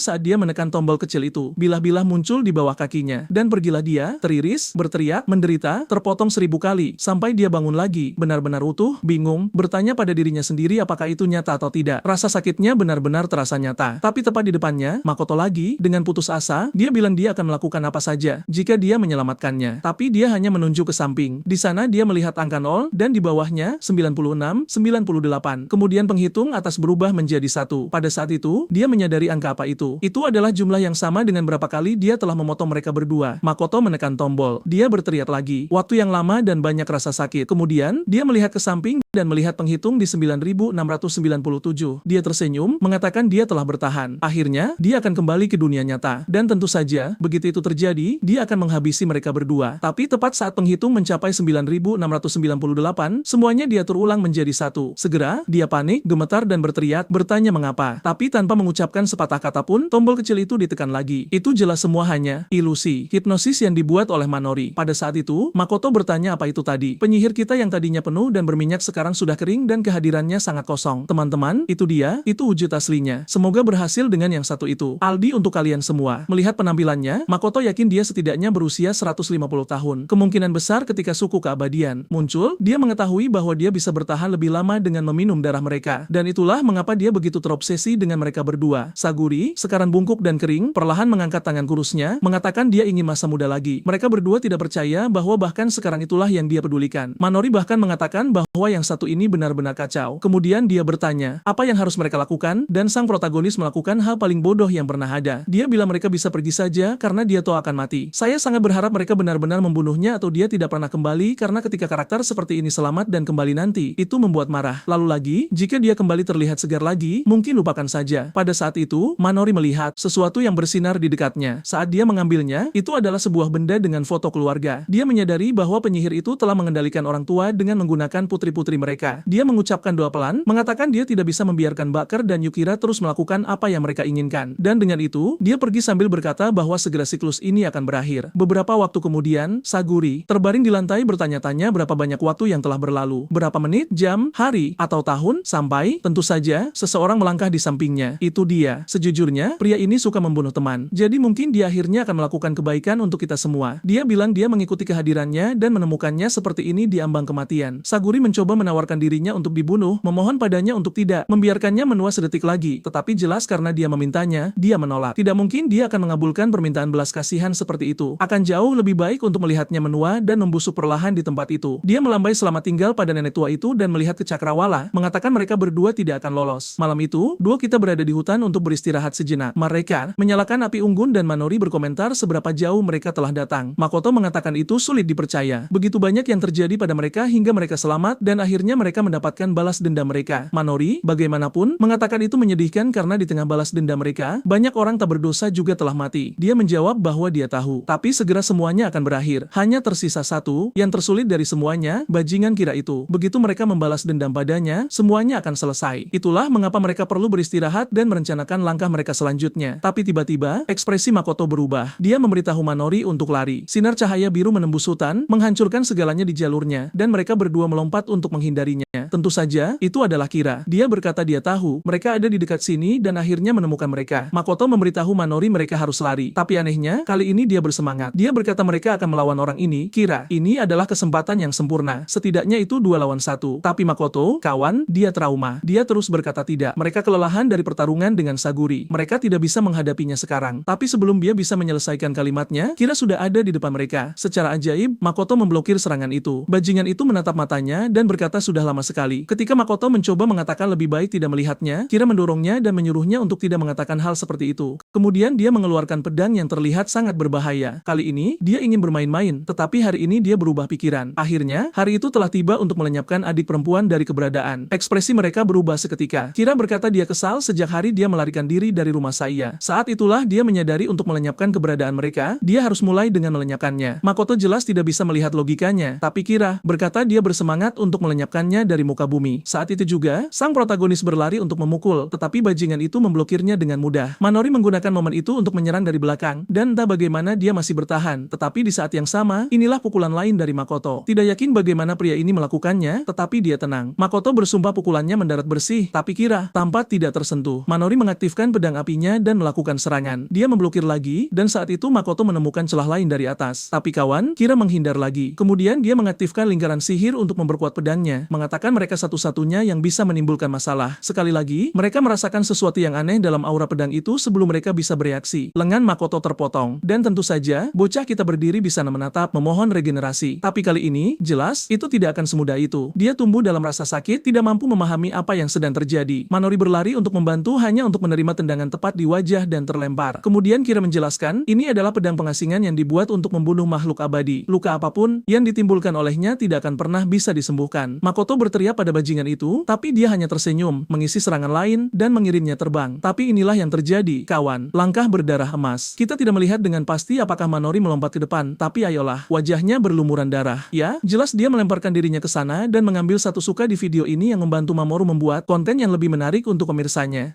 Speaker 1: saat dia menekan tombol kecil itu. Bilah-bilah muncul di bawah kakinya. Dan pergilah dia, teriris, berteriak, menderita, terpotong 1000 kali, sampai dia bangun lagi, benar-benar utuh, bingung, bertanya pada dirinya sendiri apakah itu nyata atau tidak. Rasa sakitnya benar-benar terasa nyata. Tapi tepat di depannya, Makoto lagi, dengan putus asa, dia bilang dia akan melakukan apa saja, jika dia menyelamatkannya. Tapi dia hanya menunjuk ke samping. Di sana dia melihat angka 0, dan di bawahnya, 96, 98. Kemudian penghitung atas berubah menjadi 1. Pada saat itu, dia menyadari angka apa itu. Itu adalah jumlah yang sama dengan berapa kali dia telah memotong mereka berdua. Makoto menekan tombol. Dia berteriak lagi. Waktu yang lama dan banyak rasa sakit. Kemudian, dia melihat ke samping dan melihat penghitung di 9697. Dia tersenyum, mengatakan dia telah bertahan. Akhirnya, dia akan kembali ke dunia nyata. Dan tentu saja, begitu itu terjadi, dia akan menghabisi mereka berdua. Tapi tepat saat penghitung mencapai 9698, semuanya diatur ulang menjadi 1. Segera, dia panik, gemetar dan berteriak, bertanya mengapa. Tapi tanpa mengucapkan sepatah kata pun, tombol kecil itu ditekan lagi. Itu jelas semua hanya ilusi, hipnosis yang dibuat oleh Manori. Pada saat itu, Makoto bertanya apa itu tadi. Penyihir kita yang tadinya penuh dan berminyak sekarang sudah kering dan kehadirannya sangat kosong. Teman-teman, itu dia, itu wujud aslinya. Semoga berhasil dengan yang satu itu. Aldi untuk kalian semua. Melihat penampilannya, Makoto yakin dia setidaknya berusia 150 tahun. Kemungkinan besar ketika suku keabadian muncul, dia mengetahui bahwa dia bisa bertahan lebih lama dengan meminum darah mereka. Dan itulah mengapa dia begitu terobsesi dengan mereka berdua. Saguri, sekarang bungkuk dan kering, perlahan mengangkat tangan kurusnya, mengatakan dia ingin masa muda lagi. Mereka berdua tidak percaya bahwa bahkan sekarang itulah yang dia pedulikan. Manori bahkan mengatakan bahwa yang satu ini benar-benar kacau. Kemudian dia bertanya, apa yang harus mereka lakukan? Dan sang protagonis melakukan hal paling bodoh yang pernah ada. Dia bilang mereka bisa pergi saja karena dia tahu akan mati. Saya sangat berharap mereka benar-benar membunuhnya atau dia tidak pernah kembali karena ketika karakter seperti ini selamat dan kembali nanti, itu membuat marah. Lalu lagi, jika dia kembali terlihat segar lagi, mungkin lupakan saja. Pada saat itu, Manori melihat sesuatu yang bersinar di dekatnya. Saat dia mengambilnya, itu adalah sebuah benda dengan foto keluarga. Dia menyadari bahwa penyihir itu telah mengendalikan orang tua dengan menggunakan putri-putri mereka. Dia mengucapkan doa pelan, mengatakan dia tidak bisa membiarkan Baker dan Yukira terus melakukan apa yang mereka inginkan. Dan dengan itu, dia pergi sambil berkata bahwa segera siklus ini akan berakhir. Beberapa waktu kemudian, Saguri terbaring di lantai bertanya-tanya berapa banyak waktu yang telah berlalu. Berapa menit, jam, hari, atau tahun, sampai, tentu saja, seseorang melangkah di sampingnya. Itu dia. Sejujurnya, pria ini suka membunuh teman. Jadi mungkin dia akhirnya akan melakukan kebaikan untuk kita semua. Dia bilang dia mengikuti kehadirannya dan menemukannya seperti ini di ambang kematian. Saguri mencoba menawarkan menawarkan dirinya untuk dibunuh, memohon padanya untuk tidak membiarkannya menua sedetik lagi. Tetapi jelas karena dia memintanya, dia menolak. Tidak mungkin dia akan mengabulkan permintaan belas kasihan seperti itu. Akan jauh lebih baik untuk melihatnya menua dan membusuk perlahan di tempat itu. Dia melambai selamat tinggal pada nenek tua itu dan melihat ke Cakrawala, mengatakan mereka berdua tidak akan lolos. Malam itu, dua kita berada di hutan untuk beristirahat sejenak. Mereka menyalakan api unggun dan Manori berkomentar seberapa jauh mereka telah datang. Makoto mengatakan itu sulit dipercaya. Begitu banyak yang terjadi pada mereka hingga mereka selamat dan akhirnya mereka mendapatkan balas dendam mereka. Manori, bagaimanapun, mengatakan itu menyedihkan karena di tengah balas dendam mereka, banyak orang tak berdosa juga telah mati. Dia menjawab bahwa dia tahu, tapi segera semuanya akan berakhir. Hanya tersisa satu, yang tersulit dari semuanya, bajingan Kira itu. Begitu mereka membalas dendam padanya, semuanya akan selesai. Itulah mengapa mereka perlu beristirahat dan merencanakan langkah mereka selanjutnya. Tapi tiba-tiba, ekspresi Makoto berubah. Dia memberitahu Manori untuk lari. Sinar cahaya biru menembus hutan, menghancurkan segalanya di jalurnya, dan mereka berdua melompat untuk menghindarinya. Tentu saja, itu adalah Kira. Dia berkata dia tahu, mereka ada di dekat sini dan akhirnya menemukan mereka. Makoto memberitahu Manori mereka harus lari. Tapi anehnya, kali ini dia bersemangat. Dia berkata mereka akan melawan orang ini. Kira, ini adalah kesempatan yang sempurna. Setidaknya itu 2 lawan 1. Tapi Makoto, kawan, dia trauma. Dia terus berkata tidak. Mereka kelelahan dari pertarungan dengan Saguri. Mereka tidak bisa menghadapinya sekarang. Tapi sebelum dia bisa menyelesaikan kalimatnya, Kira sudah ada di depan mereka. Secara ajaib, Makoto memblokir serangan itu. Bajingan itu menatap matanya dan berkata sudah lama sekali. Ketika Makoto mencoba mengatakan lebih baik tidak melihatnya, Kira mendorongnya dan menyuruhnya untuk tidak mengatakan hal seperti itu. Kemudian dia mengeluarkan pedang yang terlihat sangat berbahaya. Kali ini, dia ingin bermain-main, tetapi hari ini dia berubah pikiran. Akhirnya, hari itu telah tiba untuk melenyapkan adik perempuan dari keberadaan. Ekspresi mereka berubah seketika. Kira berkata dia kesal sejak hari dia melarikan diri dari rumah saya. Saat itulah dia menyadari untuk melenyapkan keberadaan mereka, dia harus mulai dengan melenyapkannya. Makoto jelas tidak bisa melihat logikanya, tapi Kira berkata dia bersemangat untuk melenyapkannya dari muka bumi. Saat itu juga, sang protagonis berlari untuk memukul, tetapi bajingan itu memblokirnya dengan mudah. Manori menggunakan momen itu untuk menyerang dari belakang, dan entah bagaimana dia masih bertahan. Tetapi di saat yang sama, inilah pukulan lain dari Makoto. Tidak yakin bagaimana pria ini melakukannya, tetapi dia tenang. Makoto bersumpah pukulannya mendarat bersih, tapi Kira tampak tidak tersentuh. Manori mengaktifkan pedang apinya dan melakukan serangan. Dia memblokir lagi, dan saat itu Makoto menemukan celah lain dari atas. Tapi kawan, Kira menghindar lagi. Kemudian dia mengaktifkan lingkaran sihir untuk memperkuat pedangnya, mengatakan mereka satu-satunya yang bisa menimbulkan masalah. Sekali lagi, mereka merasakan sesuatu yang aneh dalam aura pedang itu sebelum mereka bisa bereaksi. Lengan Makoto terpotong, dan tentu saja, bocah kita berdiri bisa menatap, memohon regenerasi. Tapi kali ini, jelas, itu tidak akan semudah itu. Dia tumbuh dalam rasa sakit, tidak mampu memahami apa yang sedang terjadi. Manori berlari untuk membantu hanya untuk menerima tendangan tepat di wajah dan terlempar. Kemudian Kira menjelaskan, ini adalah pedang pengasingan yang dibuat untuk membunuh makhluk abadi. Luka apapun yang ditimbulkan olehnya tidak akan pernah bisa disembuhkan. Makoto berteriak pada bajingan itu, tapi dia hanya tersenyum, mengisi serangan lain, dan mengirimnya terbang. Tapi inilah yang terjadi, kawan. Langkah berdarah emas. Kita tidak melihat dengan pasti apakah Manori melompat ke depan, tapi ayolah, wajahnya berlumuran darah. Ya, jelas dia melemparkan dirinya ke sana dan mengambil satu suka di video ini yang membantu Mamoru membuat konten yang lebih menarik untuk pemirsanya.